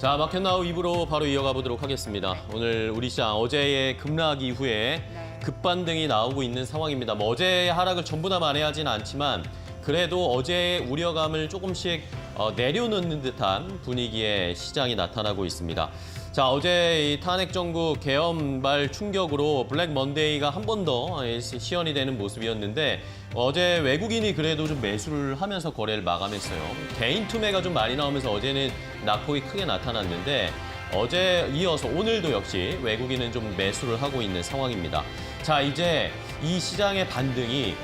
자, 마켓나우 2부로 바로 이어가 보도록 하겠습니다. 오늘 우리 시장 어제의 급락 이후에 급반등이 나오고 있는 상황입니다. 뭐 어제의 하락을 전부 다 만회하지는 않지만 그래도 어제의 우려감을 조금씩 내려놓는 듯한 분위기의 시장이 나타나고 있습니다. 자, 어제 이 탄핵 정국 계엄발 충격으로 블랙 먼데이가 한 번 더 시연이 되는 모습이었는데 어제 외국인이 그래도 좀 매수를 하면서 거래를 마감했어요. 개인 투매가 좀 많이 나오면서 어제는 낙폭이 크게 나타났는데 어제 이어서 오늘도 역시 외국인은 좀 매수를 하고 있는 상황입니다. 자, 이제 이 시장의 반등이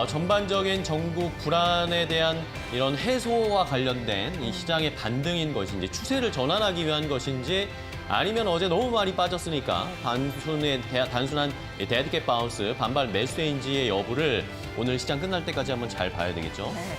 전반적인 전국 불안에 대한 이런 해소와 관련된 이 시장의 반등인 것인지 추세를 전환하기 위한 것인지 아니면 어제 너무 많이 빠졌으니까 단순한 데드캣 바운스, 반발 매수인지의 여부를 오늘 시장 끝날 때까지 한번 잘 봐야 되겠죠. 네.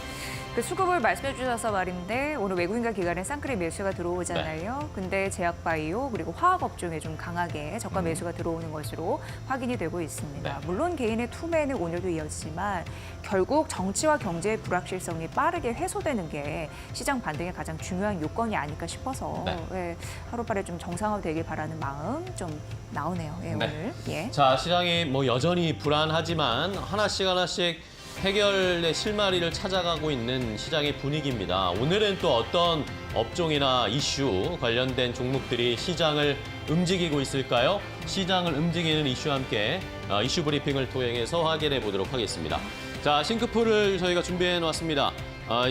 그 수급을 말씀해 주셔서 말인데 오늘 외국인과 기관의 쌍끌이 매수가 들어오잖아요. 네. 근데 제약바이오 그리고 화학업종에 좀 강하게 저가 매수가 들어오는 것으로 확인이 되고 있습니다. 네. 물론 개인의 투매는 오늘도 이었지만 결국 정치와 경제의 불확실성이 빠르게 해소되는 게 시장 반등의 가장 중요한 요건이 아닐까 싶어서 네. 하루빨리 좀 정상화되길 바라는 마음 좀 나오네요. 네. 오늘. 예. 자, 시장이 뭐 여전히 불안하지만 하나씩 해결의 실마리를 찾아가고 있는 시장의 분위기입니다. 오늘은 또 어떤 업종이나 이슈 관련된 종목들이 시장을 움직이고 있을까요? 시장을 움직이는 이슈와 함께 이슈 브리핑을 통해서 확인해 보도록 하겠습니다. 자, 싱크풀을 저희가 준비해 놨습니다.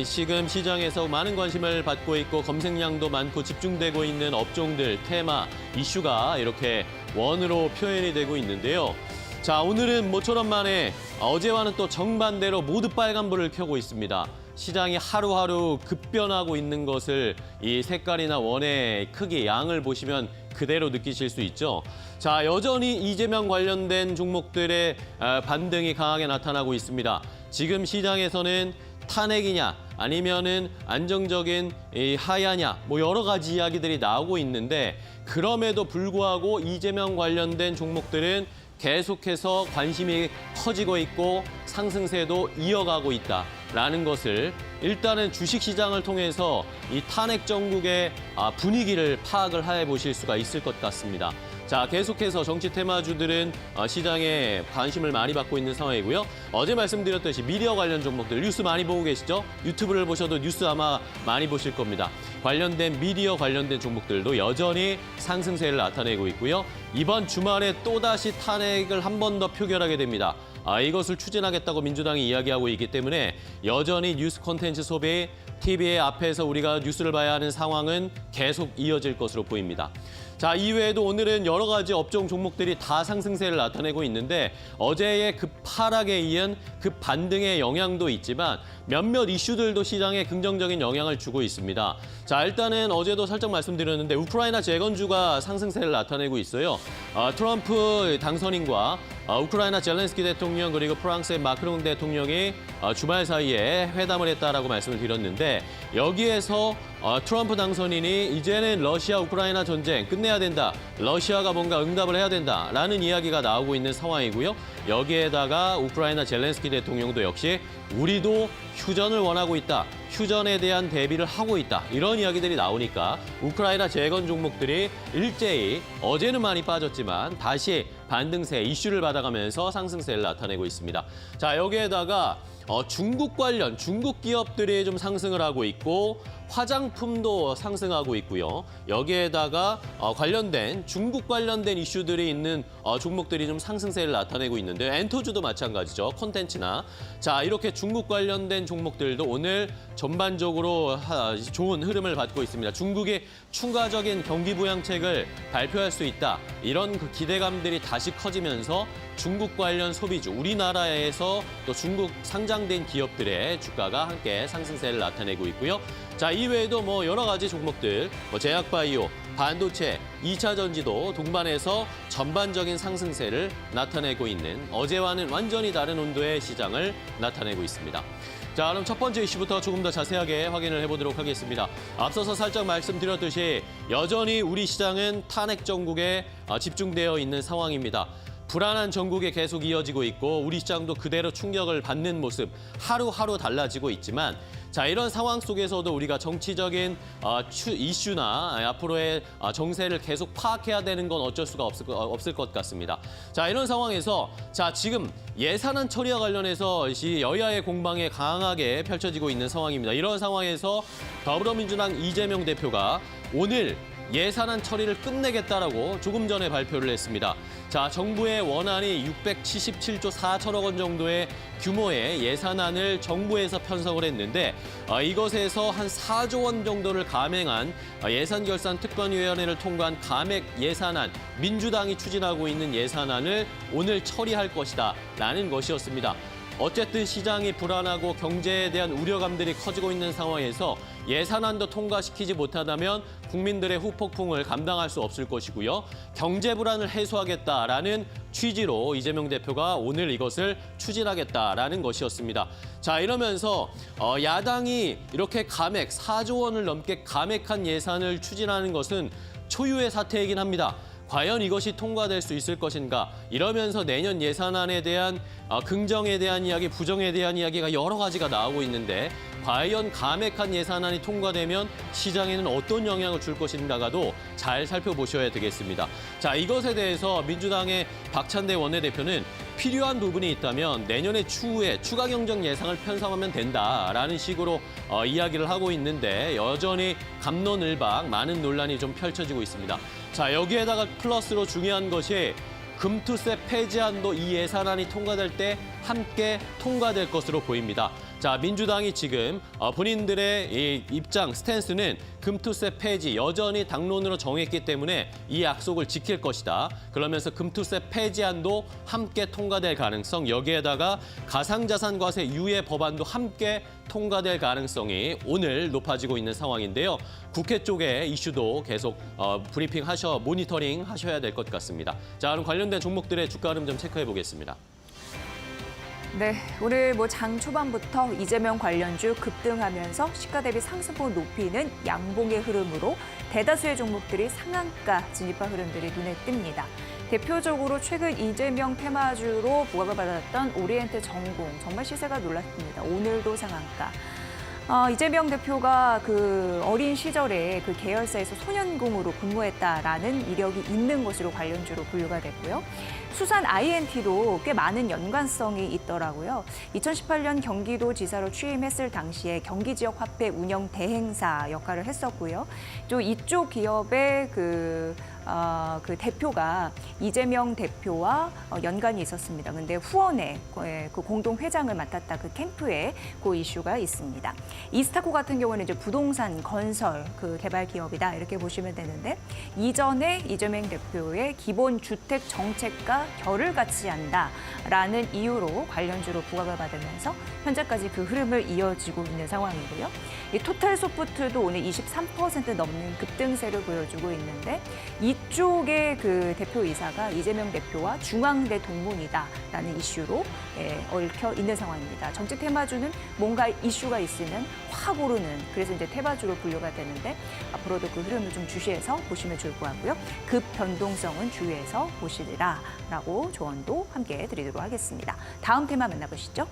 지금 시장에서 많은 관심을 받고 있고 검색량도 많고 집중되고 있는 업종들, 테마, 이슈가 이렇게 원으로 표현이 되고 있는데요. 자, 오늘은 모처럼 만에 어제와는 또 정반대로 모두 빨간불을 켜고 있습니다. 시장이 하루하루 급변하고 있는 것을 이 색깔이나 원의 크기, 양을 보시면 그대로 느끼실 수 있죠. 자, 여전히 이재명 관련된 종목들의 반등이 강하게 나타나고 있습니다. 지금 시장에서는 탄핵이냐 아니면은 안정적인 하야냐 뭐 여러 가지 이야기들이 나오고 있는데 그럼에도 불구하고 이재명 관련된 종목들은 계속해서 관심이 커지고 있고 상승세도 이어가고 있다라는 것을 일단은 주식시장을 통해서 이 탄핵 정국의 분위기를 파악을 해보실 수가 있을 것 같습니다. 자, 계속해서 정치 테마주들은 시장에 관심을 많이 받고 있는 상황이고요. 어제 말씀드렸듯이 미디어 관련 종목들 뉴스 많이 보고 계시죠? 유튜브를 보셔도 뉴스 아마 많이 보실 겁니다. 관련된 미디어 관련된 종목들도 여전히 상승세를 나타내고 있고요. 이번 주말에 또다시 탄핵을 한 번 더 표결하게 됩니다. 이것을 추진하겠다고 민주당이 이야기하고 있기 때문에 여전히 뉴스 콘텐츠 소비, TV의 앞에서 우리가 뉴스를 봐야 하는 상황은 계속 이어질 것으로 보입니다. 자, 이외에도 오늘은 여러 가지 업종 종목들이 다 상승세를 나타내고 있는데 어제의 급하락에 이은 급반등의 영향도 있지만 몇몇 이슈들도 시장에 긍정적인 영향을 주고 있습니다. 자, 일단은 어제도 살짝 말씀드렸는데 우크라이나 재건주가 상승세를 나타내고 있어요. 트럼프 당선인과 우크라이나 젤렌스키 대통령 그리고 프랑스의 마크롱 대통령이 주말 사이에 회담을 했다라고 말씀을 드렸는데 여기에서 트럼프 당선인이 이제는 러시아 우크라이나 전쟁 끝내야 된다. 러시아가 뭔가 응답을 해야 된다라는 이야기가 나오고 있는 상황이고요. 여기에다가 우크라이나 젤렌스키 대통령도 역시 우리도 휴전을 원하고 있다. 휴전에 대한 대비를 하고 있다. 이런 이야기들이 나오니까 우크라이나 재건 종목들이 일제히 어제는 많이 빠졌지만 다시 반등세 이슈를 받아가면서 상승세를 나타내고 있습니다. 자, 여기에다가 중국 관련 중국 기업들이 좀 상승을 하고 있고 화장품도 상승하고 있고요. 여기에다가 관련된 중국 관련된 이슈들이 있는 종목들이 좀 상승세를 나타내고 있는데 엔터주도 마찬가지죠. 콘텐츠나. 자, 이렇게 중국 관련된 종목들도 오늘 전반적으로 좋은 흐름을 받고 있습니다. 중국이 추가적인 경기 부양책을 발표할 수 있다. 이런 그 기대감들이 다시 커지면서 중국 관련 소비주, 우리나라에서 또 중국 상장된 기업들의 주가가 함께 상승세를 나타내고 있고요. 자, 이외에도 뭐 여러 가지 종목들, 제약바이오, 반도체, 2차 전지도 동반해서 전반적인 상승세를 나타내고 있는 어제와는 완전히 다른 온도의 시장을 나타내고 있습니다. 자, 그럼 첫 번째 이슈부터 조금 더 자세하게 확인을 해보도록 하겠습니다. 앞서서 살짝 말씀드렸듯이 여전히 우리 시장은 탄핵 정국에 집중되어 있는 상황입니다. 불안한 전국에 계속 이어지고 있고 우리 시장도 그대로 충격을 받는 모습 하루하루 달라지고 있지만 자, 이런 상황 속에서도 우리가 정치적인 이슈나 앞으로의 정세를 계속 파악해야 되는 건 어쩔 수가 없을 것 같습니다. 자, 이런 상황에서 자, 지금 예산안 처리와 관련해서 이 여야의 공방이 강하게 펼쳐지고 있는 상황입니다. 이런 상황에서 더불어민주당 이재명 대표가 오늘 예산안 처리를 끝내겠다라고 조금 전에 발표를 했습니다. 자, 정부의 원안이 677조 4천억 원 정도의 규모의 예산안을 정부에서 편성을 했는데 이것에서 한 4조 원 정도를 감행한 예산결산특권위원회를 통과한 감액 예산안, 민주당이 추진하고 있는 예산안을 오늘 처리할 것이다 라는 것이었습니다. 어쨌든 시장이 불안하고 경제에 대한 우려감들이 커지고 있는 상황에서 예산안도 통과시키지 못하다면 국민들의 후폭풍을 감당할 수 없을 것이고요. 경제 불안을 해소하겠다라는 취지로 이재명 대표가 오늘 이것을 추진하겠다라는 것이었습니다. 자, 이러면서 야당이 이렇게 감액, 4조 원을 넘게 감액한 예산을 추진하는 것은 초유의 사태이긴 합니다. 과연 이것이 통과될 수 있을 것인가? 이러면서 내년 예산안에 대한 긍정에 대한 이야기, 부정에 대한 이야기가 여러 가지가 나오고 있는데 과연 감액한 예산안이 통과되면 시장에는 어떤 영향을 줄 것인가도 잘 살펴보셔야 되겠습니다. 자, 이것에 대해서 민주당의 박찬대 원내대표는 필요한 부분이 있다면 내년의 추후에 추가 경정 예산을 편성하면 된다라는 식으로 이야기를 하고 있는데 여전히 갑론을박 많은 논란이 좀 펼쳐지고 있습니다. 자, 여기에다가 플러스로 중요한 것이 금투세 폐지안도 이 예산안이 통과될 때 함께 통과될 것으로 보입니다. 자, 민주당이 지금 본인들의 이 입장, 스탠스는 금투세 폐지 여전히 당론으로 정했기 때문에 이 약속을 지킬 것이다. 그러면서 금투세 폐지안도 함께 통과될 가능성, 여기에다가 가상자산과세 유예 법안도 함께 통과될 가능성이 오늘 높아지고 있는 상황인데요. 국회 쪽의 이슈도 계속 모니터링 하셔야 될 것 같습니다. 자, 그럼 관련된 종목들의 주가 흐름 좀 체크해 보겠습니다. 네, 오늘 장 초반부터 이재명 관련주 급등하면서 시가 대비 상승폭 높이는 양봉의 흐름으로 대다수의 종목들이 상한가 진입한 흐름들이 눈에 띕니다. 대표적으로 최근 이재명 테마주로 부각을 받았던 오리엔트 전공, 정말 시세가 놀랐습니다. 오늘도 상한가. 이재명 대표가 그 어린 시절에 그 계열사에서 소년공으로 근무했다라는 이력이 있는 것으로 관련주로 분류가 됐고요. 수산 INT도 꽤 많은 연관성이 있더라고요. 2018년 경기도지사로 취임했을 당시에 경기지역 화폐 운영 대행사 역할을 했었고요. 또 이쪽 기업의 그 대표가 이재명 대표와 연관이 있었습니다. 근데 후원회 그 공동 회장을 맡았다 그 캠프에 그 이슈가 있습니다. 이스타코 같은 경우는 이제 부동산 건설 그 개발 기업이다 이렇게 보시면 되는데 이전에 이재명 대표의 기본 주택 정책과 결을 같이 한다라는 이유로 관련주로 부각을 받으면서 현재까지 그 흐름을 이어지고 있는 상황이고요. 이 토탈소프트도 오늘 23% 넘는 급등세를 보여주고 있는데 이쪽의 그 대표이사가 이재명 대표와 중앙대 동문이다라는 이슈로 얽혀 있는 상황입니다. 정치 테마주는 뭔가 이슈가 있으면 확 오르는 그래서 이제 테마주로 분류가 되는데 앞으로도 그 흐름을 좀 주시해서 보시면 좋을 것 같고요. 급 변동성은 주의해서 보시리라라고 조언도 함께 드리도록 하겠습니다. 다음 테마 만나보시죠.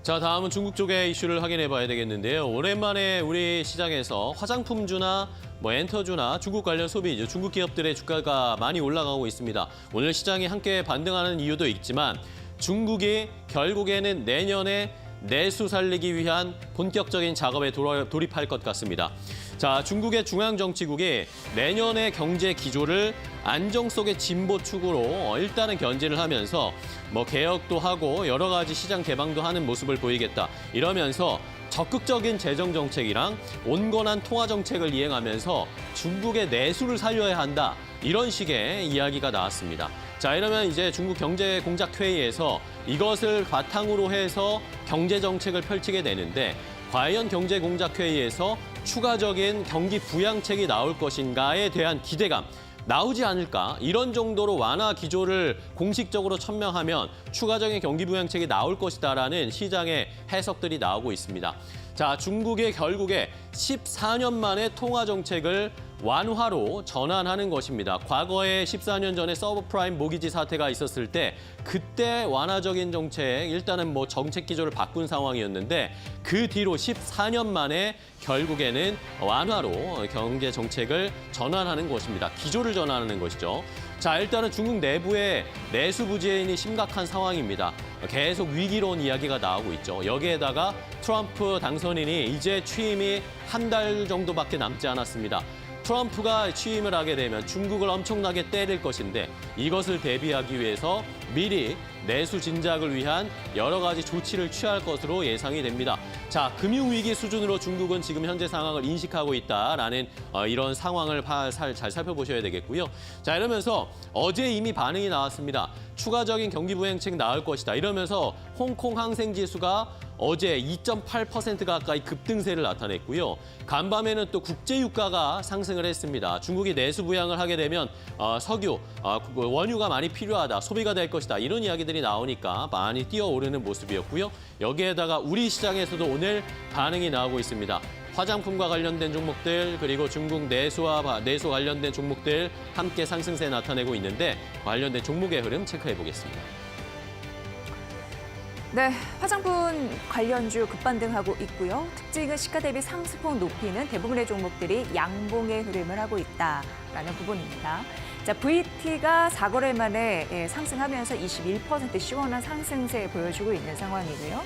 자, 다음은 중국 쪽의 이슈를 확인해 봐야 되겠는데요. 오랜만에 우리 시장에서 화장품주나 엔터주나 중국 관련 소비주, 중국 기업들의 주가가 많이 올라가고 있습니다. 오늘 시장이 함께 반등하는 이유도 있지만 중국이 결국에는 내년에 내수 살리기 위한 본격적인 작업에 돌입할 것 같습니다. 자, 중국의 중앙정치국이 내년의 경제 기조를 안정 속의 진보 축으로 일단은 견제를 하면서 개혁도 하고 여러 가지 시장 개방도 하는 모습을 보이겠다. 이러면서 적극적인 재정 정책이랑 온건한 통화 정책을 이행하면서 중국의 내수를 살려야 한다. 이런 식의 이야기가 나왔습니다. 자, 이러면 이제 중국 경제공작회의에서 이것을 바탕으로 해서 경제 정책을 펼치게 되는데 과연 경제공작회의에서 추가적인 경기 부양책이 나올 것인가에 대한 기대감 나오지 않을까? 이런 정도로 완화 기조를 공식적으로 천명하면 추가적인 경기 부양책이 나올 것이다라는 시장의 해석들이 나오고 있습니다. 자, 중국이 결국에 14년 만에 통화 정책을 완화로 전환하는 것입니다. 과거에 14년 전에 서브프라임 모기지 사태가 있었을 때 그때 완화적인 정책, 일단은 뭐 정책 기조를 바꾼 상황이었는데 그 뒤로 14년 만에 결국에는 완화로 경제 정책을 전환하는 것입니다. 기조를 전환하는 것이죠. 자, 일단은 중국 내부의 내수 부재인이 심각한 상황입니다. 계속 위기론 이야기가 나오고 있죠. 여기에다가 트럼프 당선인이 이제 취임이 한 달 정도밖에 남지 않았습니다. 트럼프가 취임을 하게 되면 중국을 엄청나게 때릴 것인데 이것을 대비하기 위해서 미리 내수 진작을 위한 여러 가지 조치를 취할 것으로 예상이 됩니다. 자, 금융위기 수준으로 중국은 지금 현재 상황을 인식하고 있다라는 이런 상황을 잘 살펴보셔야 되겠고요. 자, 이러면서 어제 이미 반응이 나왔습니다. 추가적인 경기 부양책 나올 것이다. 이러면서 홍콩 항생지수가 어제 2.8% 가까이 급등세를 나타냈고요. 간밤에는 또 국제유가가 상승을 했습니다. 중국이 내수 부양을 하게 되면 석유, 원유가 많이 필요하다, 소비가 될 것이다. 이런 이야기들이 나오니까 많이 뛰어오르는 모습이었고요. 여기에다가 우리 시장에서도 오늘 반응이 나오고 있습니다. 화장품과 관련된 종목들 그리고 중국 내수 관련된 종목들 함께 상승세 나타내고 있는데 관련된 종목의 흐름 체크해 보겠습니다. 네, 화장품 관련주 급반등하고 있고요. 특징은 시가 대비 상승폭 높이는 대부분의 종목들이 양봉의 흐름을 하고 있다라는 부분입니다. 자, VT가 4거래 만에 상승하면서 21% 시원한 상승세 보여주고 있는 상황이고요.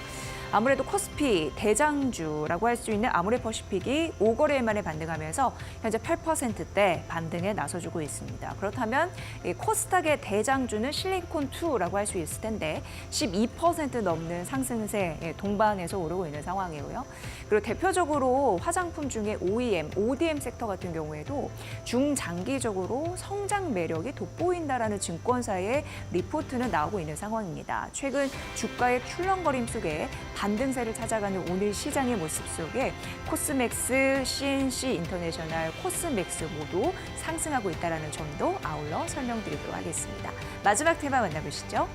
아무래도 코스피 대장주라고 할 수 있는 아모레퍼시픽이 5거래 만에 반등하면서 현재 8%대 반등에 나서주고 있습니다. 그렇다면 코스닥의 대장주는 실리콘2라고 할 수 있을 텐데 12% 넘는 상승세 동반해서 오르고 있는 상황이고요. 그리고 대표적으로 화장품 중에 OEM, ODM 섹터 같은 경우에도 중장기적으로 성장 매력이 돋보인다라는 증권사의 리포트는 나오고 있는 상황입니다. 최근 주가의 출렁거림 속에 반등세를 찾아가는 오늘 시장의 모습 속에 코스맥스, CNC 인터내셔널, 코스맥스 모두 상승하고 있다는 점도 아울러 설명드리도록 하겠습니다. 마지막 테마 만나보시죠.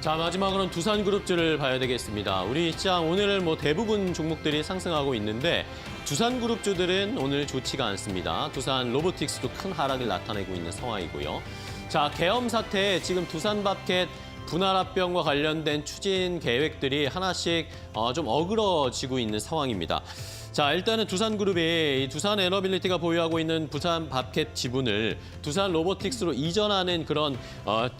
자, 마지막으로는 두산그룹주를 봐야 되겠습니다. 우리 시장 오늘 대부분 종목들이 상승하고 있는데 두산그룹주들은 오늘 좋지가 않습니다. 두산 로보틱스도 큰 하락을 나타내고 있는 상황이고요. 자, 계엄 사태에 지금 두산마켓 분할합병과 관련된 추진 계획들이 하나씩 좀 어그러지고 있는 상황입니다. 자, 일단은 두산그룹이 두산 에너빌리티가 보유하고 있는 부산 밥캣 지분을 두산 로보틱스로 이전하는 그런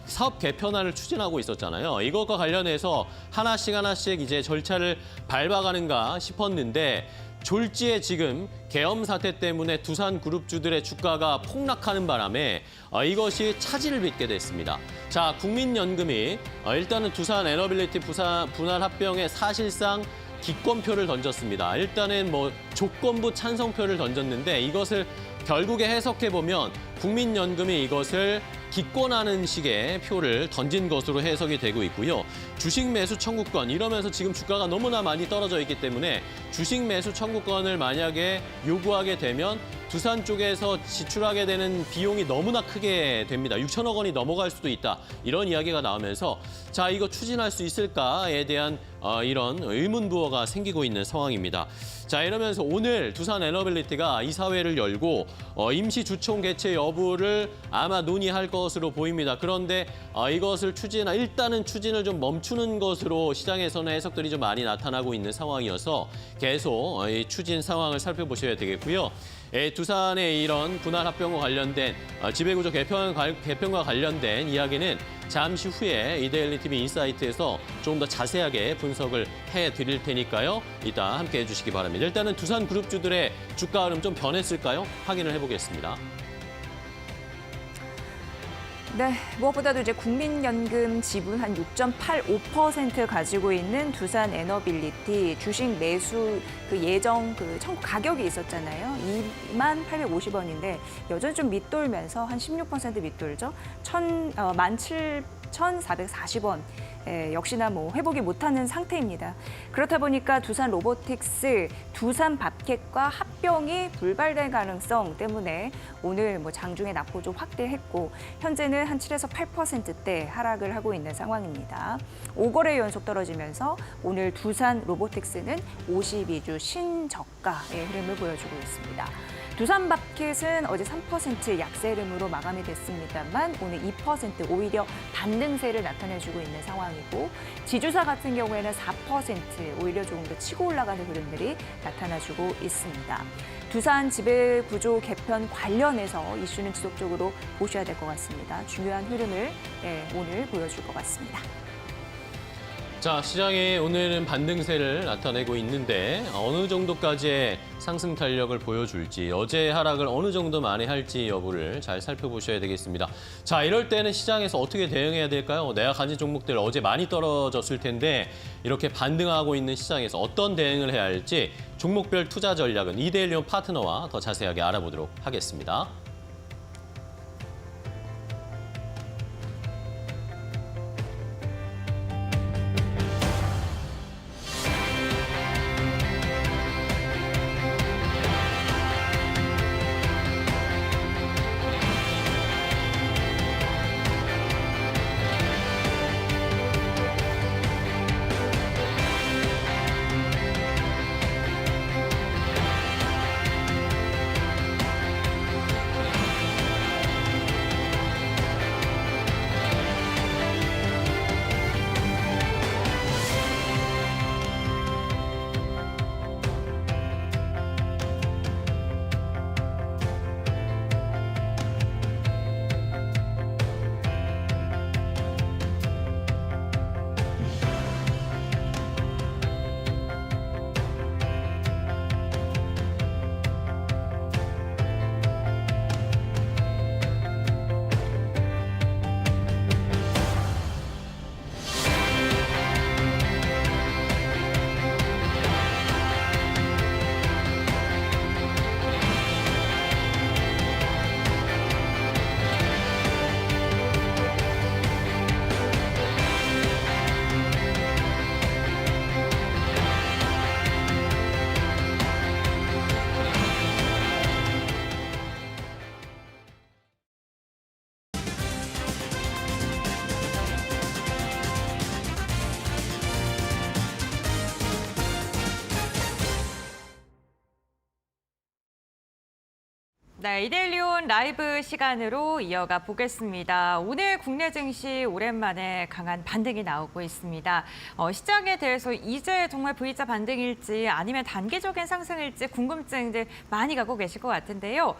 사업 개편안을 추진하고 있었잖아요. 이것과 관련해서 하나씩 이제 절차를 밟아가는가 싶었는데 졸지에 지금 계엄 사태 때문에 두산그룹주들의 주가가 폭락하는 바람에 이것이 차질을 빚게 됐습니다. 자, 국민연금이 일단은 두산 에너빌리티 분할 합병에 사실상 기권표를 던졌습니다. 일단은 조건부 찬성표를 던졌는데 이것을 결국에 해석해보면 국민연금이 이것을 기권하는 식의 표를 던진 것으로 해석이 되고 있고요. 주식 매수 청구권 이러면서 지금 주가가 너무나 많이 떨어져 있기 때문에 주식 매수 청구권을 만약에 요구하게 되면 두산 쪽에서 지출하게 되는 비용이 너무나 크게 됩니다. 6천억 원이 넘어갈 수도 있다. 이런 이야기가 나오면서 자, 이거 추진할 수 있을까에 대한 이런 의문부호가 생기고 있는 상황입니다. 자, 이러면서 오늘 두산 에너빌리티가 이사회를 열고 임시 주총 개최 여부를 아마 논의할 것으로 보입니다. 그런데 이것을 일단은 추진을 좀 멈추는 것으로 시장에서는 해석들이 좀 많이 나타나고 있는 상황이어서 계속 이 추진 상황을 살펴보셔야 되겠고요. 두산의 이런 분할 합병과 관련된 지배구조 개편과 관련된 이야기는 잠시 후에 이데일리 TV 인사이트에서 조금 더 자세하게 분석을 해드릴 테니까요. 이따 함께 해주시기 바랍니다. 일단은 두산그룹주들의 주가 흐름 좀 변했을까요? 확인을 해보겠습니다. 네, 무엇보다도 이제 국민연금 지분 한 6.85% 가지고 있는 두산 에너빌리티 주식 매수 예정 청구 가격이 있었잖아요. 2850원인데 여전히 좀 밑돌면서 한 16% 밑돌죠. 17,440원 역시나 회복이 못하는 상태입니다. 그렇다 보니까 두산 로보틱스, 두산 밥켓과 합병이 불발될 가능성 때문에 오늘 장중에 낙폭 확대했고 현재는 한 7에서 8%대 하락을 하고 있는 상황입니다. 5거래 연속 떨어지면서 오늘 두산 로보틱스는 52주 신저가의 흐름을 보여주고 있습니다. 두산 밥켓은 어제 3% 약세 흐름으로 마감이 됐습니다만 오늘 2% 오히려 반등세를 나타내주고 있는 상황이고 지주사 같은 경우에는 4% 오히려 조금 더 치고 올라가는 흐름들이 나타나주고 있습니다. 두산 지배구조 개편 관련해서 이슈는 지속적으로 보셔야 될 것 같습니다. 중요한 흐름을 오늘 보여줄 것 같습니다. 자, 시장이 오늘은 반등세를 나타내고 있는데 어느 정도까지의 상승 탄력을 보여줄지, 어제 하락을 어느 정도 만회할지 여부를 잘 살펴보셔야 되겠습니다. 자, 이럴 때는 시장에서 어떻게 대응해야 될까요? 내가 가진 종목들 어제 많이 떨어졌을 텐데 이렇게 반등하고 있는 시장에서 어떤 대응을 해야 할지 종목별 투자 전략은 이데일리온 파트너와 더 자세하게 알아보도록 하겠습니다. 네, 이데일리온 라이브 시간으로 이어가 보겠습니다. 오늘 국내 증시 오랜만에 강한 반등이 나오고 있습니다. 시장에 대해서 이제 정말 V자 반등일지 아니면 단기적인 상승일지 궁금증들 많이 갖고 계실 것 같은데요.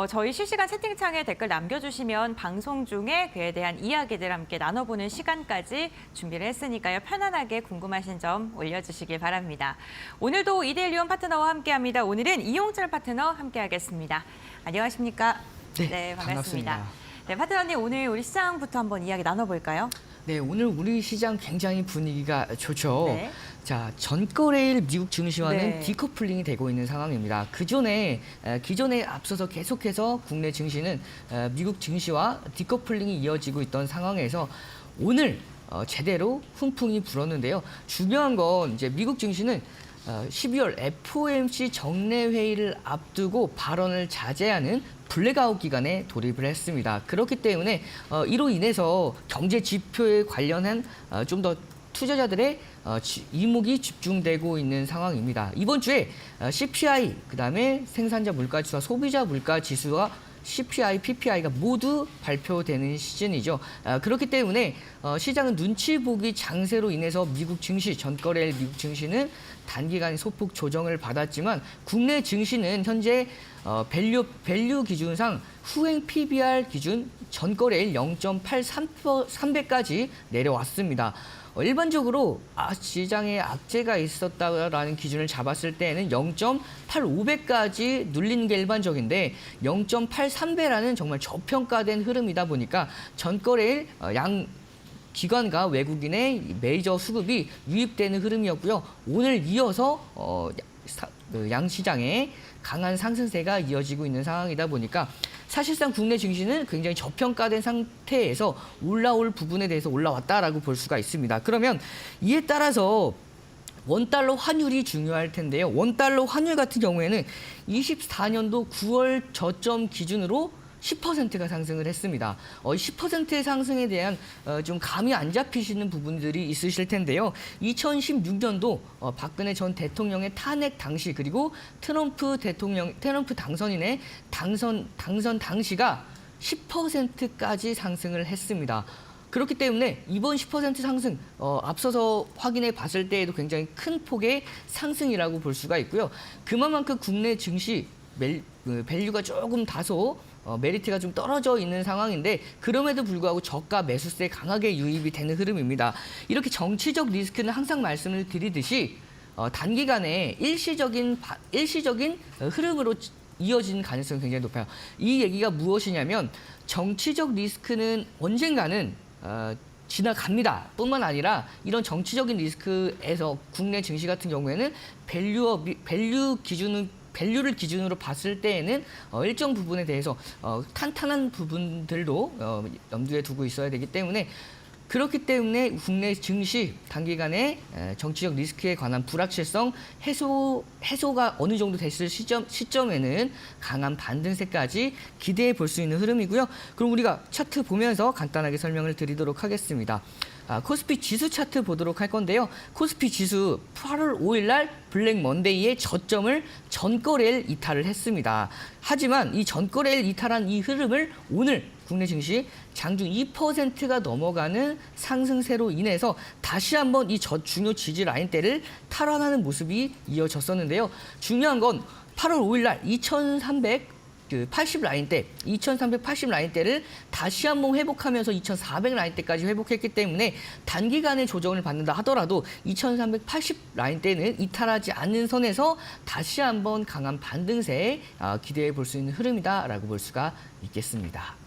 저희 실시간 채팅창에 댓글 남겨주시면 방송 중에 그에 대한 이야기들 함께 나눠보는 시간까지 준비를 했으니까요. 편안하게 궁금하신 점 올려주시길 바랍니다. 오늘도 이데일리온 파트너와 함께합니다. 오늘은 이용철 파트너 함께하겠습니다. 안녕하십니까? 네, 반갑습니다. 네, 파트너님 오늘 우리 시장부터 한번 이야기 나눠볼까요? 네, 오늘 우리 시장 굉장히 분위기가 좋죠. 네. 자, 전거래일 미국 증시와는 네. 디커플링이 되고 있는 상황입니다. 기존에 앞서서 계속해서 국내 증시는 미국 증시와 디커플링이 이어지고 있던 상황에서 오늘 제대로 훈풍이 불었는데요. 중요한 건 이제 미국 증시는 12월 FOMC 정례 회의를 앞두고 발언을 자제하는 블랙아웃 기간에 돌입을 했습니다. 그렇기 때문에 이로 인해서 경제 지표에 관련한 좀 더 투자자들의 이목이 집중되고 있는 상황입니다. 이번 주에 CPI, 그다음에 생산자 물가지수와 소비자 물가지수와 CPI, PPI가 모두 발표되는 시즌이죠. 그렇기 때문에 시장은 눈치 보기 장세로 인해서 미국 증시, 전거래일 미국 증시는 단기간 소폭 조정을 받았지만 국내 증시는 현재 밸류 기준상 후행 PBR 기준 전거래일 0.833배까지 내려왔습니다. 일반적으로 시장에 악재가 있었다라는 기준을 잡았을 때에는 0.85배까지 눌리는 게 일반적인데 0.83배라는 정말 저평가된 흐름이다 보니까 전거래일 양 기관과 외국인의 메이저 수급이 유입되는 흐름이었고요. 오늘 이어서 양 시장에 강한 상승세가 이어지고 있는 상황이다 보니까 사실상 국내 증시는 굉장히 저평가된 상태에서 올라올 부분에 대해서 올라왔다라고 볼 수가 있습니다. 그러면 이에 따라서 원달러 환율이 중요할 텐데요. 원달러 환율 같은 경우에는 24년도 9월 저점 기준으로 10%가 상승을 했습니다. 10%의 상승에 대한 좀 감이 안 잡히시는 부분들이 있으실 텐데요. 2016년도 박근혜 전 대통령의 탄핵 당시 그리고 트럼프 당선인의 당선 당시가 10%까지 상승을 했습니다. 그렇기 때문에 이번 10% 상승 앞서서 확인해 봤을 때에도 굉장히 큰 폭의 상승이라고 볼 수가 있고요. 그만큼 국내 증시 밸류가 조금 다소 메리트가 좀 떨어져 있는 상황인데 그럼에도 불구하고 저가 매수세 강하게 유입이 되는 흐름입니다. 이렇게 정치적 리스크는 항상 말씀을 드리듯이 단기간에 일시적인 흐름으로 이어지는 가능성이 굉장히 높아요. 이 얘기가 무엇이냐면 정치적 리스크는 언젠가는 지나갑니다. 뿐만 아니라 이런 정치적인 리스크에서 국내 증시 같은 경우에는 밸류를 기준으로 봤을 때에는 일정 부분에 대해서 탄탄한 부분들도 염두에 두고 있어야 되기 때문에 그렇기 때문에 국내 증시 단기간에 정치적 리스크에 관한 불확실성 해소가 어느 정도 됐을 시점에는 강한 반등세까지 기대해 볼 수 있는 흐름이고요. 그럼 우리가 차트 보면서 간단하게 설명을 드리도록 하겠습니다. 코스피 지수 차트 보도록 할 건데요. 코스피 지수 8월 5일 날 블랙 먼데이의 저점을 전거래일 이탈을 했습니다. 하지만 이 전거래일 이탈한 이 흐름을 오늘 국내 증시 장중 2%가 넘어가는 상승세로 인해서 다시 한번 이 중요 지지 라인대를 탈환하는 모습이 이어졌었는데요. 중요한 건 8월 5일 날 2380 라인대, 2380 라인대를 다시 한번 회복하면서 2400 라인대까지 회복했기 때문에 단기간에 조정을 받는다 하더라도 2380 라인대는 이탈하지 않는 선에서 다시 한번 강한 반등세에 기대해 볼 수 있는 흐름이다라고 볼 수가 있겠습니다.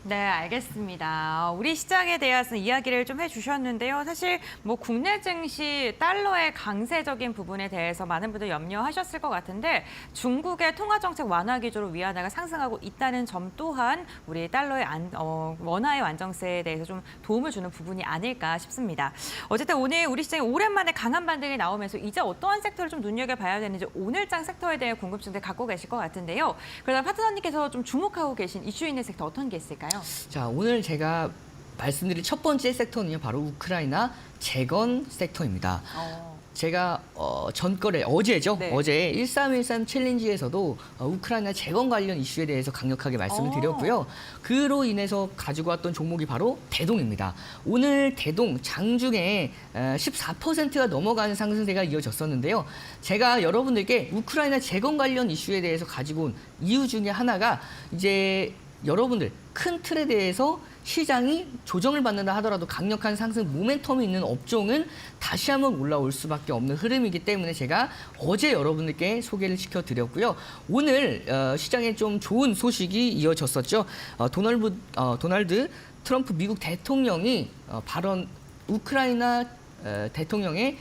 네, 알겠습니다. 우리 시장에 대해서 이야기를 좀 해주셨는데요. 사실 뭐 국내 증시 달러의 강세적인 부분에 대해서 많은 분들 염려하셨을 것 같은데 중국의 통화정책 완화 기조로 위안화가 상승하고 있다는 점 또한 우리 달러의 원화의 안정세에 대해서 좀 도움을 주는 부분이 아닐까 싶습니다. 어쨌든 오늘 우리 시장에 오랜만에 강한 반등이 나오면서 이제 어떠한 섹터를 좀 눈여겨봐야 되는지 오늘장 섹터에 대한 궁금증들 갖고 계실 것 같은데요. 그러다 파트너님께서 좀 주목하고 계신 이슈 있는 섹터 어떤 게 있을까요? 자, 오늘 제가 말씀드릴 첫 번째 섹터는요, 바로 우크라이나 재건 섹터입니다. 제가 전거래 어제죠. 네. 어제 1313 챌린지에서도 우크라이나 재건 관련 이슈에 대해서 강력하게 말씀을 드렸고요. 그로 인해서 가지고 왔던 종목이 바로 대동입니다. 오늘 대동 장중에 14%가 넘어가는 상승세가 이어졌었는데요. 제가 여러분들께 우크라이나 재건 관련 이슈에 대해서 가지고 온 이유 중에 하나가 이제 여러분들 큰 틀에 대해서 시장이 조정을 받는다 하더라도 강력한 상승 모멘텀이 있는 업종은 다시 한번 올라올 수밖에 없는 흐름이기 때문에 제가 어제 여러분들께 소개를 시켜드렸고요. 오늘 시장에 좀 좋은 소식이 이어졌었죠. 도널드 트럼프 미국 대통령이 우크라이나 대통령의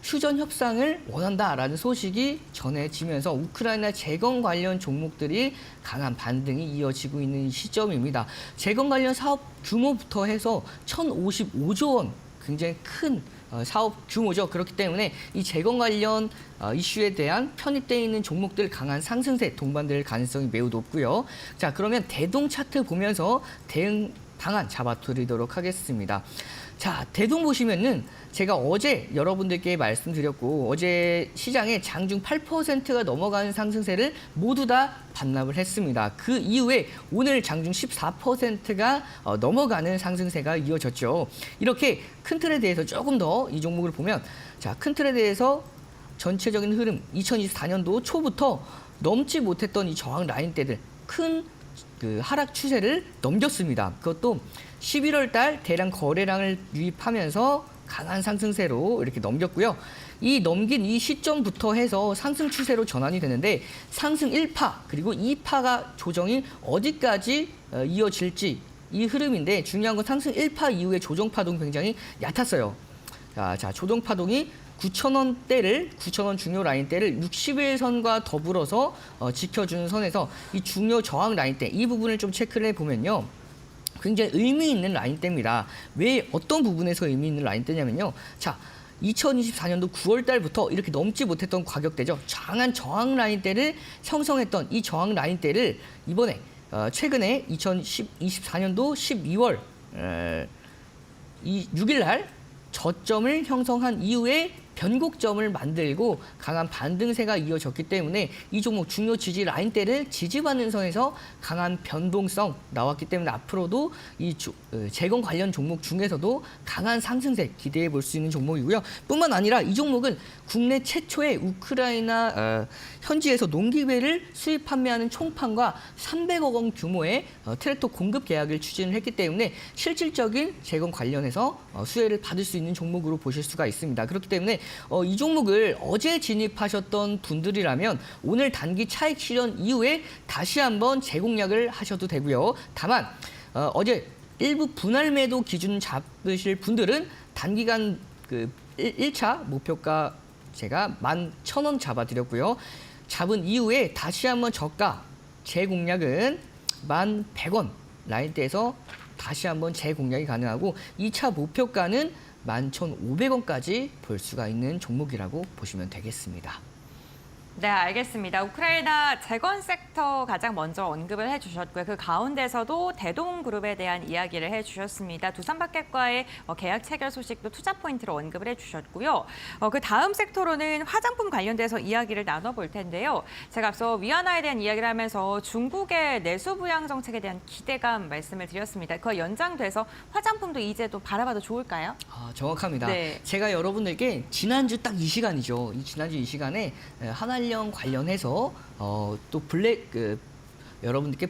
휴전 협상을 원한다라는 소식이 전해지면서 우크라이나 재건 관련 종목들이 강한 반등이 이어지고 있는 시점입니다. 재건 관련 사업 규모부터 해서 1,055조 원, 굉장히 큰 사업 규모죠. 그렇기 때문에 이 재건 관련 이슈에 대한 편입되어 있는 종목들 강한 상승세 동반될 가능성이 매우 높고요. 자, 그러면 대동 차트 보면서 대응 방안 잡아드리도록 하겠습니다. 자, 대동 보시면은 제가 어제 여러분들께 말씀드렸고 어제 시장에 장중 8%가 넘어가는 상승세를 모두 다 반납을 했습니다. 그 이후에 오늘 장중 14%가 넘어가는 상승세가 이어졌죠. 이렇게 큰 틀에 대해서 조금 더 이 종목을 보면 자, 큰 틀에 대해서 전체적인 흐름 2024년도 초부터 넘지 못했던 이 저항 라인대들 큰 하락 추세를 넘겼습니다. 그것도 11월 달 대량 거래량을 유입하면서 강한 상승세로 이렇게 넘겼고요. 이 넘긴 이 시점부터 해서 상승 추세로 전환이 되는데 상승 1파 그리고 2파가 조정이 어디까지 이어질지 이 흐름인데 중요한 건 상승 1파 이후에 조정 파동 굉장히 얕았어요. 자, 조정 파동이 9,000원 중요 라인대를 60일선과 더불어서 지켜주는 선에서 이 중요 저항 라인대 이 부분을 좀 체크를 해보면요. 굉장히 의미 있는 라인대입니다. 왜 어떤 부분에서 의미 있는 라인대냐면요. 자, 2024년도 9월 달부터 이렇게 넘지 못했던 가격대죠. 강한 저항 라인대를 형성했던 이 저항 라인대를 이번에 최근에 2024년도 12월 6일 날 저점을 형성한 이후에 변곡점을 만들고 강한 반등세가 이어졌기 때문에 이 종목 중요 지지 라인대를 지지받는 선에서 강한 변동성 나왔기 때문에 앞으로도 이 재건 관련 종목 중에서도 강한 상승세 기대해 볼 수 있는 종목이고요. 뿐만 아니라 이 종목은 국내 최초의 우크라이나 현지에서 농기계를 수입 판매하는 총판과 300억 원 규모의 트랙터 공급 계약을 추진을 했기 때문에 실질적인 재건 관련해서 수혜를 받을 수 있는 종목으로 보실 수가 있습니다. 그렇기 때문에 이 종목을 어제 진입하셨던 분들이라면 오늘 단기 차익 실현 이후에 다시 한번 재공략을 하셔도 되고요. 다만 어제 일부 분할 매도 기준 잡으실 분들은 단기간 그 1차 목표가 제가 11,000원 잡아드렸고요. 잡은 이후에 다시 한번 저가 재공략은 1,100원 라인대에서 다시 한번 재공략이 가능하고 2차 목표가는 11,500원까지 볼 수가 있는 종목이라고 보시면 되겠습니다. 네, 알겠습니다. 우크라이나 재건 섹터 가장 먼저 언급을 해주셨고요. 그 가운데서도 대동그룹에 대한 이야기를 해주셨습니다. 두산마켓과의 계약 체결 소식도 투자 포인트로 언급을 해주셨고요. 그 다음 섹터로는 화장품 관련돼서 이야기를 나눠볼 텐데요. 제가 앞서 위안화에 대한 이야기를 하면서 중국의 내수 부양 정책에 대한 기대감 말씀을 드렸습니다. 그와 연장돼서 화장품도 이제 또 바라봐도 좋을까요? 정확합니다. 네. 제가 여러분들께 지난주 딱 이 시간이죠. 지난주 이 시간에 한알령 관련해서 또 여러분들께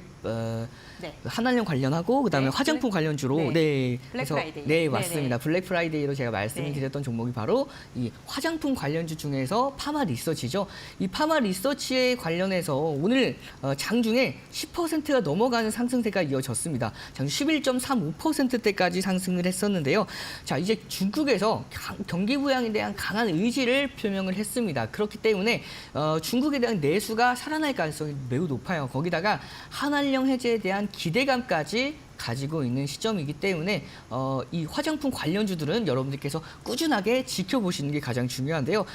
네. 한알령 관련하고 그다음에 네, 화장품 관련주로 블랙 프라이데이. 네 맞습니다. 네네. 블랙 프라이데이로 제가 말씀을 네. 드렸던 종목이 바로 이 화장품 관련주 중에서 파마 리서치죠. 이 파마 리서치에 관련해서 오늘 장중에 10%가 넘어가는 상승세가 이어졌습니다. 장중 11.35%대까지 상승을 했었는데요. 자 이제 중국에서 경기 부양에 대한 강한 의지를 표명을 했습니다. 그렇기 때문에 중국에 대한 내수가 살아날 가능성이 매우 높아요. 거기다가 한알령 해제에 대한 기대감까지 가지고 있는 시점이기 때문에 이 화장품 관련주들은 여러분들께서 꾸준하게 지켜보시는 게 가장 중요한데요.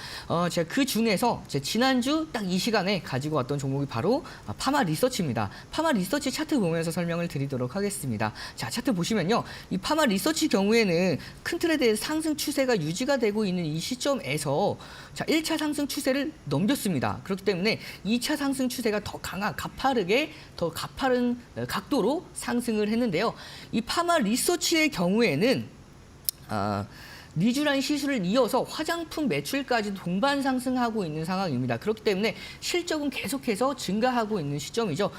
제가 그 중에서 제 지난주 딱 이 시간에 가지고 왔던 종목이 바로 파마 리서치입니다. 파마 리서치 차트 보면서 설명을 드리도록 하겠습니다. 자, 차트 보시면요. 이 파마 리서치 경우에는 큰 틀에 대해 상승 추세가 유지가 되고 있는 이 시점에서 자, 1차 상승 추세를 넘겼습니다. 그렇기 때문에 2차 상승 추세가 더 강한 더 가파른 각도로 상승을 했는데요. 이 파마 리서치의 경우에는 리쥬란 시술을 이어서 화장품 매출까지 동반 상승하고 있는 상황입니다. 그렇기 때문에 실적은 계속해서 증가하고 있는 시점이죠.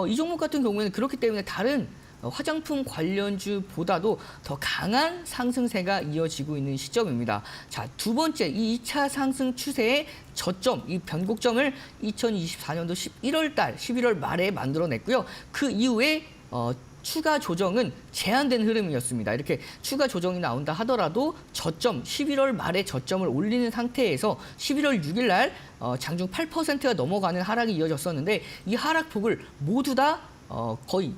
이 종목 같은 경우에는 그렇기 때문에 다른 화장품 관련주보다도 더 강한 상승세가 이어지고 있는 시점입니다. 자, 두 번째, 이 2차 상승 추세의 저점, 이 변곡점을 2024년도 11월 말에 만들어냈고요. 그 이후에 추가 조정은 제한된 흐름이었습니다. 이렇게 추가 조정이 나온다 하더라도 저점, 11월 말에 저점을 올리는 상태에서 11월 6일 날 장중 8%가 넘어가는 하락이 이어졌었는데 이 하락폭을 모두 다 거의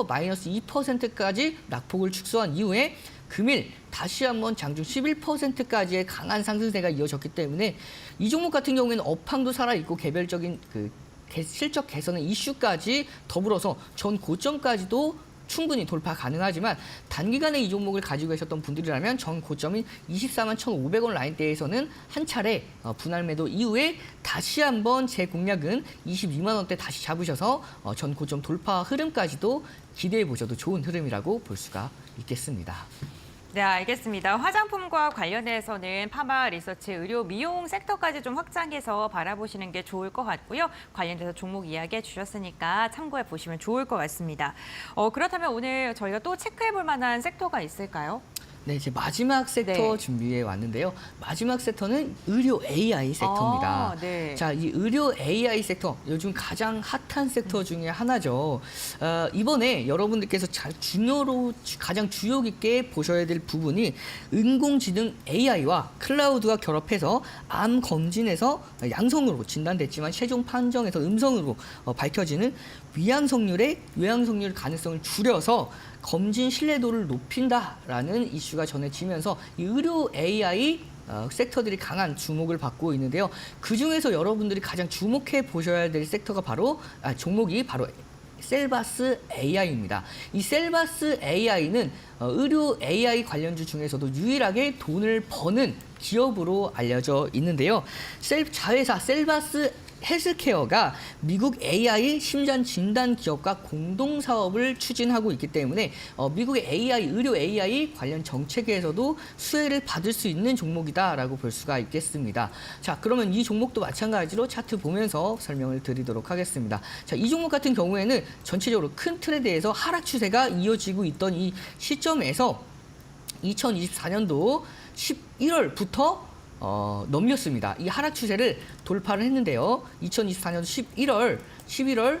마이너스 2%까지 낙폭을 축소한 이후에 금일 다시 한번 장중 11%까지의 강한 상승세가 이어졌기 때문에 이 종목 같은 경우에는 업황도 살아있고 개별적인 실적 개선의 이슈까지 더불어서 전 고점까지도 충분히 돌파 가능하지만 단기간에 이 종목을 가지고 계셨던 분들이라면 전 고점인 241,500원 라인대에서는 한 차례 분할 매도 이후에 다시 한번 재공략은 22만 원대 다시 잡으셔서 전 고점 돌파 흐름까지도 기대해 보셔도 좋은 흐름이라고 볼 수가 있겠습니다. 네, 알겠습니다. 화장품과 관련해서는 파마 리서치, 의료, 미용 섹터까지 좀 확장해서 바라보시는 게 좋을 것 같고요. 관련돼서 종목 이야기해 주셨으니까 참고해 보시면 좋을 것 같습니다. 그렇다면 오늘 저희가 또 체크해 볼 만한 섹터가 있을까요? 네, 제 마지막 섹터 네. 준비해 왔는데요. 마지막 섹터는 의료 AI 섹터입니다. 아, 네. 자, 이 의료 AI 섹터, 요즘 가장 핫한 섹터 중에 하나죠. 이번에 여러분들께서 가장 주요 깊게 보셔야 될 부분이 인공지능 AI와 클라우드가 결합해서 암 검진에서 양성으로 진단됐지만 최종 판정에서 음성으로 밝혀지는 외양성률 가능성을 줄여서 검진 신뢰도를 높인다라는 이슈가 전해지면서 이 의료 AI 섹터들이 강한 주목을 받고 있는데요. 그 중에서 여러분들이 가장 주목해 보셔야 될 섹터가 종목이 바로 셀바스 AI입니다. 이 셀바스 AI는 의료 AI 관련주 중에서도 유일하게 돈을 버는 기업으로 알려져 있는데요. 자회사 셀바스 헬스케어가 미국 AI 심장 진단 기업과 공동 사업을 추진하고 있기 때문에 미국의 의료 AI 관련 정책에서도 수혜를 받을 수 있는 종목이다라고 볼 수가 있겠습니다. 자, 그러면 이 종목도 마찬가지로 차트 보면서 설명을 드리도록 하겠습니다. 자, 이 종목 같은 경우에는 전체적으로 큰 틀에 대해서 하락 추세가 이어지고 있던 이 시점에서 2024년도 11월부터 넘겼습니다. 이 하락 추세를 돌파를 했는데요. 2024년 11월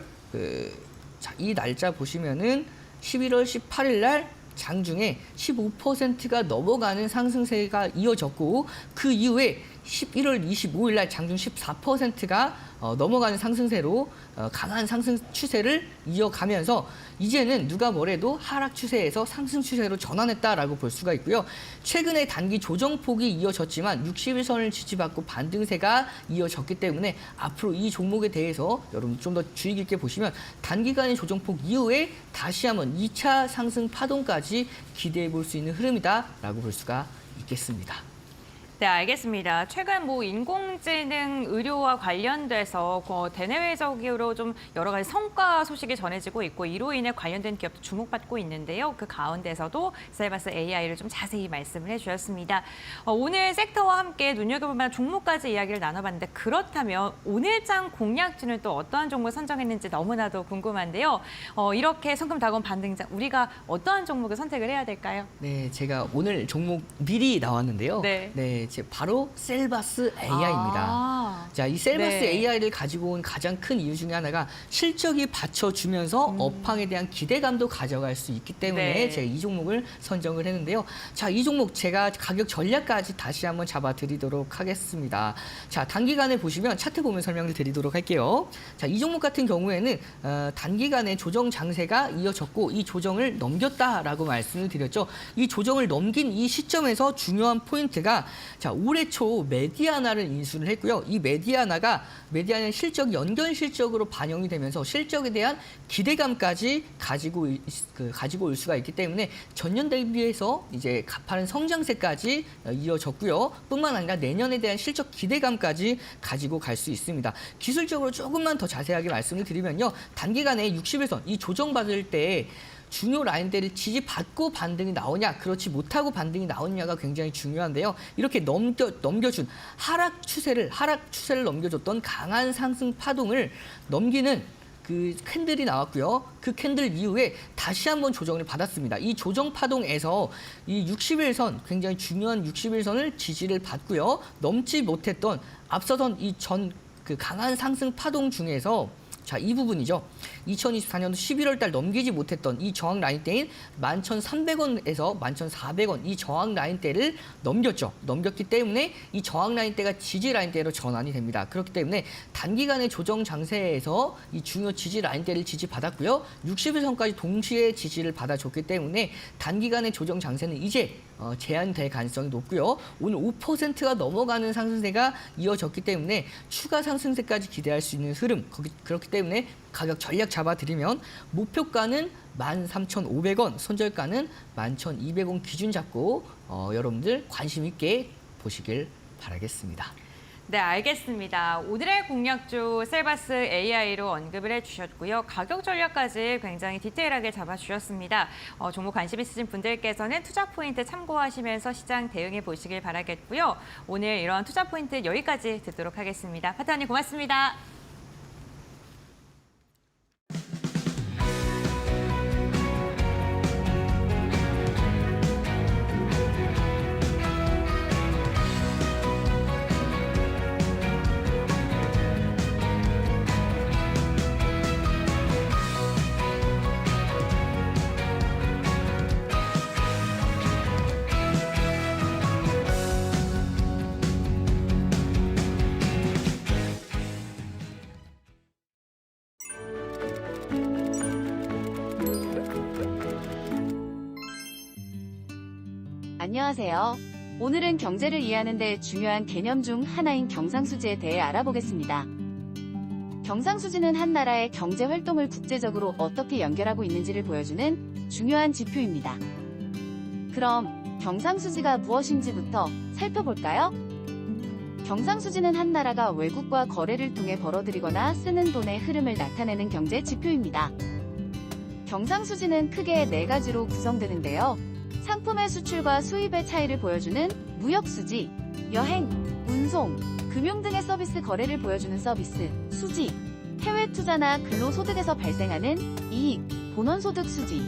이 날짜 보시면은 11월 18일 날 장중에 15%가 넘어가는 상승세가 이어졌고 그 이후에 11월 25일 날 장중 14%가 넘어가는 상승세로 강한 상승 추세를 이어가면서 이제는 누가 뭐래도 하락 추세에서 상승 추세로 전환했다라고 볼 수가 있고요. 최근에 단기 조정폭이 이어졌지만 60일선을 지지받고 반등세가 이어졌기 때문에 앞으로 이 종목에 대해서 여러분 좀 더 주의 깊게 보시면 단기간의 조정폭 이후에 다시 한번 2차 상승 파동까지 기대해 볼 수 있는 흐름이다라고 볼 수가 있겠습니다. 네, 알겠습니다. 최근 인공지능 의료와 관련돼서 대내외적으로 좀 여러 가지 성과 소식이 전해지고 있고 이로 인해 관련된 기업도 주목받고 있는데요. 그 가운데서도 셀바스 AI를 좀 자세히 말씀을 해주셨습니다. 오늘 섹터와 함께 눈여겨볼 만한 종목까지 이야기를 나눠봤는데 그렇다면 오늘장 공략주는 또 어떠한 종목을 선정했는지 너무나도 궁금한데요. 이렇게 성금다곤 반등장 우리가 어떠한 종목을 선택을 해야 될까요? 네, 제가 오늘 종목 미리 나왔는데요. 네. 바로 셀바스 AI입니다. 자, 이 셀바스 네. AI를 가지고 온 가장 큰 이유 중에 하나가 실적이 받쳐주면서 업황에 대한 기대감도 가져갈 수 있기 때문에 네. 제가 이 종목을 선정을 했는데요. 자, 이 종목 제가 가격 전략까지 다시 한번 잡아드리도록 하겠습니다. 자, 단기간에 보시면 차트 보면 설명을 드리도록 할게요. 자, 이 종목 같은 경우에는 단기간에 조정 장세가 이어졌고 이 조정을 넘겼다라고 말씀을 드렸죠. 이 조정을 넘긴 이 시점에서 중요한 포인트가 자, 올해 초 메디아나를 인수를 했고요. 이 메디아나는 실적 연결 실적으로 반영이 되면서 실적에 대한 기대감까지 가지고 올 수가 있기 때문에 전년 대비해서 이제 가파른 성장세까지 이어졌고요. 뿐만 아니라 내년에 대한 실적 기대감까지 가지고 갈 수 있습니다. 기술적으로 조금만 더 자세하게 말씀을 드리면요. 단기간에 60일선 이 조정받을 때 중요 라인대를 지지받고 반등이 나오냐, 그렇지 못하고 반등이 나오냐가 굉장히 중요한데요. 이렇게 넘겨준 하락 추세를 넘겨줬던 강한 상승 파동을 넘기는 그 캔들이 나왔고요. 그 캔들 이후에 다시 한번 조정을 받았습니다. 이 조정 파동에서 이 60일선, 굉장히 중요한 60일선을 지지를 받고요. 넘지 못했던 앞서던 그 강한 상승 파동 중에서 자, 이 부분이죠. 2024년도 11월 달 넘기지 못했던 이 저항 라인대인 11,300원에서 11,400원 이 저항 라인대를 넘겼죠. 넘겼기 때문에 이 저항 라인대가 지지 라인대로 전환이 됩니다. 그렇기 때문에 단기간의 조정 장세에서 이 중요 지지 라인대를 지지받았고요. 60일선까지 동시에 지지를 받아줬기 때문에 단기간의 조정 장세는 이제 제한될 가능성이 높고요. 오늘 5%가 넘어가는 상승세가 이어졌기 때문에 추가 상승세까지 기대할 수 있는 흐름. 그렇기 때문에 가격 전략 잡아드리면 목표가는 13,500원, 손절가는 11,200원 기준 잡고 여러분들 관심 있게 보시길 바라겠습니다. 네, 알겠습니다. 오늘의 공략주 셀바스 AI로 언급을 해주셨고요. 가격 전략까지 굉장히 디테일하게 잡아주셨습니다. 종목 관심 있으신 분들께서는 투자 포인트 참고하시면서 시장 대응해 보시길 바라겠고요. 오늘 이런 투자 포인트 여기까지 듣도록 하겠습니다. 파트너님 고맙습니다. 안녕하세요. 오늘은 경제를 이해하는 데 중요한 개념 중 하나인 경상수지에 대해 알아보겠습니다. 경상수지는 한 나라의 경제 활동을 국제적으로 어떻게 연결하고 있는지를 보여주는 중요한 지표입니다. 그럼 경상수지가 무엇인지부터 살펴볼까요? 경상수지는 한 나라가 외국과 거래를 통해 벌어들이거나 쓰는 돈의 흐름을 나타내는 경제 지표입니다. 경상수지는 크게 4가지로 구성되는데요. 상품의 수출과 수입의 차이를 보여주는 무역수지, 여행, 운송, 금융 등의 서비스 거래를 보여주는 서비스, 수지, 해외 투자나 근로소득에서 발생하는 이익, 본원소득 수지,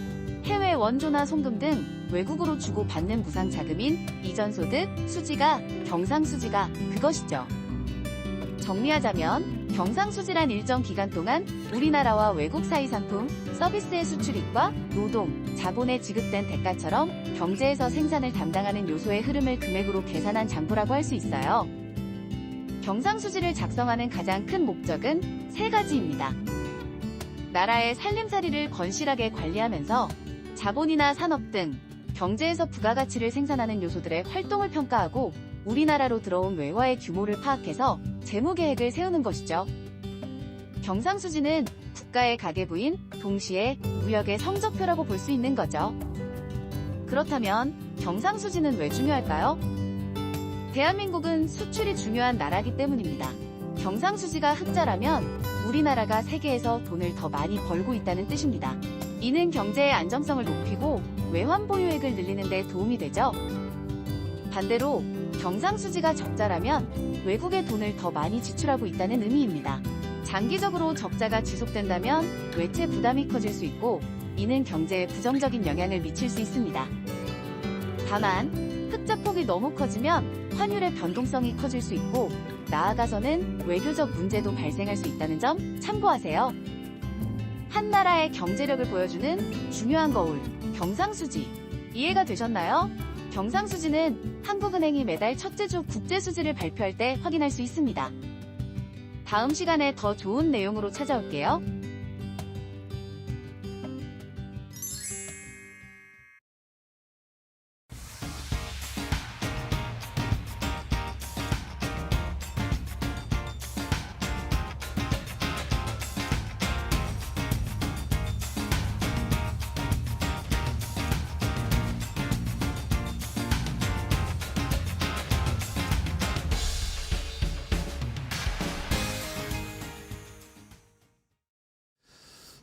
해외 원조나 송금 등 외국으로 주고받는 무상자금인 이전소득 수지가 경상수지가 그것이죠. 정리하자면 경상수지란 일정 기간 동안 우리나라와 외국 사이 상품, 서비스의 수출입과 노동, 자본에 지급된 대가처럼 경제에서 생산을 담당하는 요소의 흐름을 금액으로 계산한 장부라고 할 수 있어요. 경상수지를 작성하는 가장 큰 목적은 3가지입니다. 나라의 살림살이를 건실하게 관리하면서 자본이나 산업 등 경제에서 부가가치를 생산하는 요소들의 활동을 평가하고 우리나라로 들어온 외화의 규모를 파악해서 재무계획을 세우는 것이죠. 경상수지는 국가의 가계부인 동시에 무역의 성적표라고 볼 수 있는 거죠. 그렇다면 경상수지는 왜 중요할까요? 대한민국은 수출이 중요한 나라이기 때문입니다. 경상수지가 흑자라면 우리나라가 세계에서 돈을 더 많이 벌고 있다는 뜻입니다. 이는 경제의 안정성을 높이고 외환 보유액을 늘리는 데 도움이 되죠. 반대로 경상수지가 적자라면 외국에 돈을 더 많이 지출하고 있다는 의미입니다. 장기적으로 적자가 지속된다면 외채 부담이 커질 수 있고 이는 경제에 부정적인 영향을 미칠 수 있습니다. 다만 흑자폭이 너무 커지면 환율의 변동성이 커질 수 있고 나아가서는 외교적 문제도 발생할 수 있다는 점 참고하세요. 한 나라의 경제력을 보여주는 중요한 거울, 경상수지. 이해가 되셨나요? 경상수지는 한국은행이 매달 첫째 주 국제수지를 발표할 때 확인할 수 있습니다. 다음 시간에 더 좋은 내용으로 찾아올게요.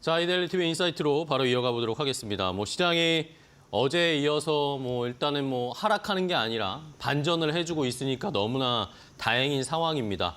자, 이데일리 TV 인사이트로 바로 이어가 보도록 하겠습니다. 시장이 어제에 이어서 일단은 하락하는 게 아니라 반전을 해주고 있으니까 너무나 다행인 상황입니다.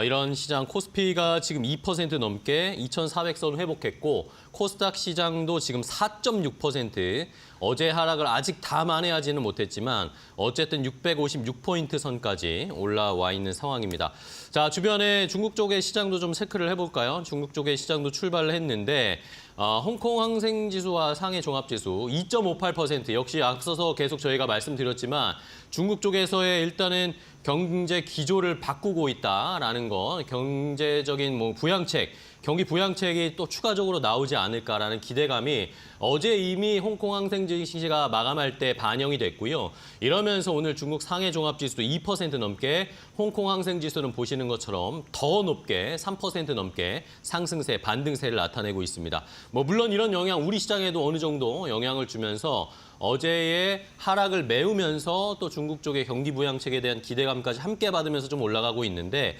이런 시장 코스피가 지금 2% 넘게 2,400선 회복했고 코스닥 시장도 지금 4.6% 어제 하락을 아직 다 만회하지는 못했지만 어쨌든 656포인트 선까지 올라와 있는 상황입니다. 자, 주변에 중국 쪽의 시장도 좀 체크를 해볼까요? 중국 쪽의 시장도 출발을 했는데 홍콩 항생지수와 상해 종합지수 2.58% 역시 앞서서 계속 저희가 말씀드렸지만 중국 쪽에서의 일단은 경제 기조를 바꾸고 있다라는 거, 경제적인 부양책, 경기 부양책이 또 추가적으로 나오지 않을까라는 기대감이 어제 이미 홍콩 항생지수가 마감할 때 반영이 됐고요. 이러면서 오늘 중국 상해 종합지수도 2% 넘게, 홍콩 항생지수는 보시는 것처럼 더 높게 3% 넘게 상승세, 반등세를 나타내고 있습니다. 물론 이런 영향 우리 시장에도 어느 정도 영향을 주면서 어제의 하락을 메우면서 또 중국 쪽의 경기 부양책에 대한 기대감까지 함께 받으면서 좀 올라가고 있는데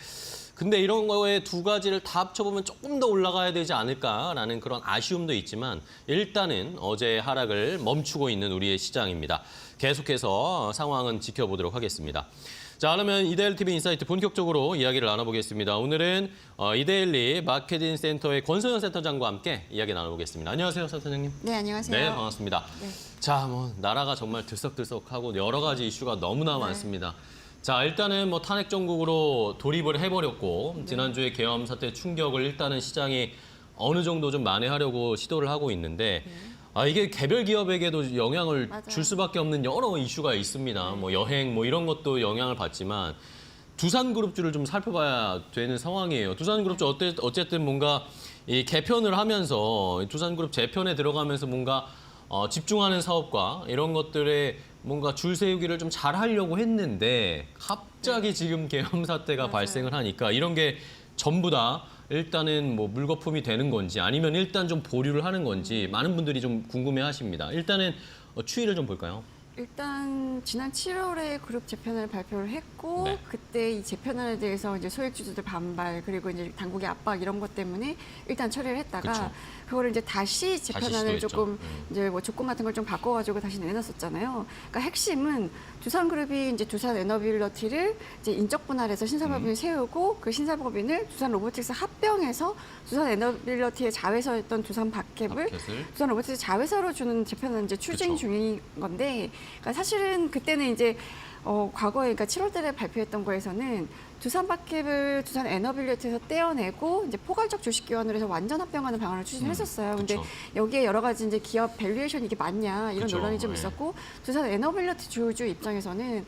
근데 이런 거에 두 가지를 다 합쳐보면 조금 더 올라가야 되지 않을까라는 그런 아쉬움도 있지만 일단은 어제의 하락을 멈추고 있는 우리의 시장입니다. 계속해서 상황은 지켜보도록 하겠습니다. 자, 그러면 이데일리 TV 인사이트 본격적으로 이야기를 나눠보겠습니다. 오늘은 이데일리 마케팅 센터의 권소연 센터장과 함께 이야기 나눠보겠습니다. 안녕하세요, 센터장님. 네, 안녕하세요. 네, 반갑습니다. 네. 자, 나라가 정말 들썩들썩하고 여러 가지 이슈가 너무나 많습니다. 자, 일단은 탄핵 정국으로 돌입을 해버렸고 지난주에 계엄 사태 충격을 일단은 시장이 어느 정도 좀 만회하려고 시도를 하고 있는데 이게 개별 기업에게도 영향을 맞아요. 줄 수밖에 없는 여러 이슈가 있습니다. 여행 이런 것도 영향을 받지만 두산그룹주를 좀 살펴봐야 되는 상황이에요. 두산그룹주 어쨌든 뭔가 이 개편을 하면서 두산그룹 재편에 들어가면서 뭔가 집중하는 사업과 이런 것들에 뭔가 줄 세우기를 좀 잘하려고 했는데 갑자기 지금 계엄 사태가 발생을 하니까 이런 게 전부 다 일단은 뭐 물거품이 되는 건지 아니면 일단 좀 보류를 하는 건지 많은 분들이 좀 궁금해하십니다. 일단은 추이를 좀 볼까요? 일단 지난 7월에 그룹 재편을 발표를 했고 네. 그때 이 재편안에 대해서 이제 소액주주들 반발 그리고 이제 당국의 압박 이런 것 때문에 일단 처리를 했다가 그쵸. 그거를 이제 다시 재편안을 시도했죠. 조금 이제 뭐 조건 같은 걸 좀 바꿔가지고 다시 내놨었잖아요. 그러니까 핵심은 두산그룹이 이제 두산 에너빌리티를 이제 인적 분할해서 신사법인을 세우고 그 신사법인을 두산 로보틱스 합병해서 두산 에너빌리티의 자회사였던 두산 밭캡을 마켓을. 두산 로보틱스 자회사로 주는 재편은 이제 추진 그쵸. 중인 건데, 그러니까 사실은 그때는 이제 과거에 그러니까 7월달에 발표했던 거에서는 두산 밭캡을 두산 에너빌리티에서 떼어내고 이제 포괄적 주식 교환을 해서 완전 합병하는 방안을 추진했었어요. 근데 그쵸. 여기에 여러 가지 이제 기업 밸류에이션 이게 맞냐 이런 그쵸. 논란이 좀 네. 있었고 두산 에너빌리티 주주 입장에서는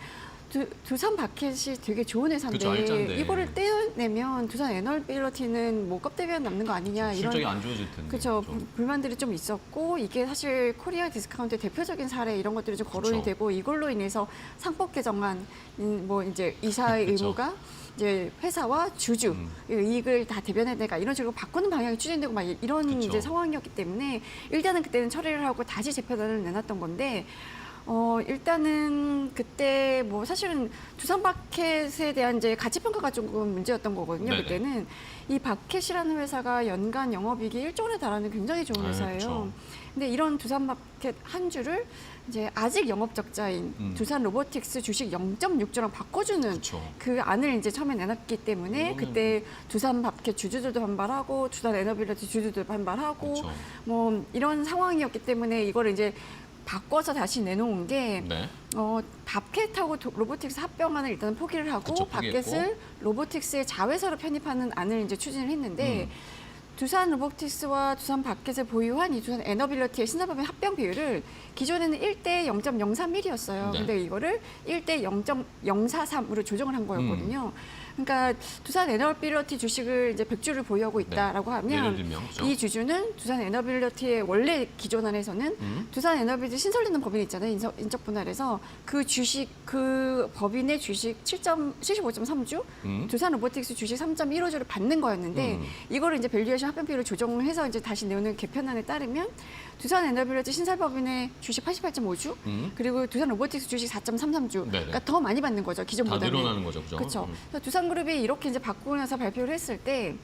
두산 밭켓이 되게 좋은 회사인데 그쵸, 알짠데. 이거를 떼어내면 두산 에너빌리티는 뭐 껍데기만 남는 거 아니냐 이런 실적이 안 좋아질 텐데. 그렇죠. 좀. 불만들이 좀 있었고 이게 사실 코리아 디스카운트의 대표적인 사례 이런 것들이 좀 거론이 그쵸. 되고 이걸로 인해서 상법 개정안 뭐 이제 이사의 그쵸. 의무가 이제 회사와 주주 이익을 다 대변해내가 이런 식으로 바꾸는 방향이 추진되고 막 이런 그쵸. 이제 상황이었기 때문에 일단은 그때는 처리를 하고 다시 재편안을 내놨던 건데 일단은 그때 뭐 사실은 두산 바켓에 대한 이제 가치 평가가 조금 문제였던 거거든요. 네네. 그때는 이 바켓이라는 회사가 연간 영업이익이 1조 원에 달하는 굉장히 좋은 네, 회사예요. 그쵸. 근데 이런 두산 바켓 한 주를 이제 아직 영업 적자인 두산 로보틱스 주식 0.6조랑 바꿔주는 그쵸. 그 안을 이제 처음에 내놨기 때문에 이거는- 그때 두산 바켓 주주들도 반발하고 두산 에너빌리티 주주들도 반발하고 그쵸. 뭐 이런 상황이었기 때문에 이거를 이제 바꿔서 다시 내놓은 게 네. 밭켓하고 로보틱스 합병안을 일단 포기를 하고 그쵸, 포기했고. 밭켓을 로보틱스의 자회사로 편입하는 안을 이제 추진을 했는데 두산 로보틱스와 두산 밭켓을 보유한 이 두산 에너빌리티의 신사법인 합병 비율을 기존에는 1대 0.031이었어요. 네. 근데 이거를 1대 0.043으로 조정을 한 거였거든요. 그러니까 두산 에너빌리티 주식을 이제 100주를 보유하고 있다라고 네. 예를 하면 들면 그죠? 이 주주는 두산 에너빌리티의 원래 기존 안에서는 두산 에너빌리티 신설되는 법인이 있잖아요. 인적 분할에서 그 주식 그 법인의 주식 75.3주, 두산 로보틱스 주식 3.15주를 받는 거였는데 이거를 이제 밸류에이션 합병비율을 조정해서 이제 다시 내오는 개편안에 따르면 두산 에너빌리티 신설법인의 주식 88.5주, 그리고 두산 로보틱스 주식 4.33주, 네네. 그러니까 더 많이 받는 거죠 다 기존보다는. 늘어나는 거죠, 그죠? 그렇죠. 그래서 두산그룹이 이렇게 이제 바꾸고 나서 발표를 했을 때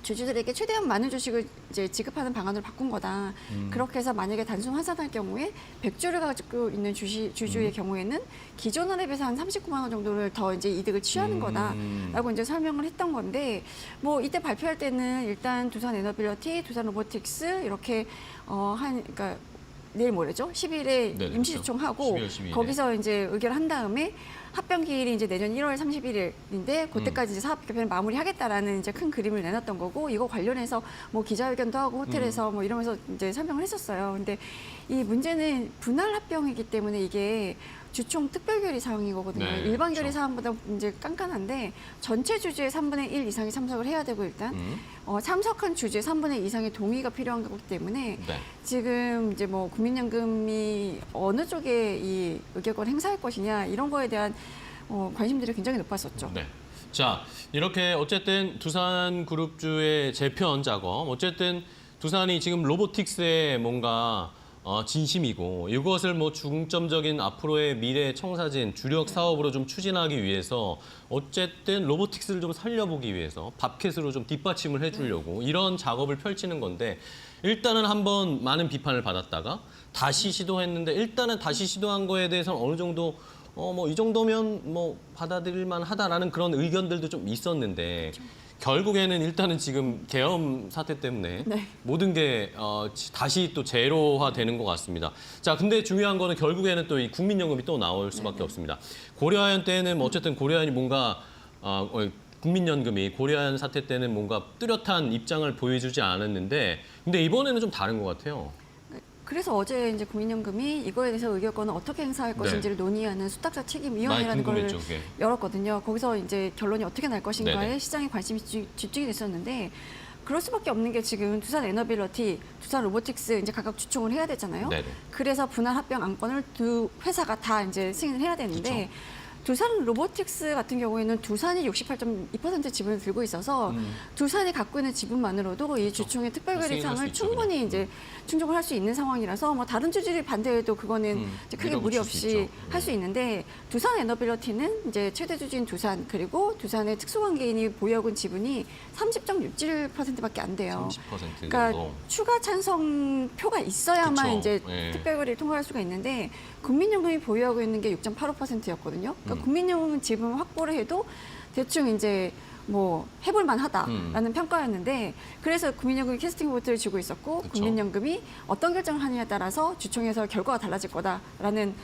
주주들에게 최대한 많은 주식을 이제 지급하는 방안으로 바꾼 거다. 그렇게 해서 만약에 단순 환산할 경우에 100주를 가지고 있는 주주의 경우에는 기존 원에 비해서 한 39만 원 정도를 더 이제 이득을 취하는 거다라고 이제 설명을 했던 건데 뭐 이때 발표할 때는 일단 두산 에너빌리티, 두산 로보틱스 이렇게 그러니까 내일 모레죠? 10일에 네네, 임시주총하고 그렇죠. 12월 12일 에. 거기서 이제 의결을 한 다음에 합병 기일이 이제 내년 1월 31일인데 그때까지 이제 사업 개편을 마무리하겠다라는 이제 큰 그림을 내놨던 거고 이거 관련해서 뭐 기자회견도 하고 호텔에서 뭐 이러면서 이제 설명을 했었어요. 근데 이 문제는 분할 합병이기 때문에 이게 주총 특별결의 사항이거든요. 네, 일반 그렇죠. 결의 사항보다 이제 깐깐한데 전체 주주의 3분의 1 이상이 참석을 해야 되고 일단 참석한 주주의 3분의 2 이상의 동의가 필요한 거기 때문에 네. 지금 이제 뭐 국민연금이 어느 쪽에 이 의결권을 행사할 것이냐 이런 거에 대한 관심들이 굉장히 높았었죠. 네. 자, 이렇게 어쨌든 두산그룹주의 재편 작업, 어쨌든 두산이 지금 로보틱스에 뭔가 진심이고 이것을 뭐 중점적인 앞으로의 미래 청사진 주력 사업으로 좀 추진하기 위해서 어쨌든 로보틱스를 좀 살려보기 위해서 밥캣으로 좀 뒷받침을 해주려고 이런 작업을 펼치는 건데 일단은 한번 많은 비판을 받았다가 다시 시도했는데 일단은 다시 시도한 거에 대해서는 어느 정도 뭐 이 정도면 뭐 받아들일 만하다라는 그런 의견들도 좀 있었는데 결국에는 일단은 지금 계엄 사태 때문에 네. 모든 게 다시 또 제로화 되는 것 같습니다. 자, 근데 중요한 거는 결국에는 또 이 국민연금이 또 나올 수밖에 없습니다. 고려하연 때는 뭐 어쨌든 고려하연이 뭔가 국민연금이 고려하연 사태 때는 뭔가 뚜렷한 입장을 보여주지 않았는데 근데 이번에는 좀 다른 것 같아요. 그래서 어제 이제 국민연금이 이거에 대해서 의결권을 어떻게 행사할 것인지를 논의하는 수탁자 책임위원회라는 많이 걸 궁금했죠, 그게. 열었거든요. 거기서 이제 결론이 어떻게 날 것인가에 네네. 시장에 관심이 집중이 됐었는데 그럴 수밖에 없는 게 지금 두산 에너빌리티, 두산 로보틱스 이제 각각 주총을 해야 되잖아요. 네네. 그래서 분할 합병 안건을 두 회사가 다 이제 승인을 해야 되는데 두산 로보틱스 같은 경우에는 두산이 68.2% 지분을 들고 있어서 두산이 갖고 있는 지분만으로도 이 주총의 특별관리 승인할 수 사항을 있죠, 충분히 그냥. 이제 충족을 할 수 있는 상황이라서 뭐 다른 주주들이 반대해도 그거는 이제 크게 무리 밀어붙일 수 없이 있죠. 할 수 있는데 두산 에너빌리티는 이제 최대 주주인 두산 그리고 두산의 특수관계인이 보유하고 있는 지분이 30.67%밖에 안 돼요. 30% 정도. 그러니까 추가 찬성 표가 있어야만 그쵸. 이제 예. 특별관리를 통과할 수가 있는데 국민연금이 보유하고 있는 게 6.85%였거든요. 그러니까 국민연금 지분 확보를 해도 대충 이제 뭐 해볼 만하다라는 평가였는데 그래서 국민연금이 캐스팅 보트를 쥐고 있었고 그쵸. 국민연금이 어떤 결정을 하느냐에 따라서 주총에서 결과가 달라질 거다라는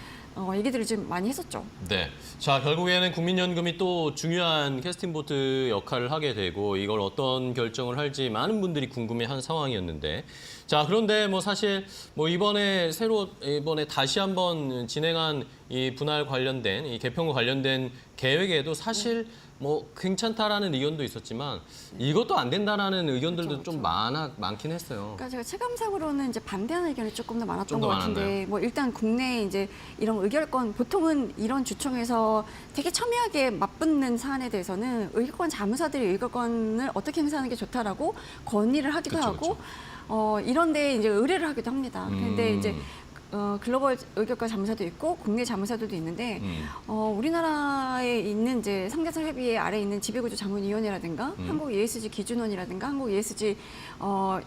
얘기들을 좀 많이 했었죠. 네. 자, 결국에는 국민연금이 또 중요한 캐스팅 보트 역할을 하게 되고 이걸 어떤 결정을 할지 많은 분들이 궁금해한 상황이었는데 자, 그런데 뭐 사실 뭐 이번에 다시 한번 진행한 이 분할 관련된 이 개편과 관련된 계획에도 사실 뭐 괜찮다라는 의견도 있었지만 이것도 안 된다라는 의견들도 좀 많긴 했어요. 그러니까 제가 체감상으로는 이제 반대하는 의견이 조금 더 많았던 좀더 것 같은데 많았나요? 뭐 일단 국내에 이제 이런 의결권 보통은 이런 주총에서 되게 첨예하게 맞붙는 사안에 대해서는 의결권 자무사들이 의결권을 어떻게 행사하는 게 좋다라고 건의를 하기도 그쵸, 하고 이런데 이제 의뢰를 하기도 합니다. 그런데 이제 글로벌 의결권 자무사도 있고 국내 자무사들도 있는데 우리나라에 있는 이제 상대성 협의회 아래 에 있는 지배구조 자문위원회라든가 한국 ESG 기준원이라든가 한국 ESG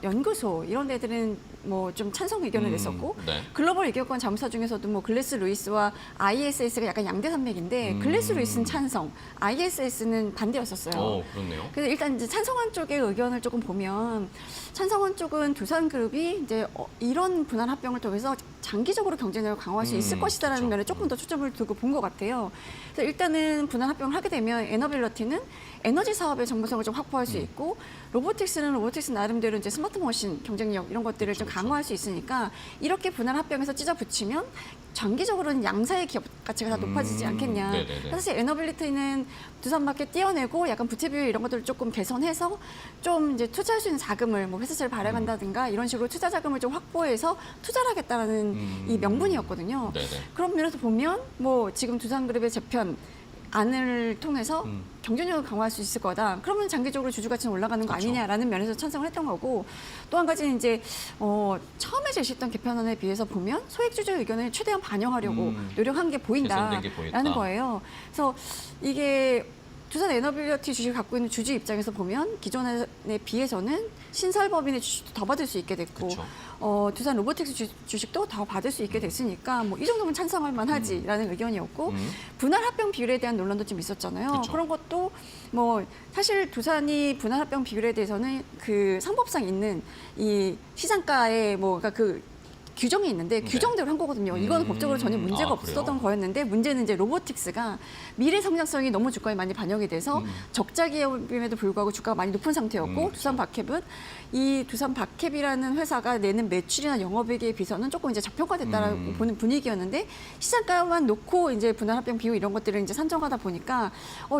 연구소 이런 데들은 뭐 좀 찬성 의견을 냈었고 네. 글로벌 의결권 자무사 중에서도 뭐 글래스 루이스와 ISS가 약간 양대 산맥인데 글래스 루이스는 찬성, ISS는 반대였었어요. 그렇네요. 그래서 일단 이제 찬성한 쪽의 의견을 조금 보면 찬성한 쪽은 두산그룹이 이제 이런 분할 합병을 통해서 장기적으로 경쟁력을 강화할 수 있을 것이다라는 그렇죠. 면에 조금 더 초점을 두고 본 것 같아요. 그래서 일단은 분할 합병을 하게 되면 에너빌리티는 에너지 사업의 정보성을 좀 확보할 수 있고 로보틱스는 로보틱스 나름대로 이제 스마트 머신 경쟁력 이런 것들을 좀 강화할 수 있으니까 이렇게 분할 합병해서 찢어 붙이면 장기적으로는 양사의 기업 가치가 다 높아지지 않겠냐. 네네네. 사실 에너빌리티는 두산마켓 띄어내고 약간 부채 비율 이런 것들을 조금 개선해서 좀 이제 투자할 수 있는 자금을 뭐 회사채를 발행한다든가 이런 식으로 투자 자금을 좀 확보해서 투자를 하겠다라는 이 명분이었거든요. 네네. 그런 면에서 보면 뭐 지금 두산그룹의 재편 안을 통해서 경쟁력을 강화할 수 있을 거다. 그러면 장기적으로 주주 가치는 올라가는 거 그렇죠. 아니냐라는 면에서 찬성을 했던 거고 또 한 가지는 이제 처음에 제시했던 개편안에 비해서 보면 소액 주주의 의견을 최대한 반영하려고 노력한 게 개선된 게 보인다. 보인다라는 거예요. 그래서 이게 두산 에너빌리티 주식을 갖고 있는 주주 입장에서 보면 기존에 비해서는 신설법인의 주식도 더 받을 수 있게 됐고 그쵸. 두산 로보틱스 주식도 더 받을 수 있게 됐으니까 뭐 이 정도면 찬성할 만하지라는 의견이었고 분할 합병 비율에 대한 논란도 좀 있었잖아요. 그쵸. 그런 것도 뭐 사실 두산이 분할 합병 비율에 대해서는 그 상법상 있는 이 시장가의 뭐 그러니까 그 규정이 있는데 규정대로 한 거거든요. 이거는 법적으로 전혀 문제가 없었던 그래요? 거였는데 문제는 이제 로보틱스가 미래 성장성이 너무 주가에 많이 반영이 돼서 적자 기업임에도 불구하고 주가가 많이 높은 상태였고 두산 박캡은 이 두산 박캡이라는 회사가 내는 매출이나 영업이익에 비해서는 조금 이제 저평가됐다라고 보는 분위기였는데 시장가만 놓고 이제 분할 합병 비율 이런 것들을 이제 산정하다 보니까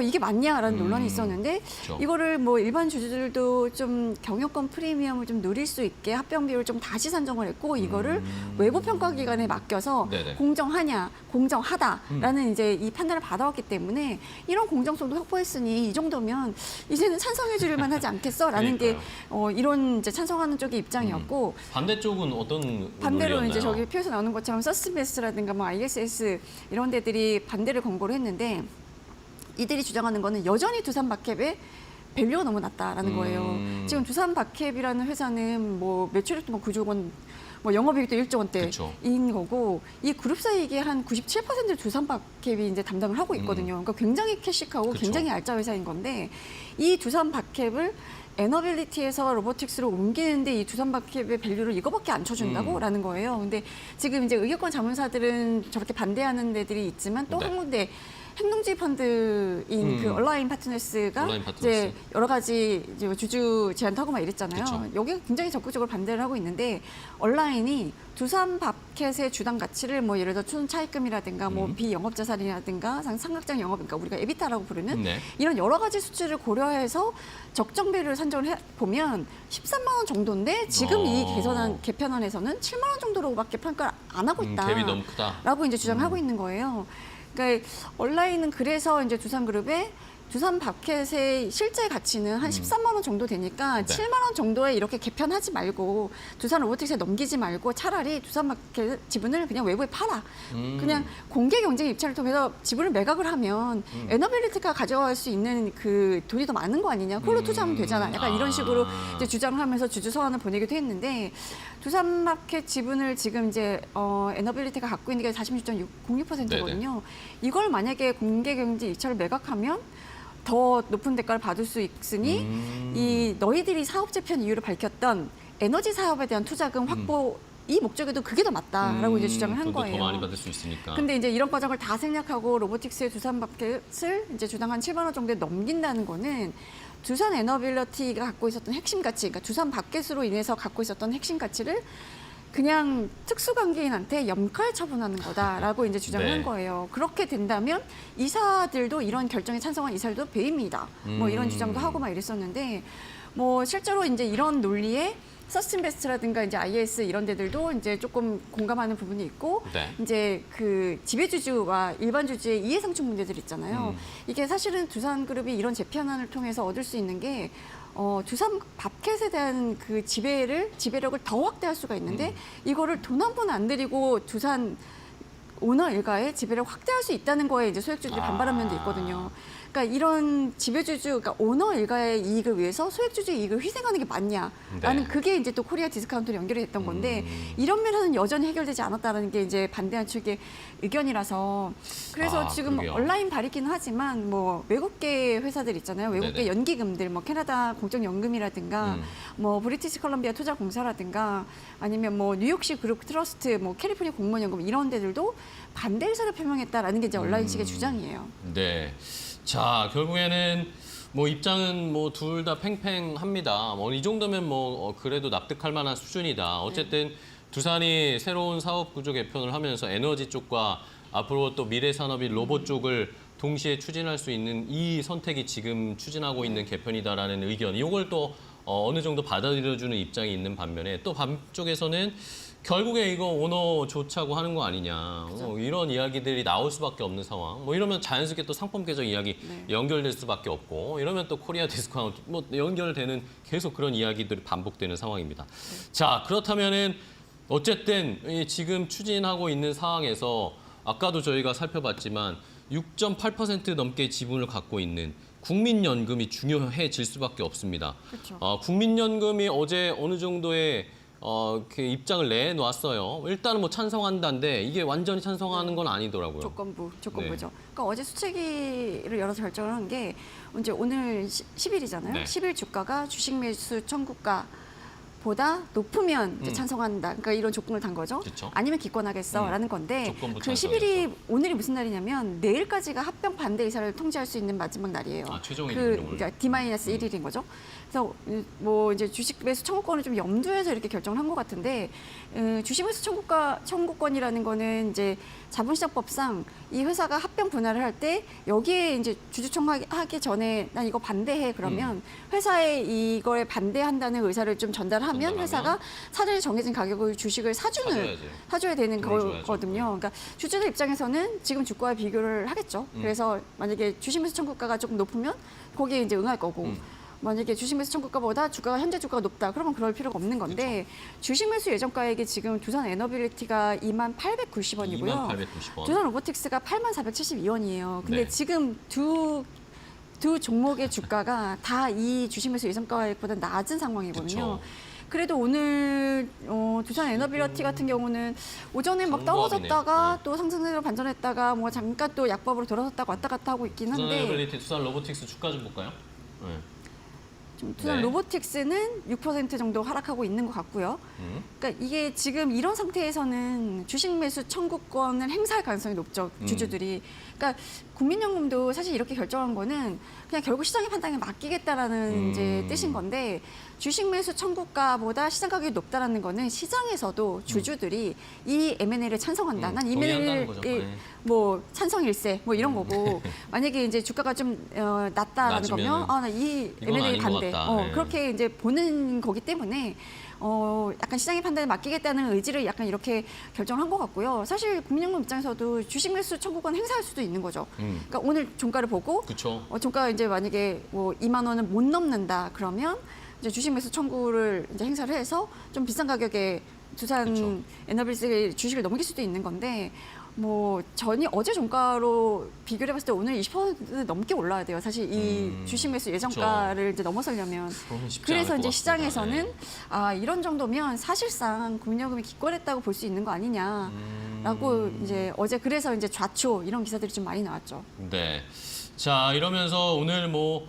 이게 맞냐라는 논란이 있었는데 그렇죠. 이거를 뭐 일반 주주들도 좀 경영권 프리미엄을 좀 누릴 수 있게 합병 비율을 좀 다시 산정을 했고 이거를 외부 평가 기관에 맡겨서 네네. 공정하냐, 공정하다라는 이제 이 판단을 받아왔기 때문에 이런 공정성도 확보했으니 이 정도면 이제는 찬성해 주려만 하지 않겠어라는 게 이런 이제 찬성하는 쪽의 입장이었고 반대쪽은 어떤 반대로 논리였나요? 이제 저기 표에서 나오는 것처럼 서스베스라든가 뭐 ISS 이런 데들이 반대를 권고를 했는데 이들이 주장하는 거는 여전히 두산 박캡의 밸류가 너무 낮다라는 거예요. 지금 두산 박캡이라는 회사는 뭐 매출액도 뭐 9조 원, 뭐 영업이익도 1조 원대인 그쵸. 거고 이 그룹사 이익의 한 97%를 두산 박캡이 이제 담당을 하고 있거든요. 그러니까 굉장히 캐시하고 그쵸. 굉장히 알짜 회사인 건데 이 두산 박캡을 에너빌리티에서 로보틱스로 옮기는데 이 두산 박캡의 밸류를 이거밖에 안 쳐준다고라는 거예요. 근데 지금 이제 의결권 자문사들은 저렇게 반대하는 데들이 있지만 또 네. 한 군데 행동주의 펀드인 그 온라인 파트너스가 온라인 파트너스. 이제 여러 가지 이제 주주 제안도 하고 막 이랬잖아요. 그쵸. 여기 굉장히 적극적으로 반대를 하고 있는데 온라인이 두산밥켓의 주당 가치를 뭐 예를 들어 춘 차입금이라든가 뭐 비영업 자산이라든가 상각장 영업, 그러니까 우리가 에비타라고 부르는 네. 이런 여러 가지 수치를 고려해서 적정 배를 산정을 보면 13만 원 정도인데 지금 이 개편안에서는 7만 원 정도로밖에 평가를 안 하고 있다. 갭이 너무 크다. 라고 이제 주장하고 있는 거예요. 그러니까 온라인은 그래서 이제 두산그룹의 두산밥켓의 실제 가치는 한 13만 원 정도 되니까 네. 7만 원 정도에 이렇게 개편하지 말고 두산로보틱스에 넘기지 말고 차라리 두산마켓 지분을 그냥 외부에 팔아. 그냥 공개 경쟁 입찰을 통해서 지분을 매각을 하면 에너빌리티가 가져갈 수 있는 그 돈이 더 많은 거 아니냐. 그걸로 투자하면 되잖아. 약간 이런 식으로 이제 주장을 하면서 주주 서한을 보내기도 했는데 두산마켓 지분을 지금 이제 에너빌리티가 갖고 있는 게 46.06%거든요. 이걸 만약에 공개 경쟁 입찰을 매각하면 더 높은 대가를 받을 수 있으니 이 너희들이 사업 재편 이유로 밝혔던 에너지 사업에 대한 투자금 확보 이 목적에도 그게 더 맞다라고 이제 주장을 한 돈도 거예요. 더 많이 받을 수 있으니까. 근데 이제 이런 과정을 다 생략하고 로보틱스의 두산마켓을 이제 주당 한 7만 원 정도에 넘긴다는 거는 두산 에너빌리티가 갖고 있었던 핵심 가치, 그러니까 두산마켓으로 인해서 갖고 있었던 핵심 가치를 그냥 특수관계인한테 염칼 처분하는 거다라고 이제 주장을 네. 한 거예요. 그렇게 된다면 이사들도 이런 결정에 찬성한 이사들도 배임이다. 뭐 이런 주장도 하고 막 이랬었는데 뭐 실제로 이제 이런 논리에 서스틴베스트라든가 이제 IS 이런 데들도 이제 조금 공감하는 부분이 있고 네. 이제 그 지배주주와 일반 주주의 이해상충 문제들 있잖아요. 이게 사실은 두산그룹이 이런 재편안을 통해서 얻을 수 있는 게 두산 밥켓에 대한 그 지배력을 더 확대할 수가 있는데 이거를 돈 한 번 안 들이고 두산 오너 일가의 지배력을 확대할 수 있다는 거에 이제 소액주주들이 반발한 면도 있거든요. 그러니까 이런 지배주주, 그러니까 오너 일가의 이익을 위해서 소액주주의 이익을 희생하는 게 맞냐라는 네. 그게 이제 또 코리아 디스카운트로 연결이 됐던 건데 이런 면에서는 여전히 해결되지 않았다는 게 이제 반대한 측의 의견이라서 그래서 지금 그러게요. 온라인 발이기는 하지만 뭐 외국계 회사들 있잖아요. 외국계 네네. 연기금들, 뭐 캐나다 공적연금이라든가 뭐 브리티시 컬럼비아 투자공사라든가 아니면 뭐 뉴욕시 그룹 트러스트, 뭐 캘리포니아 공무원연금 이런 데들도 반대 의사를 표명했다라는 게 이제 온라인 측의 주장이에요. 네. 자, 결국에는 뭐 입장은 뭐 둘 다 팽팽합니다. 뭐 이 정도면 뭐 그래도 납득할 만한 수준이다. 어쨌든 두산이 새로운 사업 구조 개편을 하면서 에너지 쪽과 앞으로 또 미래 산업인 로봇 쪽을 동시에 추진할 수 있는 이 선택이 지금 추진하고 있는 개편이다라는 의견. 이걸 또 어느 정도 받아들여주는 입장이 있는 반면에 또 반쪽에서는 결국에 이거 오너 좋자고 하는 거 아니냐. 이런 이야기들이 나올 수밖에 없는 상황. 뭐 이러면 자연스럽게 또 상품 개정 이야기 연결될 수밖에 없고 이러면 또 코리아 디스카운트 뭐 연결되는 계속 그런 이야기들이 반복되는 상황입니다. 자, 그렇다면은 어쨌든 이 지금 추진하고 있는 상황에서 아까도 저희가 살펴봤지만 6.8% 넘게 지분을 갖고 있는 국민연금이 중요해질 수밖에 없습니다. 그렇죠. 국민연금이 어제 어느 정도의 그 입장을 내놨어요. 일단은 뭐 찬성한다는데 이게 완전히 찬성하는 건 아니더라고요. 조건부죠. 네. 그러니까 어제 수체기를 열어서 결정을 한 게 이제 오늘 10일이잖아요. 네. 10일 주가가 주식 매수 청구가 보다 높으면 이제 찬성한다. 그러니까 이런 조건을 단 거죠. 그쵸. 아니면 기권하겠어라는 건데 조건부 그 찬성이었죠. 10일이 오늘이 무슨 날이냐면 내일까지가 합병 반대 의사를 통지할 수 있는 마지막 날이에요. 최종이군요, 오늘. 그러니까 D-1일인 거죠. 그래서 뭐 이제 주식 매수 청구권을 좀 염두해서 이렇게 결정을 한 것 같은데 주식 매수 청구권이라는 거는 이제 자본시장법상 이 회사가 합병 분할을 할 때 여기에 이제 주주 청구하기 전에 난 이거 반대해 그러면 회사에 이거에 반대한다는 의사를 좀 전달하면 회사가 사전에 정해진 가격의 주식을 사줘야 되는 돈을 줘야죠. 거거든요. 그러니까 주주들 입장에서는 지금 주가와 비교를 하겠죠. 그래서 만약에 주식 매수 청구가가 조금 높으면 거기에 이제 응할 거고. 만약에 주식 매수 청구가보다 현재 주가가 높다. 그러면 그럴 필요가 없는 건데 주식 매수 예정가액이 지금 두산 에너빌리티가 28,990원이고요. 28,990원. 두산 로보틱스가 84,702원이에요. 근데 네. 지금 두 종목의 주가가 다 이 주식 매수 예정가액보다 낮은 상황이거든요. 그쵸. 그래도 오늘 두산 에너빌리티 같은 경우는 오전에 막 장부합이네. 떨어졌다가 네. 또 상승세로 반전했다가 뭐 잠깐 또 약법으로 돌아섰다가 왔다 갔다 하고 있긴 두산 한데 에너빌리티, 두산 로보틱스 주가 좀 볼까요? 네. 좀 두산 네. 로보틱스는 6% 정도 하락하고 있는 것 같고요. 그러니까 이게 지금 이런 상태에서는 주식 매수 청구권을 행사할 가능성이 높죠. 주주들이. 그러니까 국민연금도 사실 이렇게 결정한 거는 그냥 결국 시장의 판단에 맡기겠다라는 이제 뜻인 건데 주식 매수 청구가보다 시장 가격이 높다라는 거는 시장에서도 주주들이 이 M&A를 찬성한다. 난 이 동의한다는 거죠. M&A 네. 뭐 찬성일세 뭐 이런 거고 만약에 이제 주가가 좀 낮다라는 낮으면은 거면 나 이 이건 M&A 아닌 것 반대. 같다. 네. 그렇게 이제 보는 거기 때문에 약간 시장의 판단에 맡기겠다는 의지를 약간 이렇게 결정을 한 것 같고요. 사실 국민연금 입장에서도 주식 매수 청구권 행사할 수도 있는 거죠. 그러니까 오늘 종가를 보고 그렇죠. 종가 이제 만약에 뭐 2만 원을 못 넘는다 그러면 이제 주식 매수 청구를 이제 행사를 해서 좀 비싼 가격에 두산 그쵸. 에너빌스의 주식을 넘길 수도 있는 건데 뭐 어제 종가로 비교를 해봤을 때 오늘 20% 넘게 올라야 돼요. 사실 이 주식 매수 예정가를 이제 넘어서려면. 그러면 쉽지 그래서 않을 것 이제 같습니다. 시장에서는 네. 이런 정도면 사실상 국민연금이 기권했다고 볼 수 있는 거 아니냐라고 이제 어제 그래서 이제 좌초 이런 기사들이 좀 많이 나왔죠. 네. 자, 이러면서 오늘 뭐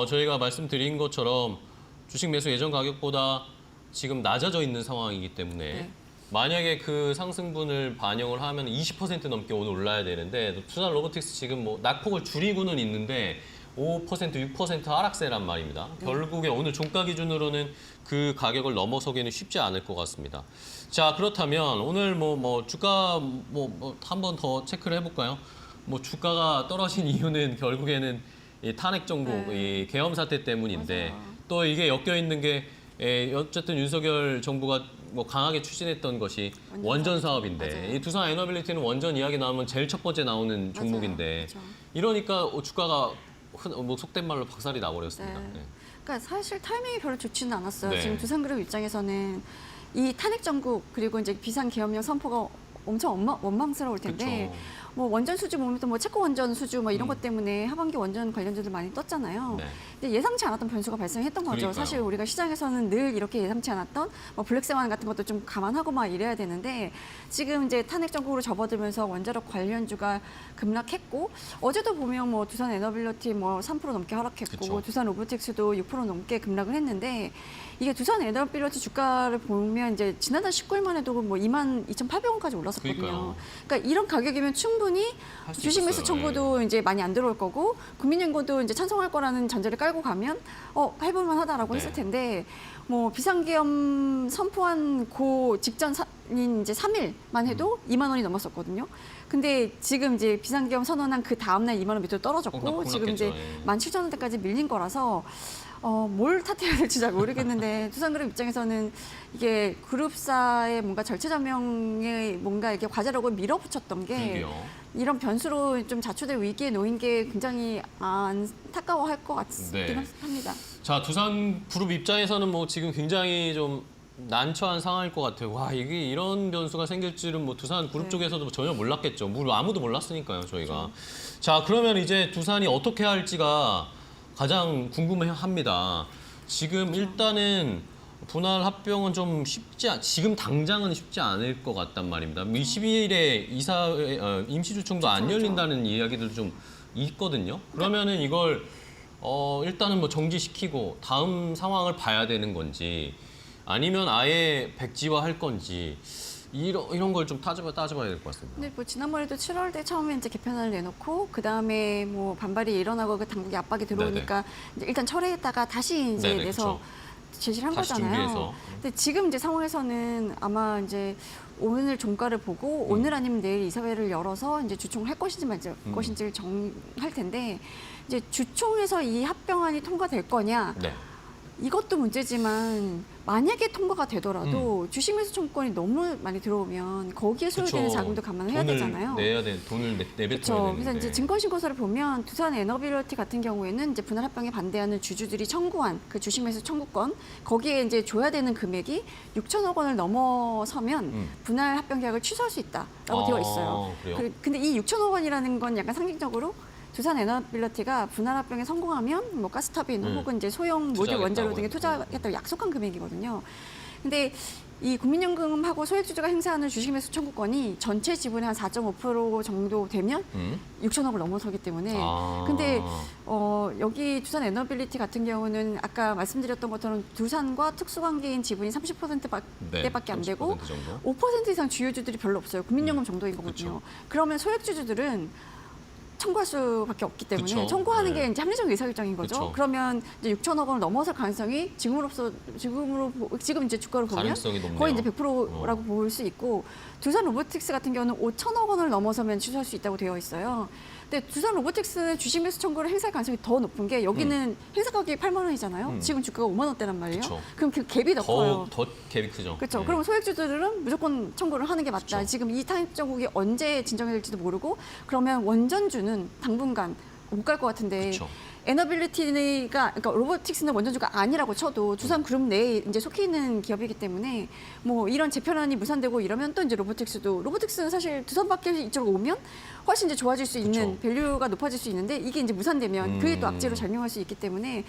저희가 말씀드린 것처럼 주식 매수 예정 가격보다 지금 낮아져 있는 상황이기 때문에 네. 만약에 그 상승분을 반영을 하면 20% 넘게 오늘 올라야 되는데 투산 로보틱스 지금 뭐 낙폭을 줄이고는 있는데 5%, 6% 하락세란 말입니다. 결국에 오늘 종가 기준으로는 그 가격을 넘어서기는 쉽지 않을 것 같습니다. 자, 그렇다면 오늘 뭐 주가 한 번 더 체크를 해볼까요? 뭐 주가가 떨어진 이유는 결국에는 이 탄핵 정국, 이 계엄 사태 때문인데 맞아요. 또 이게 엮여 있는 게 어쨌든 윤석열 정부가 뭐 강하게 추진했던 것이 원전 사업인데 맞아요. 이 두산 에너빌리티는 원전 이야기 나오면 제일 첫 번째 나오는 종목인데 맞아요. 이러니까 주가가 뭐 속된 말로 박살이 나버렸습니다. 네. 네. 그러니까 사실 타이밍이 별로 좋지는 않았어요. 네. 지금 두산그룹 입장에서는 이 탄핵 정국 그리고 이제 비상 계엄령 선포가 엄청 원망스러울 텐데 그쵸. 뭐 원전 수주 보면 또 뭐 체코 원전 수주 뭐 이런 것 때문에 하반기 원전 관련주들 많이 떴잖아요. 네. 근데 예상치 않았던 변수가 발생했던 거죠. 그러니까요. 사실 우리가 시장에서는 늘 이렇게 예상치 않았던 뭐 블랙스완 같은 것도 좀 감안하고 막 이래야 되는데 지금 이제 탄핵 정국으로 접어들면서 원자력 관련주가 급락했고 어제도 보면 뭐 두산 에너빌리티 뭐 3% 넘게 하락했고 그쵸. 두산 로보틱스도 6% 넘게 급락을 했는데 이게 두산 에너빌리티 주가를 보면 이제 지난달 19일만 해도 뭐 22,800원까지 올랐었거든요. 그러니까요. 그러니까 이런 가격이면 충분히 할수 주식 매수 있었어요. 청구도 이제 많이 안 들어올 거고 국민연금도 이제 찬성할 거라는 전제를 깔고 가면 해볼만 하다라고 네. 했을 텐데 뭐 비상계엄 선포한 그 직전인 이제 3일만 해도 2만 원이 넘었었거든요. 근데 지금 이제 비상계엄 선언한 그 다음날 2만 원 밑으로 떨어졌고 콩닥콩닥 지금 이제 했죠. 예. 17,000원대까지 밀린 거라서 뭘 탓해야 될지 잘 모르겠는데 두산그룹 입장에서는 이게 그룹사의 뭔가 절체절명에 뭔가 이렇게 과제라고 밀어붙였던 게 그러게요. 이런 변수로 좀 자초될 위기에 놓인 게 굉장히 안타까워할 것 같긴 네. 합니다. 자, 두산 그룹 입장에서는 뭐 지금 굉장히 좀 난처한 상황일 것 같아요. 와, 이게 이런 변수가 생길 줄은 뭐 두산 그룹 네. 쪽에서도 전혀 몰랐겠죠. 아무도 몰랐으니까요, 저희가. 자, 그러면 이제 두산이 어떻게 할지가 가장 궁금해합니다. 지금 일단은 분할 합병은 좀 지금 당장은 쉽지 않을 것 같단 말입니다. 12일에 임시주총도 안 그렇죠. 열린다는 이야기들도 좀 있거든요. 그러면은 이걸 일단은 뭐 정지시키고 다음 상황을 봐야 되는 건지 아니면 아예 백지화할 건지 이런 걸 좀 따져봐야 될 것 같습니다. 근데 뭐 지난번에도 7월에 처음에 이제 개편을 내놓고 그 다음에 뭐 반발이 일어나고 그 당국의 압박이 들어오니까 이제 일단 철회했다가 다시 이제 네네, 내서 그쵸. 제시를 한 다시 거잖아요. 준비해서. 근데 지금 이제 상황에서는 아마 이제 오늘 종가를 보고 오늘 아니면 내일 이사회를 열어서 이제 주총을 할 것인지 말지 것인지를 정할 텐데 이제 주총에서 이 합병안이 통과될 거냐? 네. 이것도 문제지만 만약에 통과가 되더라도 주식 매수 청구권이 너무 많이 들어오면 거기에 소요되는 그쵸. 자금도 감안을 해야 되잖아요. 돈을 내뱉어야 그렇죠. 되는데. 그래서 이제 증권신고서를 보면 두산 에너빌리티 같은 경우에는 이제 분할 합병에 반대하는 주주들이 청구한 그 주식 매수 청구권 거기에 이제 줘야 되는 금액이 6천억 원을 넘어서면 분할 합병 계약을 취소할 수 있다라고 되어 있어요. 그래요? 근데 이 6천억 원이라는 건 약간 상징적으로 두산 에너빌리티가 분할 합병에 성공하면 뭐 가스터빈 혹은 이제 소형 모듈 원자로 등에 투자하겠다고 약속한 금액이거든요. 근데 이 국민연금하고 소액주주가 행사하는 주식 매수 청구권이 전체 지분의 한 4.5% 정도 되면 6천억을 넘어서기 때문에 근데 여기 두산 에너빌리티 같은 경우는 아까 말씀드렸던 것처럼 두산과 특수관계인 지분이 30%대밖에 안 되고 30% 정도? 5% 이상 주요주들이 별로 없어요. 국민연금 정도인 거거든요. 그쵸. 그러면 소액주주들은 청구할 수밖에 없기 때문에 그쵸. 청구하는 네. 게 이제 합리적 의사결정인 거죠. 그쵸. 그러면 이제 6천억 원을 넘어설 가능성이 지금 이제 주가를 보면 가능성이 높네요. 거의 이제 100%라고 볼 수 있고 두산 로보틱스 같은 경우는 5천억 원을 넘어서면 취소할 수 있다고 되어 있어요. 근데 두산 로보틱스는 주식 매수 청구를 행사할 가능성이 더 높은 게 여기는 행사 가격이 8만 원이잖아요. 지금 주가가 5만 원대란 말이에요. 그쵸. 그럼 그 갭이 더 커요. 더 갭이 크죠. 그렇죠. 네. 그럼 소액주들은 무조건 청구를 하는 게 맞다. 그쵸. 지금 이 타입 정국이 언제 진정이 될지도 모르고 그러면 원전주는 당분간 못 갈 것 같은데 그쵸. 에너빌리티가 그러니까 로보틱스는 원전주가 아니라고 쳐도 두산 그룹 내에 이제 속해 있는 기업이기 때문에 뭐 이런 재편안이 무산되고 이러면 또 이제 로보틱스는 사실 두산밖에 이쪽으로 오면 훨씬 이제 좋아질 수 있는 그쵸. 밸류가 높아질 수 있는데 이게 이제 무산되면 그게 또 악재로 작용할 수 있기 때문에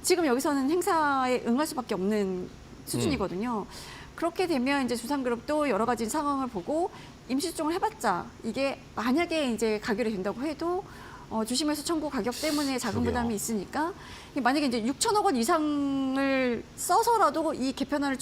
지금 여기서는 행사에 응할 수밖에 없는 수준이거든요. 그렇게 되면 이제 두산그룹도 여러 가지 상황을 보고 임시수정을 해봤자 이게 만약에 이제 가결이 된다고 해도 주식매수 청구 가격 때문에 자금 그러게요. 부담이 있으니까 만약에 이제 6천억 원 이상을 써서라도 이 개편안을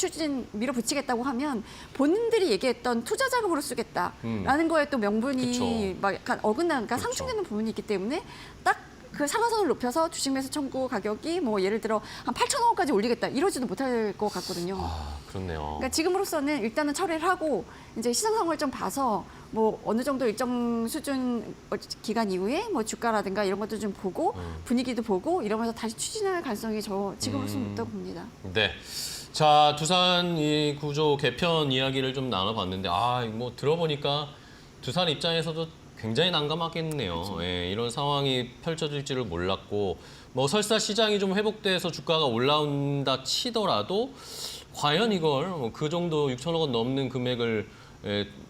밀어붙이겠다고 하면 본인들이 얘기했던 투자 자금으로 쓰겠다라는 거에 또 명분이 그쵸. 막 약간 어긋나니까 그렇죠. 상충되는 부분이 있기 때문에 딱 그 상한선을 높여서 주식매수 청구 가격이 뭐 예를 들어 한 8천억 원까지 올리겠다 이러지도 못할 것 같거든요. 아, 그렇네요. 그러니까 지금으로서는 일단은 처리를 하고 이제 시장 상황을 좀 봐서 뭐 어느 정도 일정 수준 기간 이후에 뭐 주가라든가 이런 것도 좀 보고 분위기도 보고 이러면서 다시 추진할 가능성이 저 지금으로서는 높다고 봅니다. 네. 자, 두산 이 구조 개편 이야기를 좀 나눠봤는데, 뭐 들어보니까 두산 입장에서도 굉장히 난감하겠네요. 그렇죠. 예, 이런 상황이 펼쳐질 줄을 몰랐고, 뭐 설사 시장이 좀 회복돼서 주가가 올라온다 치더라도 과연 이걸 그 정도 6천억 원 넘는 금액을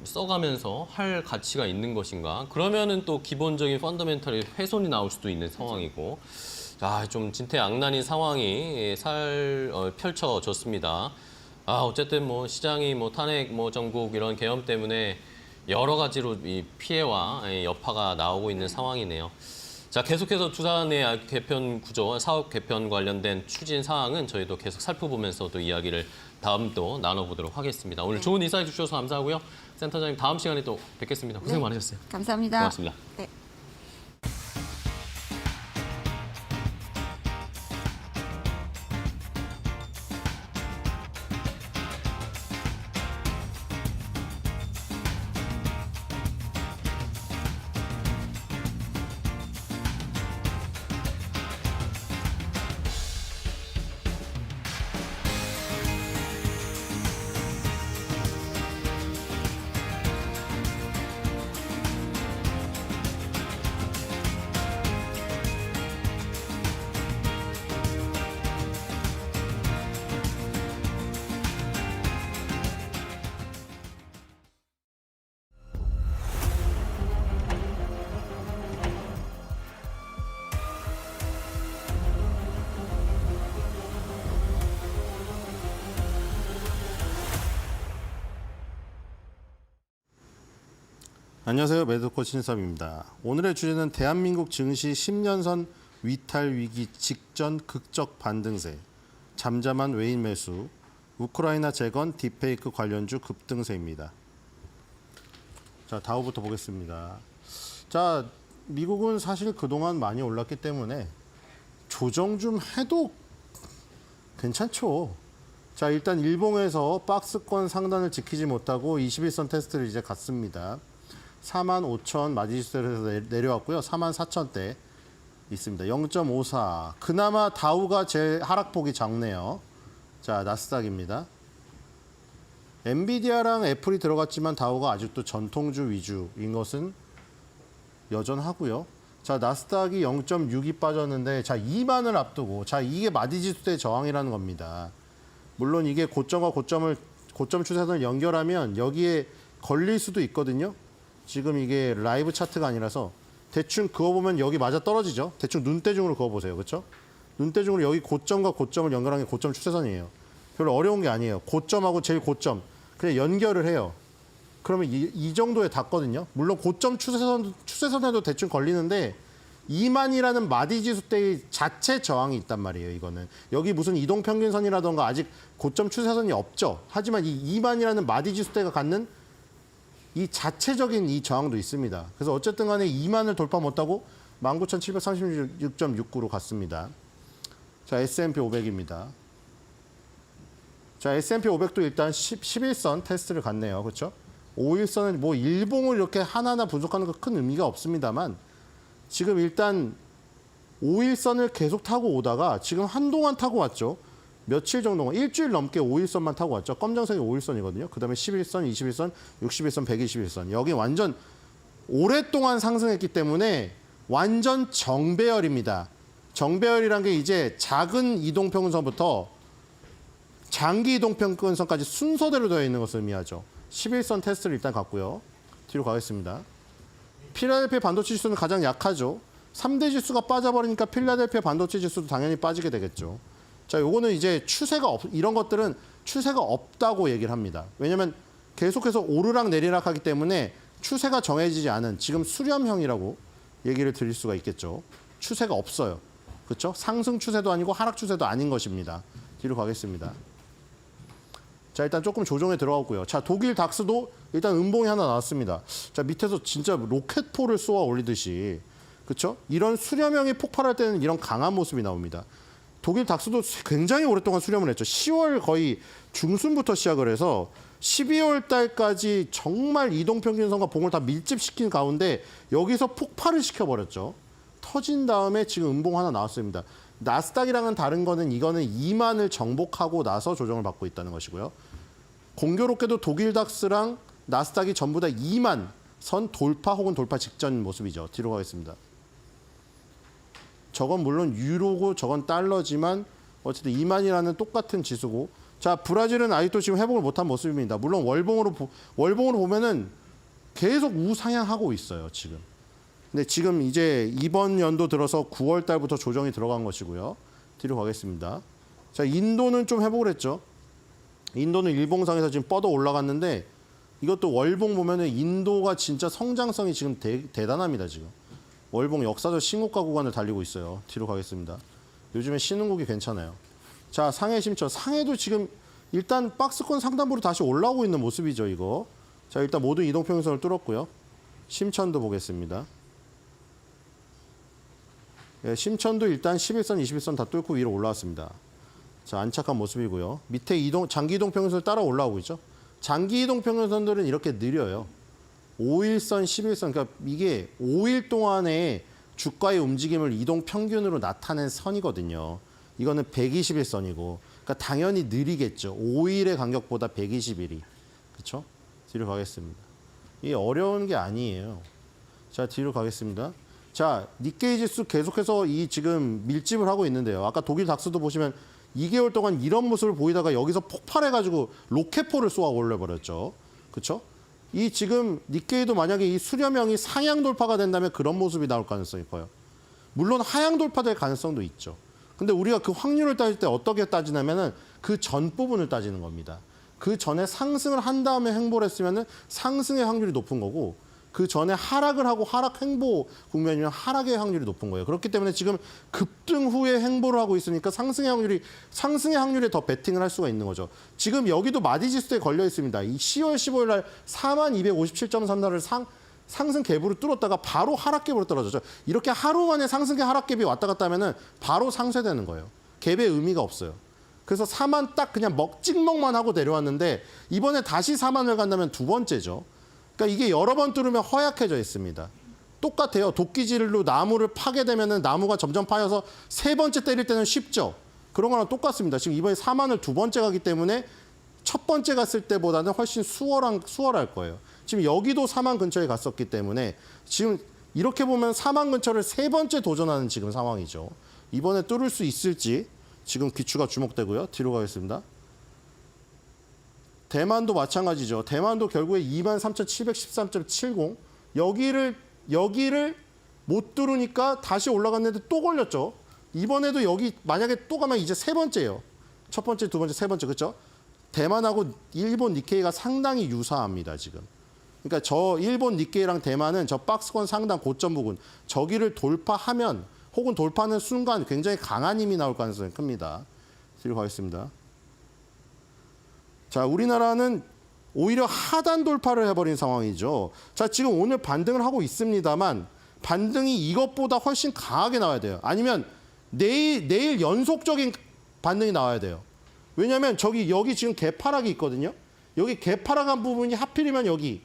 써가면서 할 가치가 있는 것인가? 그러면은 또 기본적인 펀더멘털이 훼손이 나올 수도 있는 상황이고, 좀 진퇴양난인 상황이 펼쳐졌습니다. 어쨌든 뭐 시장이 뭐 탄핵 정국 이런 계엄 때문에 여러 가지로 이 피해와 여파가 나오고 있는 상황이네요. 자, 계속해서 두산의 개편 구조, 사업 개편 관련된 추진 사항은 저희도 계속 살펴보면서 또 이야기를 다음도 나눠보도록 하겠습니다. 오늘 좋은 인사해 주셔서 감사하고요. 센터장님 다음 시간에 또 뵙겠습니다. 고생 많으셨어요. 감사합니다. 고맙습니다. 네. 안녕하세요. 매도코 신섭입니다. 오늘의 주제는 대한민국 증시 10년선 위탈 위기 직전 극적 반등세, 잠잠한 외인 매수, 우크라이나 재건 딥페이크 관련주 급등세입니다. 자, 다우부터 보겠습니다. 자, 미국은 사실 그동안 많이 올랐기 때문에 조정 좀 해도 괜찮죠. 자, 일단 일봉에서 박스권 상단을 지키지 못하고 21선 테스트를 이제 갔습니다. 45,000 마디지수에서 내려왔고요. 44,000대 있습니다. 0.54. 그나마 다우가 제일 하락폭이 작네요. 자, 나스닥입니다. 엔비디아랑 애플이 들어갔지만 다우가 아직도 전통주 위주인 것은 여전하고요. 자, 나스닥이 0.6이 빠졌는데 자, 2만을 앞두고 자, 이게 마디지수의 저항이라는 겁니다. 물론 이게 고점과 고점 추세선을 연결하면 여기에 걸릴 수도 있거든요. 지금 이게 라이브 차트가 아니라서 대충 그어보면 여기 맞아 떨어지죠. 대충 눈대중으로 그어보세요. 그렇죠? 눈대중으로 여기 고점과 고점을 연결한 게 고점 추세선이에요. 별로 어려운 게 아니에요. 고점하고 제일 고점 그냥 연결을 해요. 그러면 이 정도에 닿거든요. 물론 고점 추세선에도 대충 걸리는데 2만이라는 마디지수대의 자체 저항이 있단 말이에요. 이거는 여기 무슨 이동평균선이라던가 아직 고점 추세선이 없죠. 하지만 이 2만이라는 마디지수대가 갖는 이 자체적인 이 저항도 있습니다. 그래서 어쨌든 간에 2만을 돌파 못하고 19,736.69로 갔습니다. 자, S&P 500입니다. 자, S&P 500도 일단 11선 테스트를 갔네요. 그렇죠? 5일선은 뭐 일봉을 이렇게 하나하나 분석하는 거 큰 의미가 없습니다만 지금 일단 5일선을 계속 타고 오다가 지금 한동안 타고 왔죠. 며칠 정도만, 일주일 넘게 5일선만 타고 왔죠. 검정색이 5일선이거든요. 그 다음에 11선, 21선, 61선, 121선. 여기 완전 오랫동안 상승했기 때문에 완전 정배열입니다. 정배열이란 게 이제 작은 이동평균선부터 장기 이동평균선까지 순서대로 되어 있는 것을 의미하죠. 11선 테스트를 일단 갔고요. 뒤로 가겠습니다. 필라델피아 반도체 지수는 가장 약하죠. 3대 지수가 빠져버리니까 필라델피아 반도체 지수도 당연히 빠지게 되겠죠. 자, 요거는 이제 이런 것들은 추세가 없다고 얘기를 합니다. 왜냐면 계속해서 오르락 내리락 하기 때문에 추세가 정해지지 않은 지금 수렴형이라고 얘기를 드릴 수가 있겠죠. 추세가 없어요. 그렇죠? 상승 추세도 아니고 하락 추세도 아닌 것입니다. 뒤로 가겠습니다. 자, 일단 조금 조정에 들어갔고요. 자, 독일 닥스도 일단 음봉이 하나 나왔습니다. 자, 밑에서 진짜 로켓포를 쏘아 올리듯이, 그렇죠? 이런 수렴형이 폭발할 때는 이런 강한 모습이 나옵니다. 독일 닥스도 굉장히 오랫동안 수렴을 했죠. 10월 거의 중순부터 시작을 해서 12월 달까지 정말 이동평균선과 봉을 다 밀집시킨 가운데 여기서 폭발을 시켜버렸죠. 터진 다음에 지금 음봉 하나 나왔습니다. 나스닥이랑은 다른 거는 이거는 2만을 정복하고 나서 조정을 받고 있다는 것이고요. 공교롭게도 독일 닥스랑 나스닥이 전부 다 2만 선 돌파 혹은 돌파 직전 모습이죠. 뒤로 가겠습니다. 저건 물론 유로고 저건 달러지만 어쨌든 2만이라는 똑같은 지수고, 자, 브라질은 아직도 지금 회복을 못한 모습입니다. 물론 월봉으로 보면은 계속 우상향하고 있어요, 지금. 근데 지금 이제 이번 연도 들어서 9월 달부터 조정이 들어간 것이고요. 뒤로 가겠습니다. 자, 인도는 좀 회복을 했죠. 인도는 일봉상에서 지금 뻗어 올라갔는데 이것도 월봉 보면은 인도가 진짜 성장성이 지금 대단합니다, 지금. 월봉 역사적 신고가 구간을 달리고 있어요. 뒤로 가겠습니다. 요즘에 신흥국이 괜찮아요. 자, 상해 심천. 상해도 지금 일단 박스권 상단부로 다시 올라오고 있는 모습이죠, 이거. 자, 일단 모든 이동평균선을 뚫었고요. 심천도 보겠습니다. 예, 심천도 일단 11선, 21선 다 뚫고 위로 올라왔습니다. 자, 안착한 모습이고요. 밑에 장기 이동평균선을 따라 올라오고 있죠. 장기 이동평균선들은 이렇게 느려요. 5일선, 11선, 그러니까 이게 5일 동안의 주가의 움직임을 이동 평균으로 나타낸 선이거든요. 이거는 121선이고, 그러니까 당연히 느리겠죠. 5일의 간격보다 121이. 그렇죠? 뒤로 가겠습니다. 이게 어려운 게 아니에요. 자, 뒤로 가겠습니다. 자, 니케이 지수 계속해서 이 지금 밀집을 하고 있는데요. 아까 독일 닥스도 보시면 2개월 동안 이런 모습을 보이다가 여기서 폭발해가지고 로켓포를 쏘아 올려버렸죠. 그렇죠? 이 지금 니케이도 만약에 이 수렴형이 상향 돌파가 된다면 그런 모습이 나올 가능성이 커요. 물론 하향 돌파될 가능성도 있죠. 근데 우리가 그 확률을 따질 때 어떻게 따지냐면은 그 전 부분을 따지는 겁니다. 그 전에 상승을 한 다음에 횡보를 했으면은 상승의 확률이 높은 거고, 그 전에 하락을 하고 하락 횡보 국면이면 하락의 확률이 높은 거예요. 그렇기 때문에 지금 급등 후에 횡보를 하고 있으니까 상승의 확률에 더 베팅을 할 수가 있는 거죠. 지금 여기도 마디 지수에 걸려 있습니다. 이 10월 15일 날 4257.34를 상승 갭으로 뚫었다가 바로 하락 갭으로 떨어졌죠. 이렇게 하루 만에 상승 갭 하락 갭이 왔다 갔다 하면은 바로 상쇄되는 거예요. 갭의 의미가 없어요. 그래서 4만 딱 그냥 찍먹만 하고 내려왔는데 이번에 다시 4만을 간다면 두 번째죠. 그러니까 이게 여러 번 뚫으면 허약해져 있습니다. 똑같아요. 도끼질로 나무를 파게 되면은 나무가 점점 파여서 세 번째 때릴 때는 쉽죠. 그런 거랑 똑같습니다. 지금 이번에 4만을 두 번째 가기 때문에 첫 번째 갔을 때보다는 훨씬 수월할 거예요. 지금 여기도 4만 근처에 갔었기 때문에 지금 이렇게 보면 4만 근처를 세 번째 도전하는 지금 상황이죠. 이번에 뚫을 수 있을지 지금 귀추가 주목되고요. 뒤로 가겠습니다. 대만도 마찬가지죠. 대만도 결국에 23,713.70 여기를 못 뚫으니까 다시 올라갔는데 또 걸렸죠. 이번에도 여기 만약에 또 가면 이제 세 번째예요. 첫 번째, 두 번째, 세 번째, 그렇죠? 대만하고 일본 니케이가 상당히 유사합니다, 지금. 그러니까 저 일본 니케이랑 대만은 저 박스권 상단 고점 부분 저기를 돌파하면 혹은 돌파하는 순간 굉장히 강한 힘이 나올 가능성이 큽니다. 뒤로 가겠습니다. 자, 우리나라는 오히려 하단 돌파를 해버린 상황이죠. 자, 지금 오늘 반등을 하고 있습니다만 반등이 이것보다 훨씬 강하게 나와야 돼요. 아니면 내일 연속적인 반등이 나와야 돼요. 왜냐하면 여기 지금 개파락이 있거든요. 여기 개파락한 부분이 하필이면 여기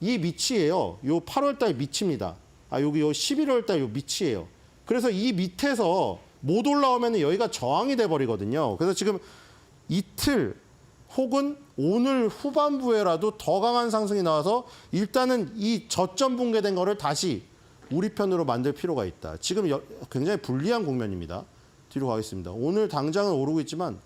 이 밑이에요. 요 8월 달 밑입니다. 여기 요 11월 달 요 밑이에요. 그래서 이 밑에서 못 올라오면 여기가 저항이 돼 버리거든요. 그래서 지금 이틀 혹은 오늘 후반부에라도 더 강한 상승이 나와서 일단은 이 저점 붕괴된 거를 다시 우리 편으로 만들 필요가 있다. 지금 굉장히 불리한 국면입니다. 뒤로 가겠습니다. 오늘 당장은 오르고 있지만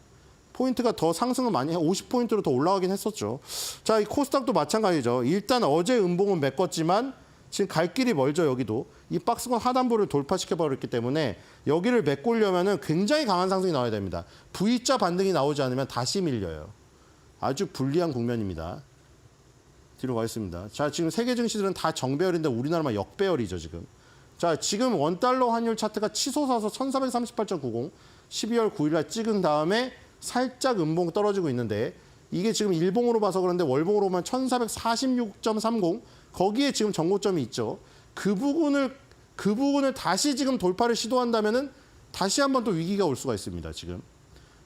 포인트가 더 상승을 많이 해 50포인트로 더 올라가긴 했었죠. 자, 이 코스닥도 마찬가지죠. 일단 어제 음봉은 메꿨지만 지금 갈 길이 멀죠. 여기도 이 박스권 하단부를 돌파시켜 버렸기 때문에 여기를 메꾸려면은 굉장히 강한 상승이 나와야 됩니다. V자 반등이 나오지 않으면 다시 밀려요. 아주 불리한 국면입니다. 뒤로 가겠습니다. 자, 지금 세계 증시들은 다 정배열인데 우리나라만 역배열이죠, 지금. 자, 지금 원달러 환율 차트가 치솟아서 1438.90 12월 9일 날 찍은 다음에 살짝 음봉 떨어지고 있는데 이게 지금 일봉으로 봐서 그런데 월봉으로 보면 1446.30 거기에 지금 정고점이 있죠. 그 부분을 다시 지금 돌파를 시도한다면은 다시 한번 또 위기가 올 수가 있습니다, 지금.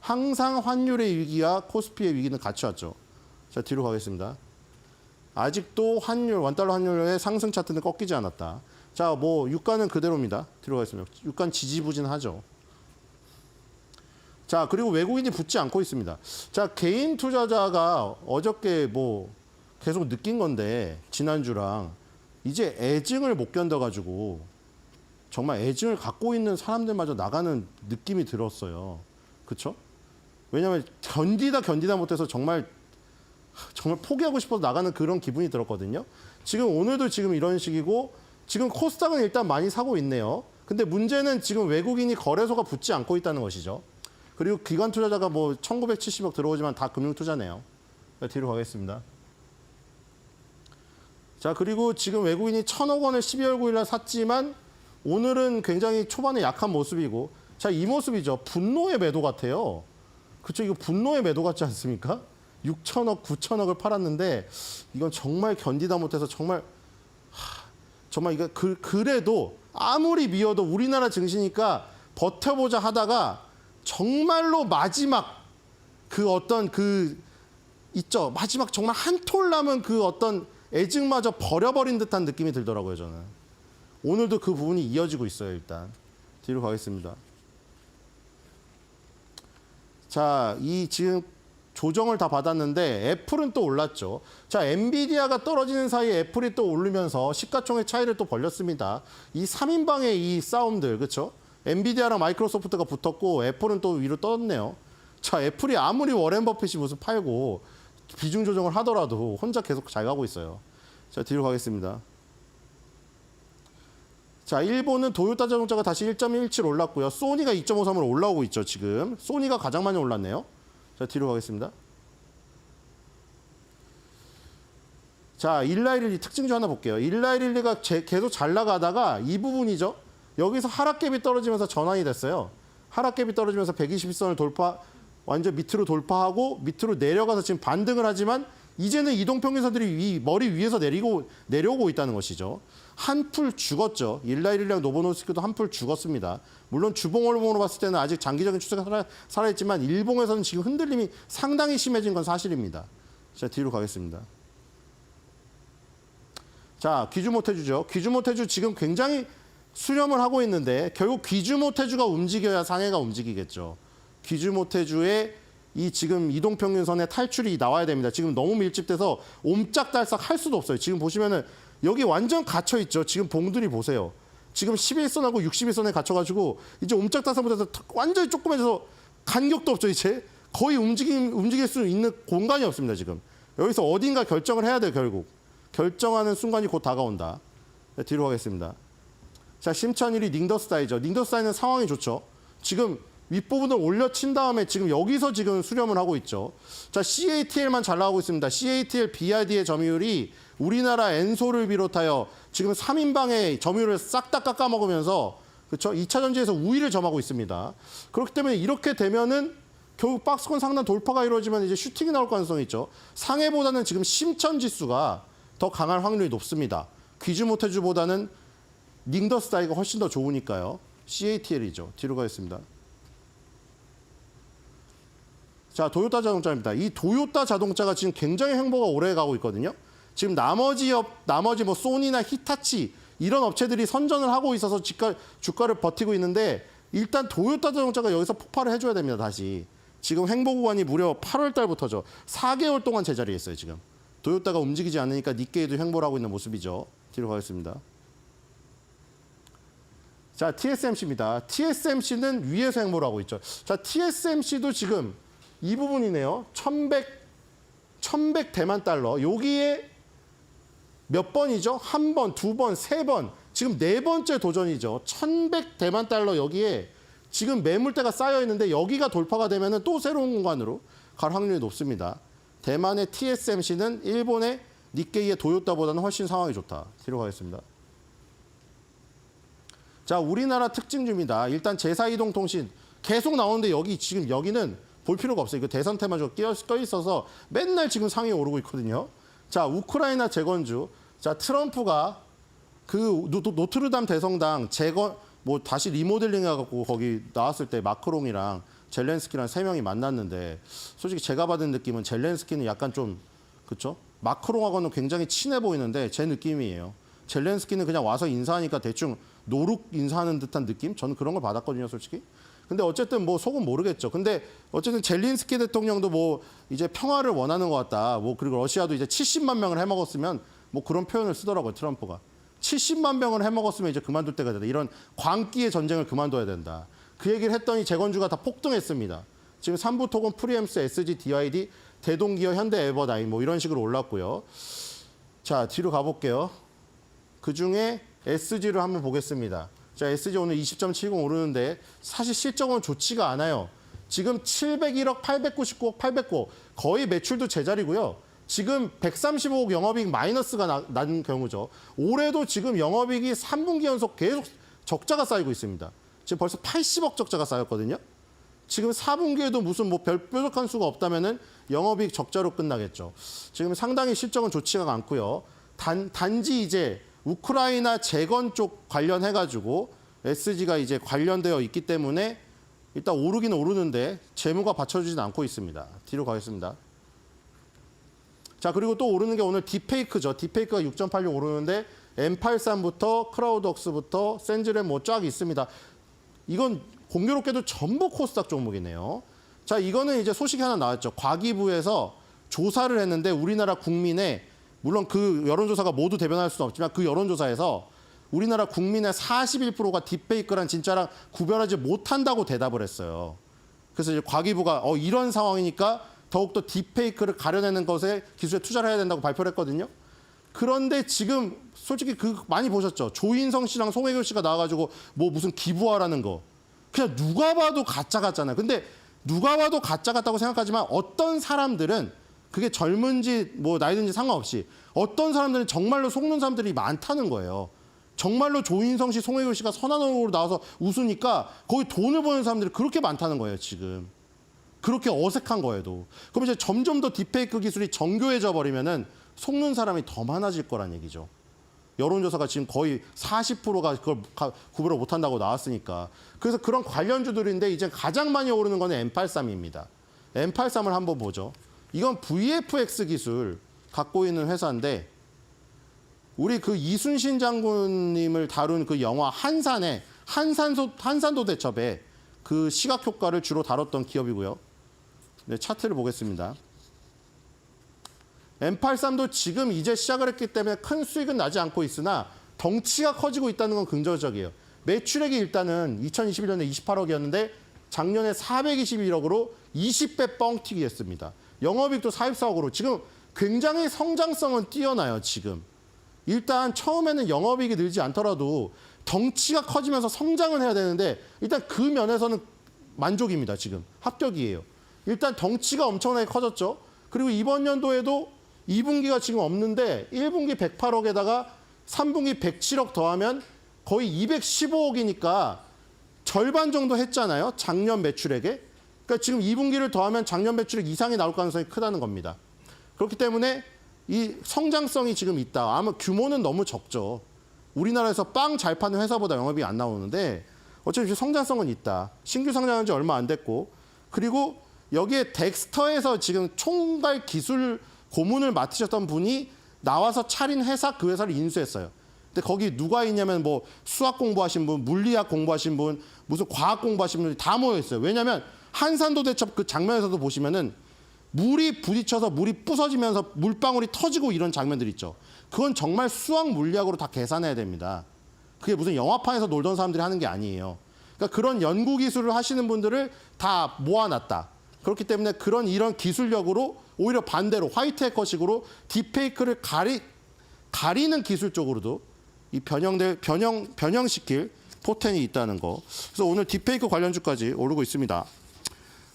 항상 환율의 위기와 코스피의 위기는 같이 왔죠. 자, 뒤로 가겠습니다. 아직도 원달러 환율의 상승 차트는 꺾이지 않았다. 자, 뭐 유가는 그대로입니다. 뒤로 가겠습니다. 유가는 지지부진하죠. 자, 그리고 외국인이 붙지 않고 있습니다. 자, 개인 투자자가 어저께 뭐 계속 느낀 건데 지난주랑 이제 애증을 못 견뎌가지고 정말 애증을 갖고 있는 사람들마저 나가는 느낌이 들었어요. 그렇죠? 왜냐하면 견디다 못해서 정말 포기하고 싶어서 나가는 그런 기분이 들었거든요. 지금 오늘도 지금 이런 식이고 지금 코스닥은 일단 많이 사고 있네요. 근데 문제는 지금 외국인이 거래소가 붙지 않고 있다는 것이죠. 그리고 기관 투자자가 뭐 1970억 들어오지만 다 금융 투자네요. 뒤로 가겠습니다. 자, 그리고 지금 외국인이 1,000억 원을 12월 9일 날 샀지만 오늘은 굉장히 초반에 약한 모습이고 자, 이 모습이죠. 분노의 매도 같아요. 그렇죠? 이거 분노의 매도 같지 않습니까? 6천억, 9천억을 팔았는데 이건 정말 견디다 못해서 정말 이거 그래도 아무리 미워도 우리나라 증시니까 버텨보자 하다가 정말로 마지막 있죠. 마지막 정말 한 톨 남은 그 어떤 애증마저 버려버린 듯한 느낌이 들더라고요, 저는. 오늘도 그 부분이 이어지고 있어요, 일단. 뒤로 가겠습니다. 자, 지금 조정을 다 받았는데 애플은 또 올랐죠. 자, 엔비디아가 떨어지는 사이에 애플이 또 오르면서 시가총액 차이를 또 벌렸습니다. 이 3인방의 이 싸움들, 그렇죠? 엔비디아랑 마이크로소프트가 붙었고 애플은 또 위로 떴네요. 자, 애플이 아무리 워렌 버핏이 무슨 팔고 비중 조정을 하더라도 혼자 계속 잘 가고 있어요. 자, 뒤로 가겠습니다. 자, 일본은 도요타 자동차가 다시 1.17 올랐고요. 소니가 2.53으로 올라오고 있죠, 지금. 소니가 가장 많이 올랐네요. 자, 뒤로 가겠습니다. 자, 일라이릴리 특징 좀 하나 볼게요. 일라이릴리가 계속 잘 나가다가 이 부분이죠. 여기서 하락갭이 떨어지면서 전환이 됐어요. 하락갭이 떨어지면서 120선을 완전 밑으로 돌파하고 밑으로 내려가서 지금 반등을 하지만 이제는 이동평균선들이 머리 위에서 내려오고 있다는 것이죠. 한풀 죽었죠. 일라이릴리랑 노보노스키도 한풀 죽었습니다. 물론 주봉월봉으로 봤을 때는 아직 장기적인 추세가 살아있지만 일봉에서는 지금 흔들림이 상당히 심해진 건 사실입니다. 자, 뒤로 가겠습니다. 자, 귀주모태주죠. 귀주모태주 지금 굉장히 수렴을 하고 있는데 결국 귀주모태주가 움직여야 상해가 움직이겠죠. 귀주모태주의 이 지금 이동평균선의 탈출이 나와야 됩니다. 지금 너무 밀집돼서 옴짝달싹 할 수도 없어요. 지금 보시면은 여기 완전 갇혀 있죠. 지금 봉들이 보세요. 지금 11선하고 61선에 갇혀가지고 이제 옴짝달싹 못해서 완전히 조그매져서 간격도 없죠. 이제 거의 움직일 수 있는 공간이 없습니다. 지금 여기서 어딘가 결정을 해야 돼요. 결국 결정하는 순간이 곧 다가온다. 네, 뒤로 가겠습니다. 자, 심천일이 닝더스다이죠. 닝더스다이는 상황이 좋죠. 지금 윗부분을 올려친 다음에 지금 여기서 지금 수렴을 하고 있죠. 자, CATL만 잘 나오고 있습니다. CATL BRD의 점유율이 우리나라 엔소를 비롯하여 지금 3인방의 점유율을 싹 다 깎아먹으면서 그렇죠? 2차 전지에서 우위를 점하고 있습니다. 그렇기 때문에 이렇게 되면은 결국 박스권 상단 돌파가 이루어지면 이제 슈팅이 나올 가능성이 있죠. 상해보다는 지금 심천 지수가 더 강할 확률이 높습니다. 귀주 모태주보다는 닝더스 다이가 훨씬 더 좋으니까요. CATL이죠. 뒤로 가겠습니다. 자, 도요타 자동차입니다. 이 도요타 자동차가 지금 굉장히 횡보가 오래 가고 있거든요. 지금 나머지 뭐 소니나 히타치 이런 업체들이 선전을 하고 있어서 주가를 버티고 있는데 일단 도요타 자동차가 여기서 폭발을 해줘야 됩니다. 다시. 지금 횡보 구간이 무려 8월 달부터죠. 4개월 동안 제자리에 있어요. 지금. 도요타가 움직이지 않으니까 니케이도 횡보를 하고 있는 모습이죠. 뒤로 가겠습니다. 자, TSMC입니다. TSMC는 위에서 횡보를 하고 있죠. 자, TSMC도 지금 이 부분이네요. 1100 대만 달러. 여기에 몇 번이죠? 한 번, 두 번, 세 번. 지금 네 번째 도전이죠. 1100 대만 달러 여기에 지금 매물대가 쌓여 있는데 여기가 돌파가 되면 또 새로운 공간으로 갈 확률이 높습니다. 대만의 TSMC는 일본의 니케이의 도요타보다는 훨씬 상황이 좋다. 뒤로 가겠습니다. 자, 우리나라 특징주입니다. 일단 제사이동통신 계속 나오는데 지금 여기는 볼 필요가 없어요. 이거 대선 테마주가 껴 있어서 맨날 지금 상위에 오르고 있거든요. 자, 우크라이나 재건주. 자, 트럼프가 그 노트르담 대성당 뭐 다시 리모델링 해갖고 거기 나왔을 때 마크롱이랑 젤렌스키랑 3명이 만났는데 솔직히 제가 받은 느낌은 젤렌스키는 약간 좀 그렇죠? 마크롱하고는 굉장히 친해 보이는데 제 느낌이에요. 젤렌스키는 그냥 와서 인사하니까 대충 노룩 인사하는 듯한 느낌? 저는 그런 걸 받았거든요, 솔직히. 근데 어쨌든 뭐 속은 모르겠죠. 근데 어쨌든 젤린스키 대통령도 뭐 이제 평화를 원하는 것 같다. 뭐 그리고 러시아도 이제 70만 명을 해먹었으면 뭐 그런 표현을 쓰더라고요, 트럼프가. 70만 명을 해먹었으면 이제 그만둘 때가 됐다. 이런 광기의 전쟁을 그만둬야 된다. 그 얘기를 했더니 재건주가 다 폭등했습니다. 지금 삼부토건, 프리엠스, SG, DYD, 대동기어, 현대, 에버다인 뭐 이런 식으로 올랐고요. 자, 뒤로 가볼게요. 그중에 SG를 한번 보겠습니다. 자, SG 오늘 20.70 오르는데 사실 실적은 좋지가 않아요. 지금 701억, 899억, 809억 거의 매출도 제자리고요. 지금 135억 영업이익 마이너스가 난 경우죠. 올해도 지금 영업이익이 3분기 연속 계속 적자가 쌓이고 있습니다. 지금 벌써 80억 적자가 쌓였거든요. 지금 4분기에도 무슨 뭐 뾰족한 수가 없다면은 영업이익 적자로 끝나겠죠. 지금 상당히 실적은 좋지가 않고요. 단지 이제 우크라이나 재건 쪽 관련해가지고 SG가 이제 관련되어 있기 때문에 일단 오르기는 오르는데 재무가 받쳐주진 않고 있습니다. 뒤로 가겠습니다. 자, 그리고 또 오르는 게 오늘 딥페이크죠. 딥페이크가 6.86 오르는데 M83부터 크라우드웍스부터 센즈랩 뭐 쫙 있습니다. 이건 공교롭게도 전부 코스닥 종목이네요. 자, 이거는 이제 소식이 하나 나왔죠. 과기부에서 조사를 했는데 우리나라 국민의 물론 그 여론조사가 모두 대변할 수는 없지만 그 여론조사에서 우리나라 국민의 41%가 딥페이크란 진짜랑 구별하지 못한다고 대답을 했어요. 그래서 이제 과기부가 이런 상황이니까 더욱더 딥페이크를 가려내는 것에 기술에 투자를 해야 된다고 발표를 했거든요. 그런데 지금 솔직히 많이 보셨죠? 조인성 씨랑 송혜교 씨가 나와가지고 뭐 무슨 기부하라는 거. 그냥 누가 봐도 가짜 같잖아요. 근데 누가 봐도 가짜 같다고 생각하지만 어떤 사람들은 그게 젊은지 뭐 나이든지 상관없이 어떤 사람들은 정말로 속는 사람들이 많다는 거예요. 정말로 조인성 씨, 송혜교 씨가 선한 얼굴로 나와서 웃으니까 거기 돈을 버는 사람들이 그렇게 많다는 거예요, 지금. 그렇게 어색한 거에도. 그럼 이제 점점 더 딥페이크 기술이 정교해져 버리면은 속는 사람이 더 많아질 거란 얘기죠. 여론조사가 지금 거의 40%가 그걸 구별을 못한다고 나왔으니까. 그래서 그런 관련주들인데 이제 가장 많이 오르는 거는 M83입니다. M83을 한번 보죠. 이건 VFX 기술 갖고 있는 회사인데 우리 그 이순신 장군님을 다룬 그 영화 한산의 한산도 대첩에 그 시각 효과를 주로 다뤘던 기업이고요. 네, 차트를 보겠습니다. M83도 지금 이제 시작을 했기 때문에 큰 수익은 나지 않고 있으나 덩치가 커지고 있다는 건 긍정적이에요. 매출액이 일단은 2021년에 28억이었는데 작년에 421억으로 20배 뻥튀기 했습니다. 영업이익도 44억으로 지금 굉장히 성장성은 뛰어나요, 지금. 일단 처음에는 영업이익이 늘지 않더라도 덩치가 커지면서 성장을 해야 되는데 일단 그 면에서는 만족입니다, 지금. 합격이에요. 일단 덩치가 엄청나게 커졌죠. 그리고 이번 연도에도 2분기가 지금 없는데 1분기 108억에다가 3분기 107억 더하면 거의 215억이니까 절반 정도 했잖아요. 작년 매출액에. 그러니까 지금 2분기를 더하면 작년 매출액 이상이 나올 가능성이 크다는 겁니다. 그렇기 때문에 이 성장성이 지금 있다. 아마 규모는 너무 적죠. 우리나라에서 빵 잘 파는 회사보다 영업이 안 나오는데 어차피 성장성은 있다. 신규 상장한 지 얼마 안 됐고 그리고 여기에 덱스터에서 지금 총괄 기술 고문을 맡으셨던 분이 나와서 차린 회사 그 회사를 인수했어요. 근데 거기 누가 있냐면 뭐 수학 공부하신 분, 물리학 공부하신 분, 무슨 과학 공부하신 분들이 다 모여 있어요. 왜냐하면 한산도 대첩 그 장면에서도 보시면은 물이 부딪혀서 물이 부서지면서 물방울이 터지고 이런 장면들 있죠. 그건 정말 수학 물리학으로 다 계산해야 됩니다. 그게 무슨 영화판에서 놀던 사람들이 하는 게 아니에요. 그러니까 그런 연구 기술을 하시는 분들을 다 모아놨다. 그렇기 때문에 이런 기술력으로 오히려 반대로 화이트 해커식으로 딥페이크를 가리는 기술 쪽으로도 이 변형시킬 포텐이 있다는 거. 그래서 오늘 딥페이크 관련주까지 오르고 있습니다.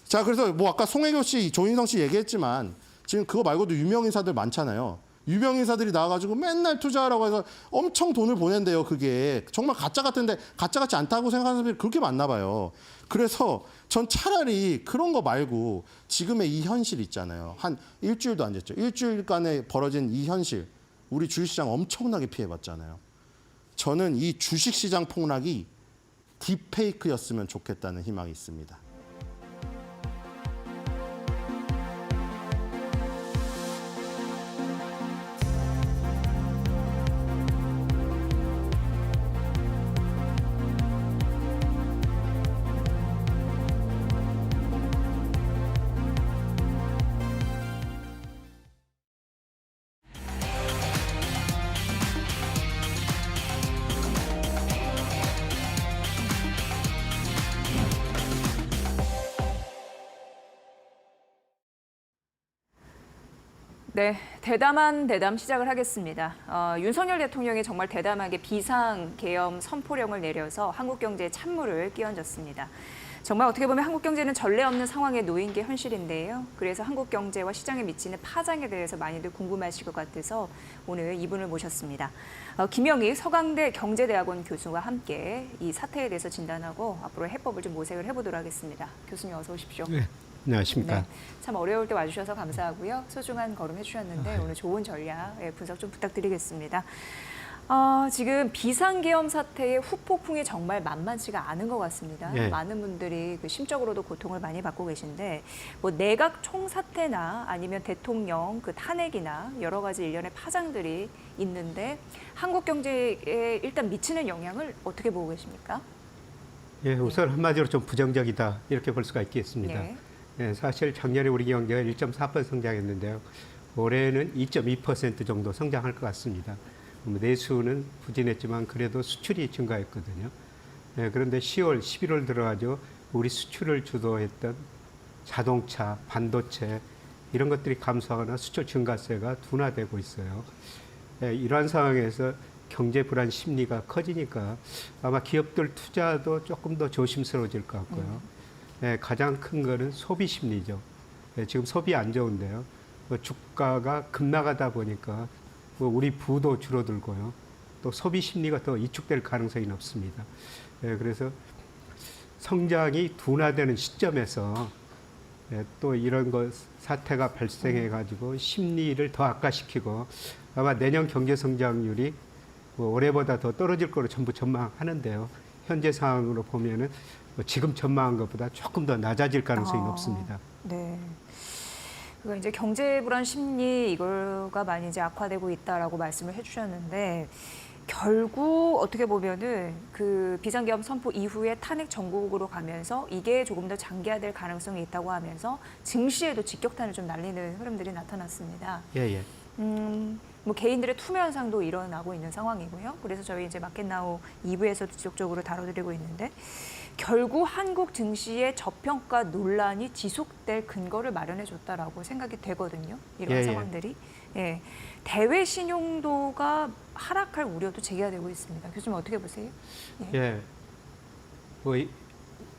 자, 그래서 뭐 아까 송혜교 씨, 조인성 씨 얘기했지만 지금 그거 말고도 유명 인사들 많잖아요. 유명 인사들이 나와가지고 맨날 투자하라고 해서 엄청 돈을 보낸대요. 그게 정말 가짜 같은데 가짜 같지 않다고 생각하는 사람들이 그렇게 많나 봐요. 그래서 전 차라리 그런 거 말고 지금의 이 현실 있잖아요. 한 일주일도 안 됐죠. 일주일간에 벌어진 이 현실. 우리 주식시장 엄청나게 피해봤잖아요. 저는 이 주식시장 폭락이 딥페이크였으면 좋겠다는 희망이 있습니다. 네, 대담한 대담 시작을 하겠습니다. 윤석열 대통령이 정말 대담하게 비상계엄 선포령을 내려서 한국 경제에 찬물을 끼얹었습니다. 정말 어떻게 보면 한국 경제는 전례 없는 상황에 놓인 게 현실인데요. 그래서 한국 경제와 시장에 미치는 파장에 대해서 많이들 궁금하실 것 같아서 오늘 이분을 모셨습니다. 김영익 서강대 경제대학원 교수와 함께 이 사태에 대해서 진단하고 앞으로 해법을 좀 모색을 해보도록 하겠습니다. 교수님 어서 오십시오. 네, 안녕하십니까. 네, 참 어려울 때 와주셔서 감사하고요. 소중한 걸음 해주셨는데 오늘 좋은 전략 분석 좀 부탁드리겠습니다. 지금 비상계엄 사태의 후폭풍이 정말 만만치가 않은 것 같습니다. 네. 많은 분들이 심적으로도 고통을 많이 받고 계신데 뭐 내각 총사태나 아니면 대통령 탄핵이나 여러 가지 일련의 파장들이 있는데 한국 경제에 일단 미치는 영향을 어떻게 보고 계십니까? 예, 우선 한마디로 좀 부정적이다 이렇게 볼 수가 있겠습니다. 네. 예, 사실 작년에 우리 경제가 1.4% 성장했는데요. 올해는 2.2% 정도 성장할 것 같습니다. 내수는 부진했지만 그래도 수출이 증가했거든요. 예, 그런데 10월, 11월 들어가지고 우리 수출을 주도했던 자동차, 반도체 이런 것들이 감소하거나 수출 증가세가 둔화되고 있어요. 예, 이러한 상황에서 경제 불안 심리가 커지니까 아마 기업들 투자도 조금 더 조심스러워질 것 같고요. 예, 가장 큰 거는 소비 심리죠. 예, 지금 소비 안 좋은데요. 주가가 급락하다 보니까 우리 부도 줄어들고요. 또 소비 심리가 더 위축될 가능성이 높습니다. 예, 그래서 성장이 둔화되는 시점에서 예, 또 이런 사태가 발생해가지고 심리를 더 악화시키고 아마 내년 경제 성장률이 올해보다 더 떨어질 거로 전부 전망하는데요. 현재 상황으로 보면은 지금 전망한 것보다 조금 더 낮아질 가능성이 높습니다. 네. 그러니까 이제 경제 불안 심리 이거가 많이 이제 악화되고 있다라고 말씀을 해주셨는데 결국 어떻게 보면은 그 비상계엄 선포 이후에 탄핵 정국으로 가면서 이게 조금 더 장기화될 가능성이 있다고 하면서 증시에도 직격탄을 좀 날리는 흐름들이 나타났습니다. 예, 예. 뭐 개인들의 투매 현상도 일어나고 있는 상황이고요. 그래서 저희 이제 마켓나우 2부에서도 지속적으로 다뤄드리고 있는데 결국 한국 증시의 저평가 논란이 지속될 근거를 마련해줬다라고 생각이 되거든요. 이런 상황들이. 예. 대외 신용도가 하락할 우려도 제기가 되고 있습니다. 교수님 어떻게 보세요? 예.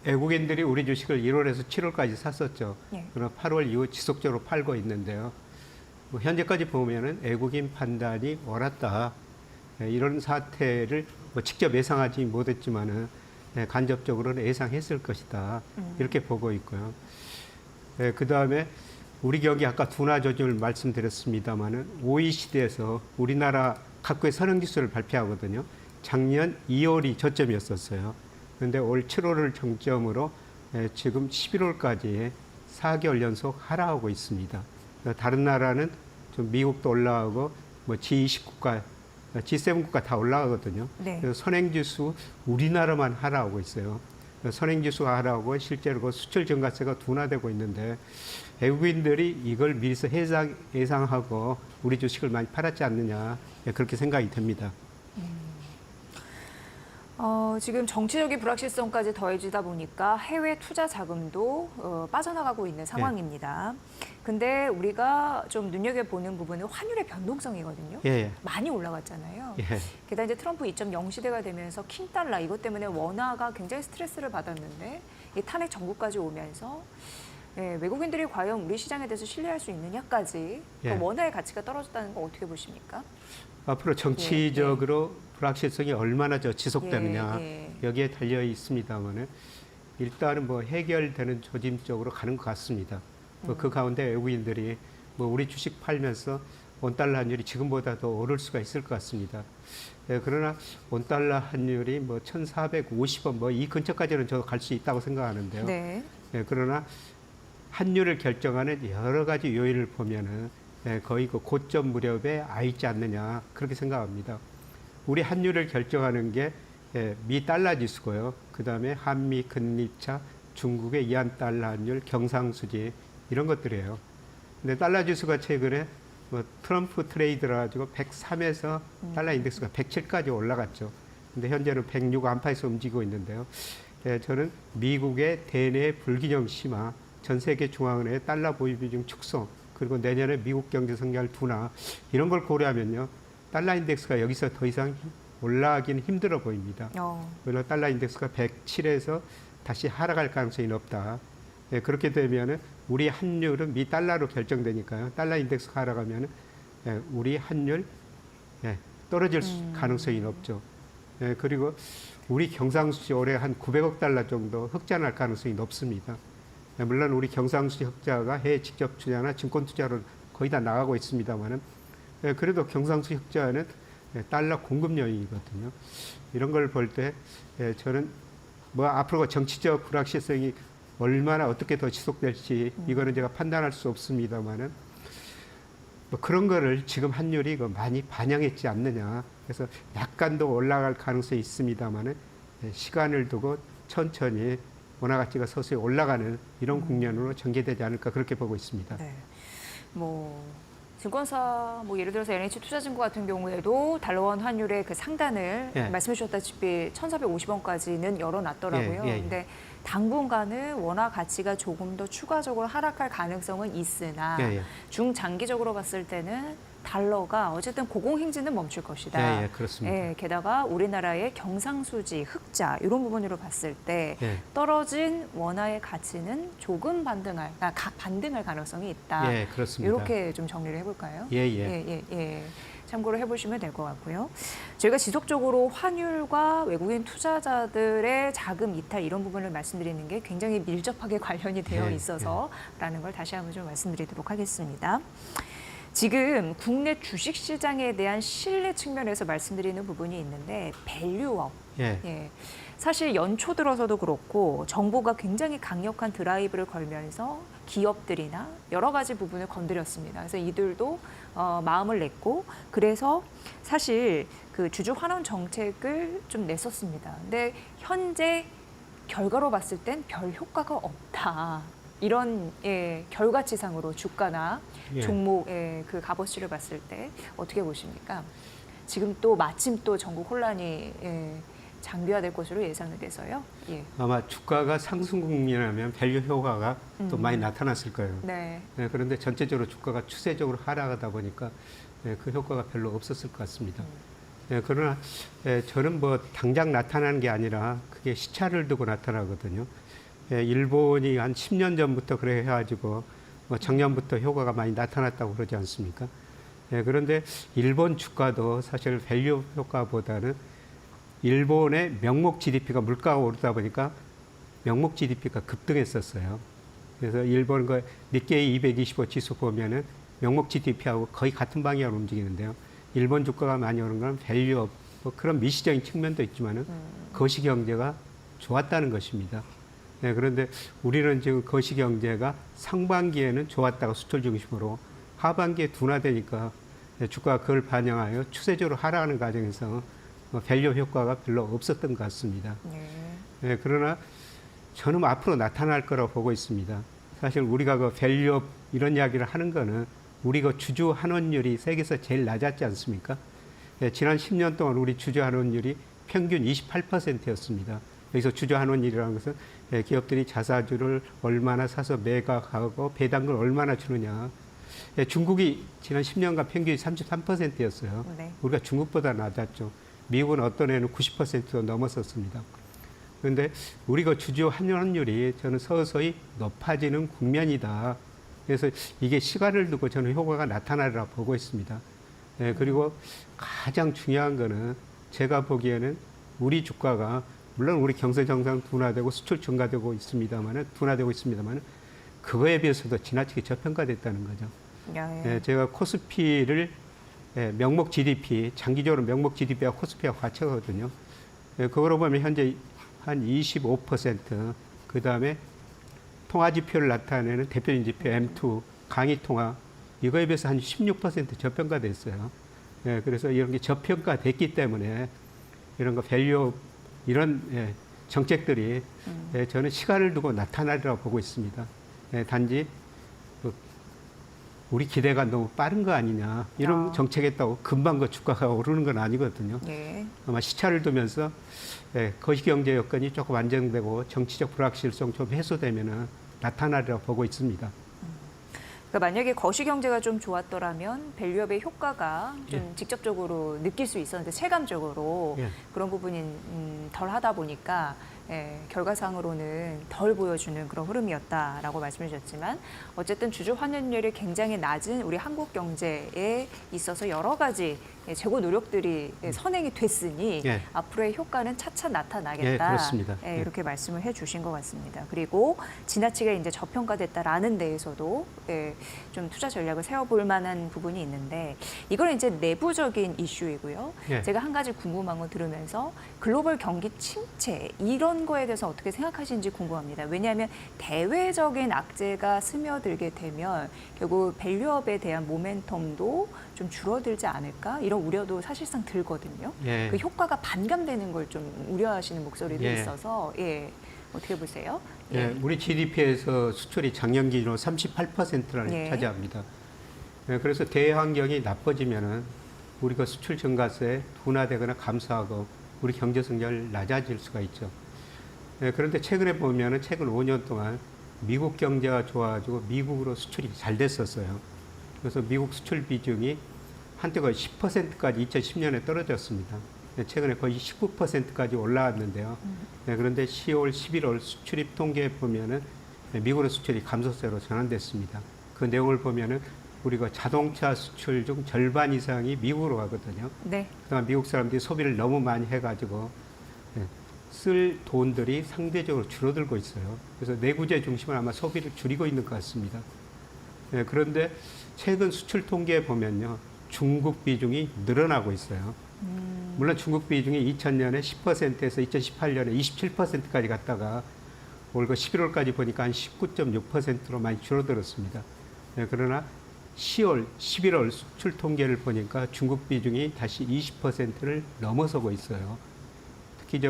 외국인들이 우리 주식을 1월에서 7월까지 샀었죠. 예. 그럼 8월 이후 지속적으로 팔고 있는데요. 현재까지 보면은 외국인 판단이 옳았다. 이런 사태를 직접 예상하지 못했지만은 간접적으로는 예상했을 것이다. 이렇게 보고 있고요. 그 다음에 우리 경기 아까 둔화 조짐을 말씀드렸습니다마는 OECD에서 우리나라 각국의 선행지수를 발표하거든요. 작년 2월이 저점이었었어요. 그런데 올 7월을 정점으로 지금 11월까지 4개월 연속 하락하고 있습니다. 다른 나라는 좀 미국도 올라가고 뭐 G20 국가, G7 국가 다 올라가거든요. 네. 그래서 선행지수 우리나라만 하락하고 있어요. 선행지수가 하락하고 실제로 그 수출 증가세가 둔화되고 있는데 외국인들이 이걸 미리서 예상하고 우리 주식을 많이 팔았지 않느냐 그렇게 생각이 됩니다. 지금 정치적인 불확실성까지 더해지다 보니까 해외 투자 자금도 빠져나가고 있는 상황입니다. 근데 우리가 좀 눈여겨보는 부분은 환율의 변동성이거든요. 예. 많이 올라갔잖아요. 예. 게다가 이제 트럼프 2.0 시대가 되면서 킹달러 이것 때문에 원화가 굉장히 스트레스를 받았는데 이 탄핵 정부까지 오면서 외국인들이 과연 우리 시장에 대해서 신뢰할 수 있느냐까지 예. 그 원화의 가치가 떨어졌다는 거 어떻게 보십니까? 앞으로 정치적으로 불확실성이 얼마나 지속되느냐 여기에 달려 있습니다만은 일단은 뭐 해결되는 조짐적으로 가는 것 같습니다. 그 가운데 외국인들이 뭐 우리 주식 팔면서 원달러 환율이 지금보다 더 오를 수가 있을 것 같습니다. 그러나 원달러 환율이 뭐 1,450원 뭐 이 근처까지는 저도 갈 수 있다고 생각하는데요. 네. 그러나 환율을 결정하는 여러 가지 요인을 보면은 거의 그 고점 무렵에 아 있지 않느냐 그렇게 생각합니다. 우리 환율을 결정하는 게 미 달러 지수고요. 그 다음에 한미 근립차, 중국의 이안 달러 환율, 경상수지 이런 것들이에요. 근데 달러 지수가 최근에 뭐 트럼프 트레이드라 가지고 103에서 달러 인덱스가 107까지 올라갔죠. 근데 현재는 106 안팎에서 움직이고 있는데요. 저는 미국의 대내 불균형 심화, 전 세계 중앙은행의 달러 보유 비중 축소, 그리고 내년에 미국 경제 성장을 둔화 이런 걸 고려하면요. 달러 인덱스가 여기서 더 이상 올라가기는 힘들어 보입니다. 그래서 달러 인덱스가 107에서 다시 하락할 가능성이 높다. 그렇게 되면은 우리 환율은 미 달러로 결정되니까요. 달러 인덱스가 하락하면은 우리 환율 떨어질 가능성이 높죠. 그리고 우리 경상수지 올해 한 900억 달러 정도 흑자날 가능성이 높습니다. 물론 우리 경상수지 흑자가 해외 직접 투자나 증권 투자로 거의 다 나가고 있습니다만은 그래도 경상수지 흑자는 달러 공급 요인이거든요. 이런 걸 볼 때 저는 뭐 앞으로 정치적 불확실성이 얼마나 어떻게 더 지속될지 이거는 제가 판단할 수 없습니다만은 뭐 그런 거를 지금 환율이 많이 반영했지 않느냐. 그래서 약간 더 올라갈 가능성이 있습니다만은 시간을 두고 천천히 원화 가치가 서서히 올라가는 이런 국면으로 전개되지 않을까 그렇게 보고 있습니다. 네. 증권사 예를 들어서 NH투자증권 같은 경우에도 달러원 환율의 그 상단을 말씀해 주셨다시피 1,450원까지는 열어놨더라고요. 근데 당분간은 원화 가치가 조금 더 추가적으로 하락할 가능성은 있으나 중장기적으로 봤을 때는 달러가 어쨌든 고공행진은 멈출 것이다. 그렇습니다. 게다가 우리나라의 경상수지, 흑자 이런 부분으로 봤을 때 떨어진 원화의 가치는 조금 반등할 가능성이 있다. 그렇습니다. 이렇게 좀 정리를 해볼까요? 예. 참고를 해보시면 될 것 같고요. 저희가 지속적으로 환율과 외국인 투자자들의 자금 이탈 이런 부분을 말씀드리는 게 굉장히 밀접하게 관련이 되어 있어서라는 걸 다시 한번 좀 말씀드리도록 하겠습니다. 지금 국내 주식시장에 대한 신뢰 측면에서 말씀드리는 부분이 있는데 밸류업. 사실 연초 들어서도 그렇고 정부가 굉장히 강력한 드라이브를 걸면서 기업들이나 여러 가지 부분을 건드렸습니다. 그래서 이들도 마음을 냈고 그래서 사실 그 주주 환원 정책을 좀 냈었습니다. 근데 현재 결과로 봤을 땐 별 효과가 없다. 이런 결과치상으로 주가나 종목의 그 값어치를 봤을 때 어떻게 보십니까? 지금 또 마침 또 전국 혼란이 장기화될 것으로 예상이 돼서요. 아마 주가가 상승 국면이라면 밸류 효과가 또 많이 나타났을 거예요. 그런데 전체적으로 주가가 추세적으로 하락하다 보니까 그 효과가 별로 없었을 것 같습니다. 그러나 저는 뭐 당장 나타나는 게 아니라 그게 시차를 두고 나타나거든요. 일본이 한 10년 전부터 그래 해가지고 작년부터 효과가 많이 나타났다고 그러지 않습니까? 그런데 일본 주가도 사실 밸류 효과보다는 일본의 명목 GDP가 물가가 오르다 보니까 명목 GDP가 급등했었어요. 그래서 일본 그 니케이 225 지수 보면은 명목 GDP하고 거의 같은 방향으로 움직이는데요. 일본 주가가 많이 오른 건 밸류업 뭐 그런 미시적인 측면도 있지만은 거시경제가 좋았다는 것입니다. 네, 그런데 우리는 지금 거시경제가 상반기에는 좋았다가 수출 중심으로 하반기에 둔화되니까 주가가 그걸 반영하여 추세적으로 하락하는 과정에서 밸류 효과가 별로 없었던 것 같습니다. 네, 그러나 저는 앞으로 나타날 거라고 보고 있습니다. 사실 우리가 그 밸류업 이런 이야기를 하는 거는 우리 그 주주 환원율이 세계에서 제일 낮았지 않습니까? 네, 지난 10년 동안 우리 주주 환원율이 평균 28%였습니다. 여기서 주주 환원율이라는 것은 기업들이 자사주를 얼마나 사서 매각하고 배당을 얼마나 주느냐. 중국이 지난 10년간 평균이 33%였어요. 네. 우리가 중국보다 낮았죠. 미국은 어떤 해는 90%도 넘었었습니다. 그런데 우리가 주주 환원율이 저는 서서히 높아지는 국면이다. 그래서 이게 시간을 두고 저는 효과가 나타나리라 보고 있습니다. 그리고 가장 중요한 거는 제가 보기에는 우리 주가가 물론 우리 경제 정상 둔화되고 수출 증가되고 있습니다만은 그거에 비해서도 지나치게 저평가됐다는 거죠. 제가 코스피를 명목 GDP 장기적으로 명목 GDP와 코스피와 같이 하거든요. 그거로 보면 현재 한 25%, 그 다음에 통화지표를 나타내는 대표적인 지표 M2, 강의통화, 이거에 비해서 한 16% 저평가됐어요. 그래서 이런 게 저평가됐기 때문에 이런 거 밸류, 이런 정책들이 저는 시간을 두고 나타나리라고 보고 있습니다. 단지 우리 기대가 너무 빠른 거 아니냐, 이런 정책했다고 금방 그 주가가 오르는 건 아니거든요. 아마 시차를 두면서 거시경제 여건이 조금 안정되고 정치적 불확실성 좀 해소되면은 나타나리라고 보고 있습니다. 그러니까 만약에 거시경제가 좀 좋았더라면 밸류업의 효과가 좀 직접적으로 느낄 수 있었는데 체감적으로 그런 부분이 덜 하다 보니까 결과상으로는 덜 보여주는 그런 흐름이었다라고 말씀해 주셨지만 어쨌든 주주 환원율이 굉장히 낮은 우리 한국 경제에 있어서 여러 가지 재고 노력들이 선행이 됐으니 앞으로의 효과는 차차 나타나겠다. 그렇습니다. 이렇게 말씀을 해주신 것 같습니다. 그리고 지나치게 이제 저평가됐다라는 데에서도 좀 투자 전략을 세워볼 만한 부분이 있는데 이거는 이제 내부적인 이슈이고요. 제가 한 가지 궁금한 거 들으면서 글로벌 경기 침체 이런 거에 대해서 어떻게 생각하시는지 궁금합니다. 왜냐하면 대외적인 악재가 스며들게 되면 결국 밸류업에 대한 모멘텀도 좀 줄어들지 않을까 이런 우려도 사실상 들거든요. 그 효과가 반감되는 걸 좀 우려하시는 목소리도 있어서 어떻게 보세요? 우리 GDP에서 수출이 작년 기준으로 38%를 차지합니다. 그래서 대외 환경이 나빠지면은 우리가 수출 증가세 둔화되거나 감소하고 우리 경제 성장을 낮아질 수가 있죠. 그런데 최근에 보면은 최근 5년 동안 미국 경제가 좋아지고 미국으로 수출이 잘 됐었어요. 그래서 미국 수출 비중이 한때 거의 10%까지 2010년에 떨어졌습니다. 최근에 거의 19%까지 올라왔는데요. 그런데 10월, 11월 수출입 통계에 보면은 미국의 수출이 감소세로 전환됐습니다. 그 내용을 보면은 우리가 자동차 수출 중 절반 이상이 미국으로 가거든요. 그동안 미국 사람들이 소비를 너무 많이 해가지고 쓸 돈들이 상대적으로 줄어들고 있어요. 그래서 내구재 중심은 아마 소비를 줄이고 있는 것 같습니다. 그런데 최근 수출 통계에 보면요. 중국 비중이 늘어나고 있어요. 물론 중국 비중이 2000년에 10%에서 2018년에 27%까지 갔다가 올 11월까지 보니까 한 19.6%로 많이 줄어들었습니다. 그러나 10월, 11월 수출 통계를 보니까 중국 비중이 다시 20%를 넘어서고 있어요. 특히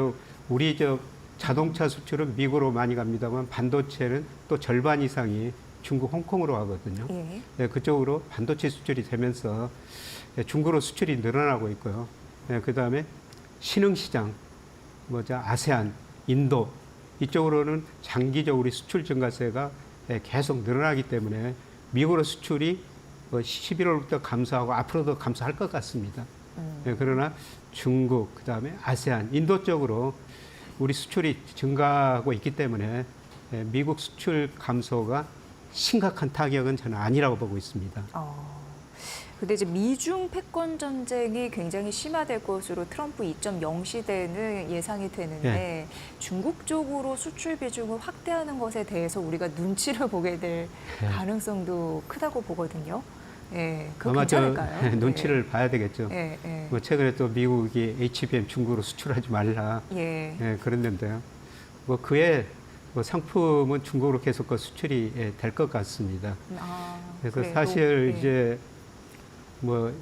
우리 자동차 수출은 미국으로 많이 갑니다만 반도체는 또 절반 이상이 중국, 홍콩으로 가거든요. 그쪽으로 반도체 수출이 되면서 중국으로 수출이 늘어나고 있고요. 그다음에 신흥시장, 아세안, 인도 이쪽으로는 장기적으로 우리 수출 증가세가 계속 늘어나기 때문에 미국으로 수출이 11월부터 감소하고 앞으로도 감소할 것 같습니다. 그러나 중국, 그다음에 아세안, 인도 쪽으로 우리 수출이 증가하고 있기 때문에 미국 수출 감소가 심각한 타격은 저는 아니라고 보고 있습니다. 근데 이제 미중 패권 전쟁이 굉장히 심화될 것으로 트럼프 2.0 시대는 예상이 되는데 중국 쪽으로 수출 비중을 확대하는 것에 대해서 우리가 눈치를 보게 될 가능성도 크다고 보거든요. 예, 그거 아마 괜찮을까요? 눈치를 봐야 되겠죠. 예, 예. 뭐 최근에 또 미국이 HBM 중국으로 수출하지 말라 예. 그랬는데요. 뭐 그의 뭐 상품은 중국으로 계속 그 수출이 될 것 같습니다. 아, 그래서 그래도, 사실 예. 이제 뭐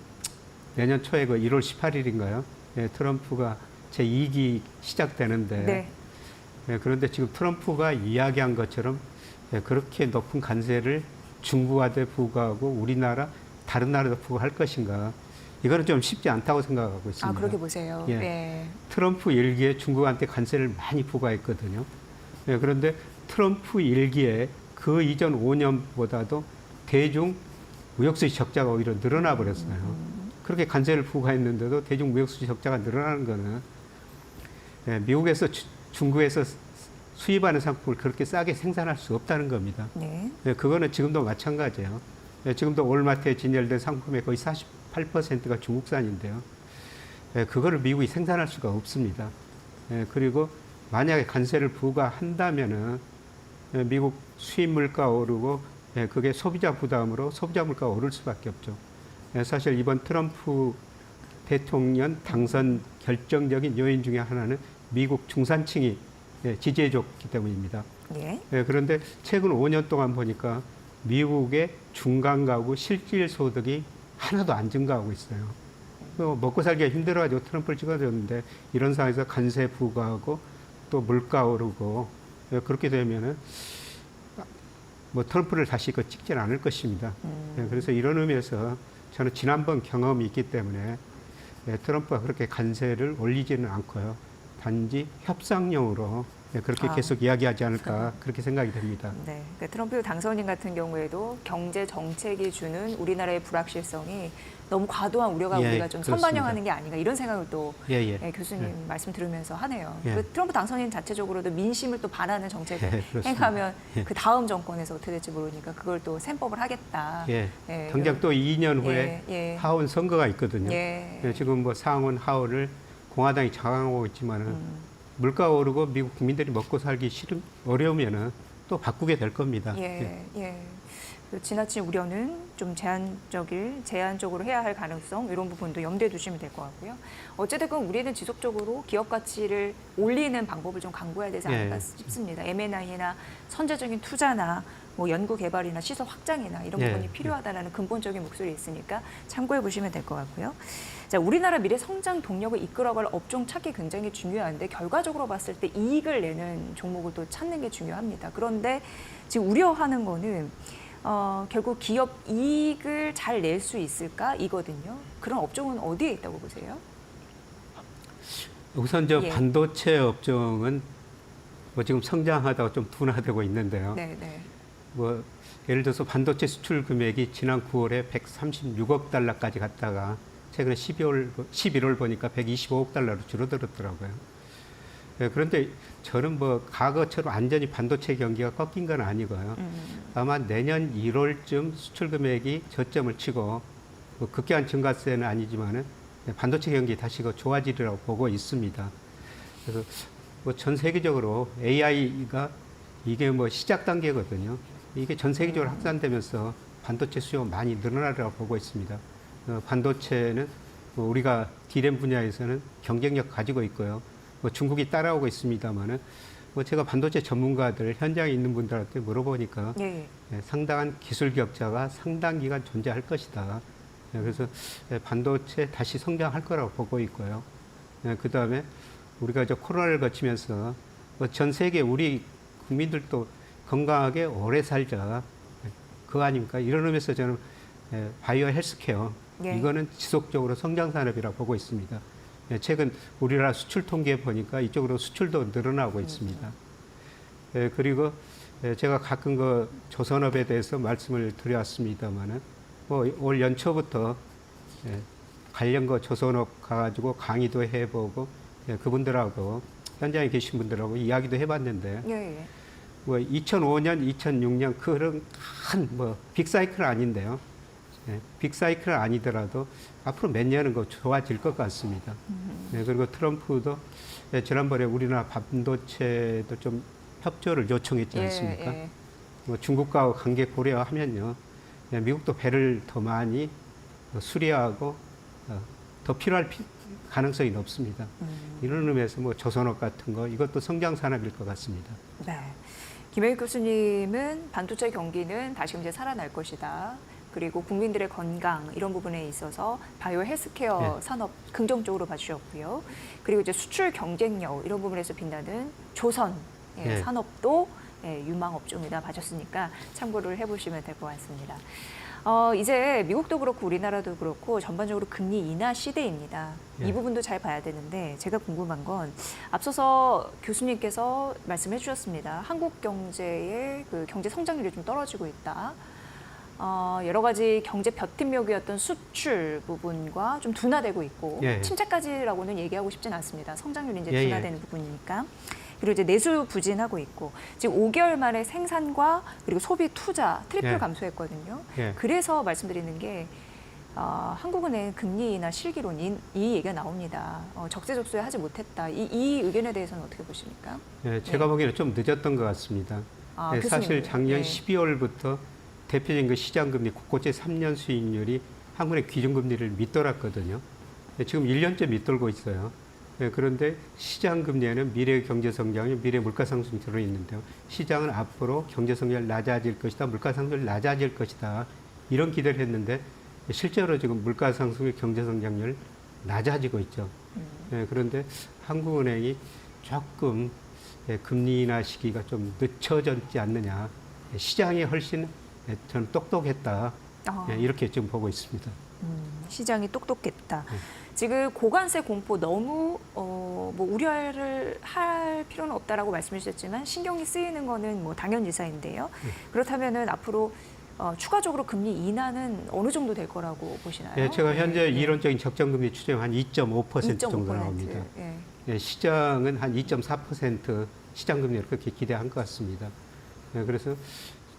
내년 초에 그 1월 18일인가요? 트럼프가 제2기 시작되는데 그런데 지금 트럼프가 이야기한 것처럼 그렇게 높은 관세를 중국한테 부과하고 우리나라 다른 나라도 부과할 것인가? 이거는 좀 쉽지 않다고 생각하고 있습니다. 아, 그렇게 보세요. 예. 예. 트럼프 1기에 중국한테 관세를 많이 부과했거든요. 그런데 트럼프 1기에 그 이전 5년보다도 대중 무역수지 적자가 오히려 늘어나 버렸어요. 그렇게 관세를 부과했는데도 대중 무역수지 적자가 늘어나는 거는 미국에서 중국에서 수입하는 상품을 그렇게 싸게 생산할 수 없다는 겁니다. 네. 그거는 지금도 마찬가지예요. 지금도 월마트에 진열된 상품의 거의 48%가 중국산인데요. 그거를 미국이 생산할 수가 없습니다. 그리고 만약에 관세를 부과한다면은 미국 수입 물가 오르고 그게 소비자 부담으로 소비자 물가가 오를 수밖에 없죠. 사실 이번 트럼프 대통령 당선 결정적인 요인 중에 하나는 미국 중산층이 지지해줬기 때문입니다. 예. 그런데 최근 5년 동안 보니까 미국의 중간 가구 실질 소득이 하나도 안 증가하고 있어요. 먹고 살기가 힘들어가지고 트럼프를 찍어줬는데 이런 상황에서 관세 부과하고 또 물가 오르고 그렇게 되면은 뭐 트럼프를 다시 찍지는 않을 것입니다. 그래서 이런 의미에서 저는 지난번 경험이 있기 때문에 트럼프가 그렇게 관세를 올리지는 않고요. 단지 협상용으로 그렇게 계속 이야기하지 않을까 그렇게 생각이 됩니다. 네. 그러니까 트럼프 당선인 같은 경우에도 경제 정책이 주는 우리나라의 불확실성이 너무 과도한 우려가 우리가 좀 그렇습니다. 선반영하는 게 아닌가 이런 생각을 또 교수님 예. 말씀 들으면서 하네요. 예. 그 트럼프 당선인 자체적으로도 민심을 또 반하는 정책을 그렇습니다. 행하면 예. 그 다음 정권에서 어떻게 될지 모르니까 그걸 또 셈법을 하겠다. 당장 또 2년 후에 예. 하원 선거가 있거든요. 예. 지금 뭐 상원 하원을 공화당이 장악하고 있지만은 물가 오르고 미국 국민들이 먹고 살기 어려우면은 또 바꾸게 될 겁니다. 예. 그 지나친 우려는 좀 제한적으로 해야 할 가능성 이런 부분도 염두에 두시면 될 것 같고요. 어쨌든 우리는 지속적으로 기업 가치를 올리는 방법을 좀 강구해야 되지 않을까 싶습니다. M&A나 선제적인 투자나 뭐 연구 개발이나 시설 확장이나 이런 부분이 필요하다는 근본적인 목소리 있으니까 참고해 보시면 될 것 같고요. 자, 우리나라 미래 성장 동력을 이끌어갈 업종 찾기 굉장히 중요한데 결과적으로 봤을 때 이익을 내는 종목을 또 찾는 게 중요합니다. 그런데 지금 우려하는 거는 결국 기업 이익을 잘 낼 수 있을까 이거든요. 그런 업종은 어디에 있다고 보세요? 우선 반도체 업종은 뭐 지금 성장하다가 좀 둔화되고 있는데요. 네. 뭐 예를 들어서 반도체 수출 금액이 지난 9월에 136억 달러까지 갔다가 최근에 11월 보니까 125억 달러로 줄어들었더라고요. 그런데 저는 뭐 과거처럼 완전히 반도체 경기가 꺾인 건 아니고요. 아마 내년 1월쯤 수출 금액이 저점을 치고 뭐 급격한 증가세는 아니지만은 반도체 경기 다시 좋아지리라고 보고 있습니다. 그래서 뭐 전 세계적으로 AI가 이게 뭐 시작 단계거든요. 이게 전 세계적으로 확산되면서 반도체 수요 많이 늘어나리라고 보고 있습니다. 반도체는 뭐 우리가 D램 분야에서는 경쟁력 가지고 있고요. 뭐 중국이 따라오고 있습니다만은 뭐 제가 반도체 전문가들 현장에 있는 분들한테 물어보니까 상당한 기술 격차가 상당 기간 존재할 것이다. 그래서 반도체 다시 성장할 거라고 보고 있고요. 그 다음에 우리가 코로나를 거치면서 전 세계 우리 국민들도 건강하게 오래 살자. 그거 아닙니까? 이런 의미에서 저는 바이오 헬스케어 이거는 지속적으로 성장 산업이라고 보고 있습니다. 최근 우리나라 수출 통계 보니까 이쪽으로 수출도 늘어나고 있습니다. 그리고 제가 가끔 조선업에 대해서 말씀을 드려왔습니다만은 올 연초부터 관련 조선업 가가지고 강의도 해보고 그분들하고 현장에 계신 분들하고 이야기도 해봤는데 뭐 2005년, 2006년 그런 큰 빅사이클 아닌데요. 빅사이클은 아니더라도 앞으로 몇 년은 좋아질 것 같습니다. 그리고 트럼프도 지난번에 우리나라 반도체도 좀 협조를 요청했지 않습니까? 예. 뭐 중국과 관계 고려하면요, 미국도 배를 더 많이 수리하고 더 필요할 가능성이 높습니다. 이런 의미에서 뭐 조선업 같은 거 이것도 성장 산업일 것 같습니다. 네. 김혜익 교수님은 반도체 경기는 다시 이제 살아날 것이다. 그리고 국민들의 건강 이런 부분에 있어서 바이오 헬스케어 산업 긍정적으로 봐주셨고요. 그리고 이제 수출 경쟁력 이런 부분에서 빛나는 조선 산업도 유망 업종이다 봐줬으니까 참고를 해보시면 될 것 같습니다. 이제 미국도 그렇고 우리나라도 그렇고 전반적으로 금리 인하 시대입니다. 이 부분도 잘 봐야 되는데 제가 궁금한 건 앞서서 교수님께서 말씀해 주셨습니다. 한국 경제의 그 경제 성장률이 좀 떨어지고 있다. 여러 가지 경제 버팀목이었던 수출 부분과 좀 둔화되고 있고 침체까지라고는 얘기하고 싶진 않습니다. 성장률이 이제 둔화되는 부분이니까. 그리고 이제 내수 부진하고 있고 지금 5개월 만에 생산과 그리고 소비 투자 트리플 감소했거든요. 그래서 말씀드리는 게 한국은행 금리 인하 실기론 이 얘기가 나옵니다. 적재적소에 하지 못했다. 이 의견에 대해서는 어떻게 보십니까? 제가 보기에는 좀 늦었던 것 같습니다. 사실 작년 12월부터 대표적인 그 시장금리 국고채 3년 수익률이 한국의 기준금리를 밑돌았거든요. 지금 1년째 밑돌고 있어요. 그런데 시장금리에는 미래 경제성장이 미래 물가상승이 들어있는데요. 시장은 앞으로 경제성장이 낮아질 것이다, 물가상승이 낮아질 것이다 이런 기대를 했는데 실제로 지금 물가상승의 경제성장률 낮아지고 있죠. 그런데 한국은행이 조금 금리 인하 시기가 좀 늦춰졌지 않느냐. 시장이 훨씬 저는 똑똑했다. 이렇게 지금 보고 있습니다. 시장이 똑똑했다. 지금 고관세 공포 너무 뭐 우려를 할 필요는 없다라고 말씀해 주셨지만 신경이 쓰이는 거는 뭐 당연지사인데요. 그렇다면은 앞으로 추가적으로 금리 인하는 어느 정도 될 거라고 보시나요? 제가 현재 이론적인 적정금리 추정 한 2.5% 정도 나옵니다. 시장은 한 2.4% 시장금리를 그렇게 기대한 것 같습니다. 그래서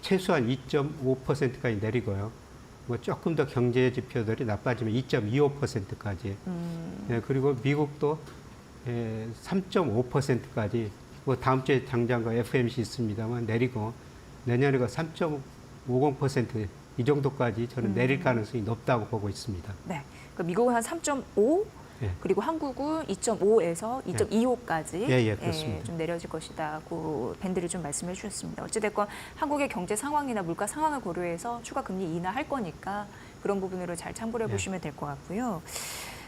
최소한 2.5%까지 내리고요. 뭐 조금 더 경제 지표들이 나빠지면 2.25%까지. 그리고 미국도 3.5%까지. 뭐 다음 주에 당장 그 FOMC 있습니다만 내리고 내년에 3.50% 이 정도까지 저는 내릴 가능성이 높다고 보고 있습니다. 네. 그러니까 미국은 한 3.5. 그리고 한국은 2.5에서 2.25까지 그렇습니다. 좀 내려질 것이다. 그 밴드를 좀 말씀해 주셨습니다. 어찌됐건 한국의 경제 상황이나 물가 상황을 고려해서 추가 금리 인하할 거니까 그런 부분으로 잘 참고해 보시면 될 것 같고요.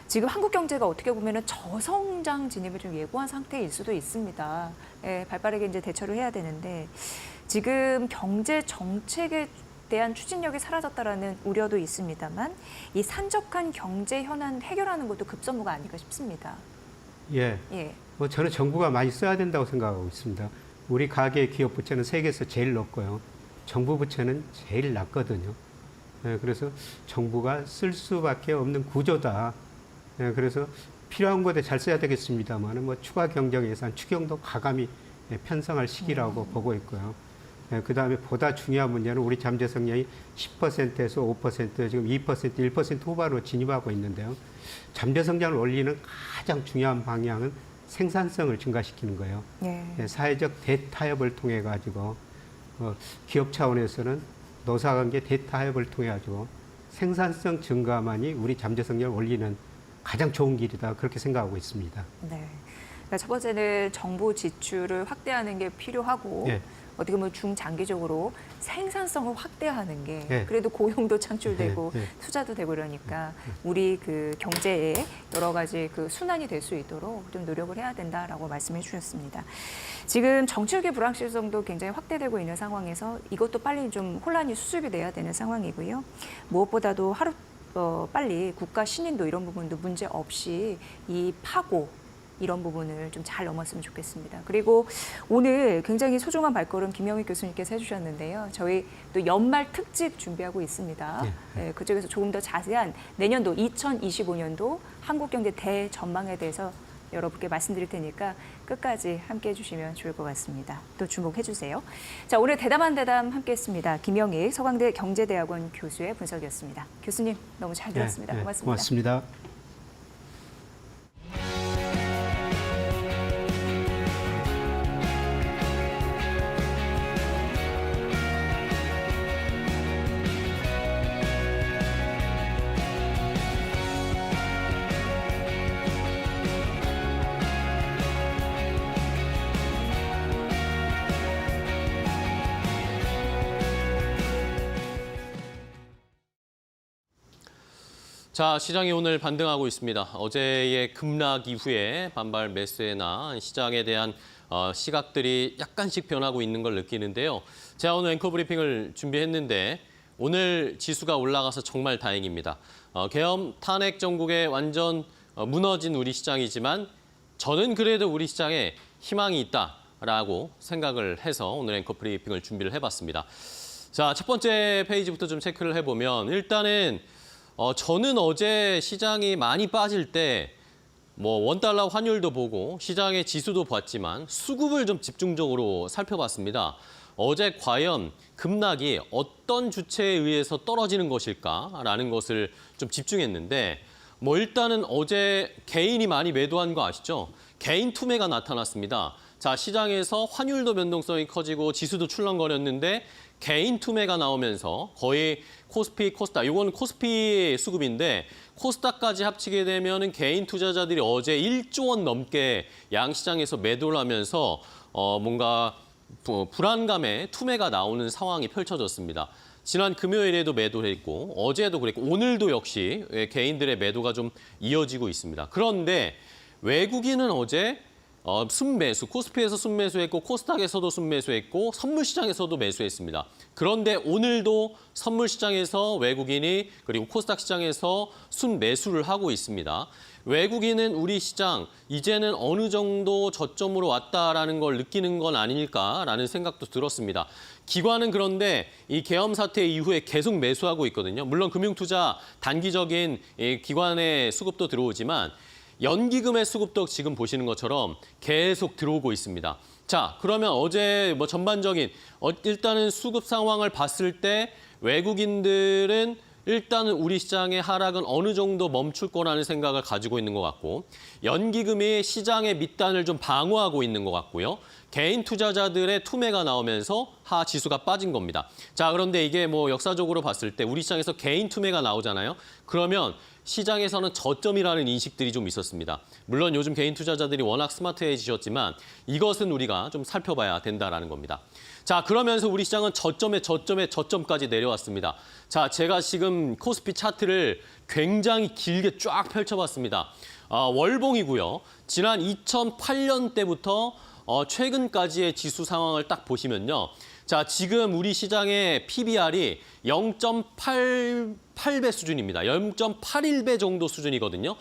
지금 한국 경제가 어떻게 보면은 저성장 진입을 좀 예고한 상태일 수도 있습니다. 발빠르게 이제 대처를 해야 되는데 지금 경제 정책에 대한 추진력이 사라졌다라는 우려도 있습니다만 이 산적한 경제 현안 해결하는 것도 급선무가 아닐까 싶습니다. 뭐 저는 정부가 많이 써야 된다고 생각하고 있습니다. 우리 가계 기업 부채는 세계에서 제일 높고요. 정부 부채는 제일 낮거든요. 그래서 정부가 쓸 수밖에 없는 구조다. 그래서 필요한 곳에 잘 써야 되겠습니다만 뭐 추가 경정 예산 추경도 과감히 편성할 시기라고 보고 있고요. 그다음에 보다 중요한 문제는 우리 잠재 성장이 10%에서 5% 지금 2% 1% 후반으로 진입하고 있는데요. 잠재 성장을 올리는 가장 중요한 방향은 생산성을 증가시키는 거예요. 사회적 대타협을 통해 가지고 기업 차원에서는 노사관계 대타협을 통해 가지고 생산성 증가만이 우리 잠재 성장을 올리는 가장 좋은 길이다 그렇게 생각하고 있습니다. 네. 그러니까 첫 번째는 정부 지출을 확대하는 게 필요하고 어떻게 보면 중장기적으로 생산성을 확대하는 게 그래도 고용도 창출되고 투자도 되고 그러니까 우리 그 경제에 여러 가지 그 순환이 될 수 있도록 좀 노력을 해야 된다라고 말씀해 주셨습니다. 지금 정치력의 불확실성도 굉장히 확대되고 있는 상황에서 이것도 빨리 좀 혼란이 수습이 돼야 되는 상황이고요. 무엇보다도 빨리 국가 신인도 이런 부분도 문제 없이 이 파고 이런 부분을 좀 잘 넘었으면 좋겠습니다. 그리고 오늘 굉장히 소중한 발걸음 김영익 교수님께서 해주셨는데요. 저희 또 연말 특집 준비하고 있습니다. 그쪽에서 조금 더 자세한 내년도 2025년도 한국 경제 대전망에 대해서 여러분께 말씀드릴 테니까 끝까지 함께해 주시면 좋을 것 같습니다. 또 주목해 주세요. 자, 오늘 대담한 대담 함께했습니다. 김영익 서강대 경제대학원 교수의 분석이었습니다. 교수님 너무 잘 들었습니다. 고맙습니다. 고맙습니다. 자, 시장이 오늘 반등하고 있습니다. 어제의 급락 이후에 반발 매수에나 시장에 대한 시각들이 약간씩 변하고 있는 걸 느끼는데요. 제가 오늘 앵커 브리핑을 준비했는데 오늘 지수가 올라가서 정말 다행입니다. 계엄 탄핵 정국에 완전 무너진 우리 시장이지만 저는 그래도 우리 시장에 희망이 있다라고 생각을 해서 오늘 앵커 브리핑을 준비를 해봤습니다. 자, 첫 번째 페이지부터 좀 체크를 해보면 일단은 저는 어제 시장이 많이 빠질 때 뭐 원달러 환율도 보고 시장의 지수도 봤지만 수급을 좀 집중적으로 살펴봤습니다. 어제 과연 급락이 어떤 주체에 의해서 떨어지는 것일까라는 것을 좀 집중했는데 뭐 일단은 어제 개인이 많이 매도한 거 아시죠? 개인 투매가 나타났습니다. 자, 시장에서 환율도 변동성이 커지고 지수도 출렁거렸는데 개인 투매가 나오면서 거의 코스피, 코스닥, 이건 코스피 수급인데 코스닥까지 합치게 되면 개인 투자자들이 어제 1조 원 넘게 양시장에서 매도를 하면서 뭔가 불안감에 투매가 나오는 상황이 펼쳐졌습니다. 지난 금요일에도 매도를 했고 어제도 그랬고 오늘도 역시 개인들의 매도가 좀 이어지고 있습니다. 그런데 외국인은 어제 순매수, 코스피에서 순매수했고 코스닥에서도 순매수했고 선물시장에서도 매수했습니다. 그런데 오늘도 선물시장에서 외국인이 그리고 코스닥 시장에서 순매수를 하고 있습니다. 외국인은 우리 시장 이제는 어느 정도 저점으로 왔다라는 걸 느끼는 건 아닐까라는 생각도 들었습니다. 기관은 그런데 이 계엄 사태 이후에 계속 매수하고 있거든요. 물론 금융투자 단기적인 기관의 수급도 들어오지만 연기금의 수급도 지금 보시는 것처럼 계속 들어오고 있습니다. 자, 그러면 어제 뭐 전반적인 일단은 수급 상황을 봤을 때 외국인들은 일단은 우리 시장의 하락은 어느 정도 멈출 거라는 생각을 가지고 있는 것 같고 연기금이 시장의 밑단을 좀 방어하고 있는 것 같고요. 개인 투자자들의 투매가 나오면서 하 지수가 빠진 겁니다. 자, 그런데 이게 뭐 역사적으로 봤을 때 우리 시장에서 개인 투매가 나오잖아요. 그러면 시장에서는 저점이라는 인식들이 좀 있었습니다. 물론 요즘 개인 투자자들이 워낙 스마트해지셨지만 이것은 우리가 좀 살펴봐야 된다라는 겁니다. 자, 그러면서 우리 시장은 저점까지 내려왔습니다. 자, 제가 지금 코스피 차트를 굉장히 길게 쫙 펼쳐봤습니다. 월봉이고요. 지난 2008년 때부터 최근까지의 지수 상황을 딱 보시면요. 자, 지금 우리 시장의 PBR이 0.88배 수준입니다. 0.81배 정도 수준이거든요.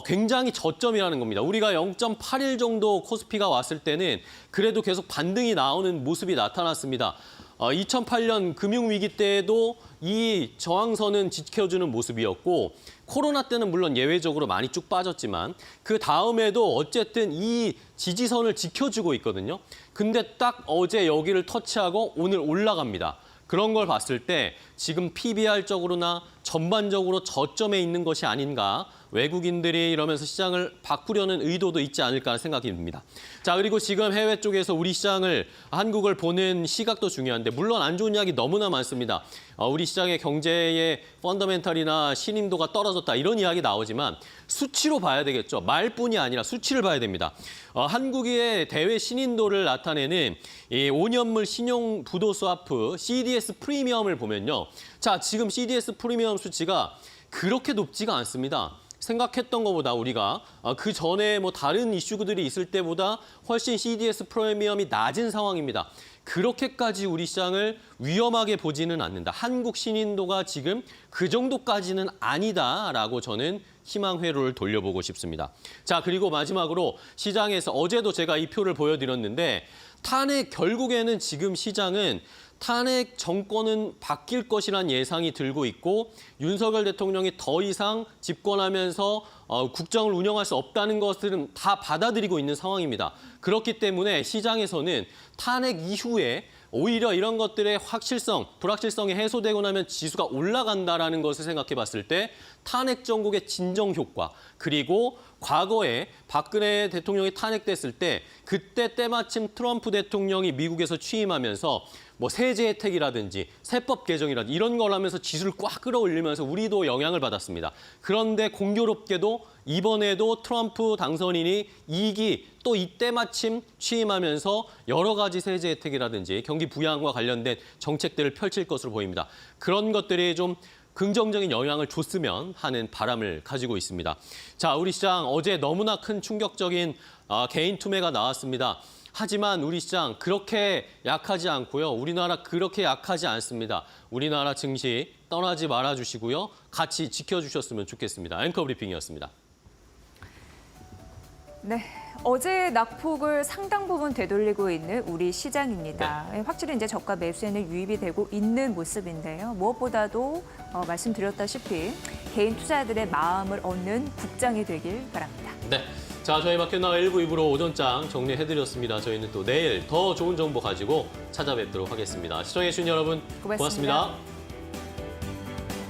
굉장히 저점이라는 겁니다. 우리가 0.81 정도 코스피가 왔을 때는 그래도 계속 반등이 나오는 모습이 나타났습니다. 2008년 금융위기 때에도 이 저항선은 지켜주는 모습이었고 코로나 때는 물론 예외적으로 많이 쭉 빠졌지만 그 다음에도 어쨌든 이 지지선을 지켜주고 있거든요. 근데 딱 어제 여기를 터치하고 오늘 올라갑니다. 그런 걸 봤을 때 지금 PBR적으로나 전반적으로 저점에 있는 것이 아닌가 외국인들이 이러면서 시장을 바꾸려는 의도도 있지 않을까 생각이 듭니다. 자, 그리고 지금 해외 쪽에서 우리 시장을 한국을 보는 시각도 중요한데 물론 안 좋은 이야기 너무나 많습니다. 우리 시장의 경제의 펀더멘털이나 신임도가 떨어졌다 이런 이야기 나오지만 수치로 봐야 되겠죠. 말뿐이 아니라 수치를 봐야 됩니다. 한국의 대외 신인도를 나타내는 이 5년물 신용 부도 스와프 CDS 프리미엄을 보면요. 자, 지금 CDS 프리미엄 수치가 그렇게 높지가 않습니다. 생각했던 것보다 우리가 그 전에 뭐 다른 이슈들이 있을 때보다 훨씬 CDS 프리미엄이 낮은 상황입니다. 그렇게까지 우리 시장을 위험하게 보지는 않는다. 한국 신인도가 지금 그 정도까지는 아니다라고 저는 희망 회로를 돌려보고 싶습니다. 자, 그리고 마지막으로 시장에서 어제도 제가 이 표를 보여드렸는데 탄핵 결국에는 지금 시장은 탄핵 정권은 바뀔 것이란 예상이 들고 있고 윤석열 대통령이 더 이상 집권하면서 국정을 운영할 수 없다는 것들은 다 받아들이고 있는 상황입니다. 그렇기 때문에 시장에서는 탄핵 이후에 오히려 이런 것들의 확실성, 불확실성이 해소되고 나면 지수가 올라간다라는 것을 생각해 봤을 때 탄핵 정국의 진정 효과, 그리고 과거에 박근혜 대통령이 탄핵됐을 때 그때 때마침 트럼프 대통령이 미국에서 취임하면서 뭐 세제 혜택이라든지 세법 개정이라든지 이런 걸 하면서 지수를 꽉 끌어올리면서 우리도 영향을 받았습니다. 그런데 공교롭게도 이번에도 트럼프 당선인이 2기 또 이때 마침 취임하면서 여러 가지 세제 혜택이라든지 경기 부양과 관련된 정책들을 펼칠 것으로 보입니다. 그런 것들이 좀 긍정적인 영향을 줬으면 하는 바람을 가지고 있습니다. 자, 우리 시장 어제 너무나 큰 충격적인 개인 투매가 나왔습니다. 하지만 우리 시장 그렇게 약하지 않고요. 우리나라 그렇게 약하지 않습니다. 우리나라 증시 떠나지 말아주시고요. 같이 지켜주셨으면 좋겠습니다. 앵커 브리핑이었습니다. 네, 어제 낙폭을 상당 부분 되돌리고 있는 우리 시장입니다. 확실히 이제 저가 매수에는 유입이 되고 있는 모습인데요. 무엇보다도 말씀드렸다시피 개인 투자자들의 마음을 얻는 국장이 되길 바랍니다. 네. 자, 저희 마켓나와 1부, 2부로 오전장 정리해드렸습니다. 저희는 또 내일 더 좋은 정보 가지고 찾아뵙도록 하겠습니다. 시청해주신 여러분 고맙습니다. 고맙습니다.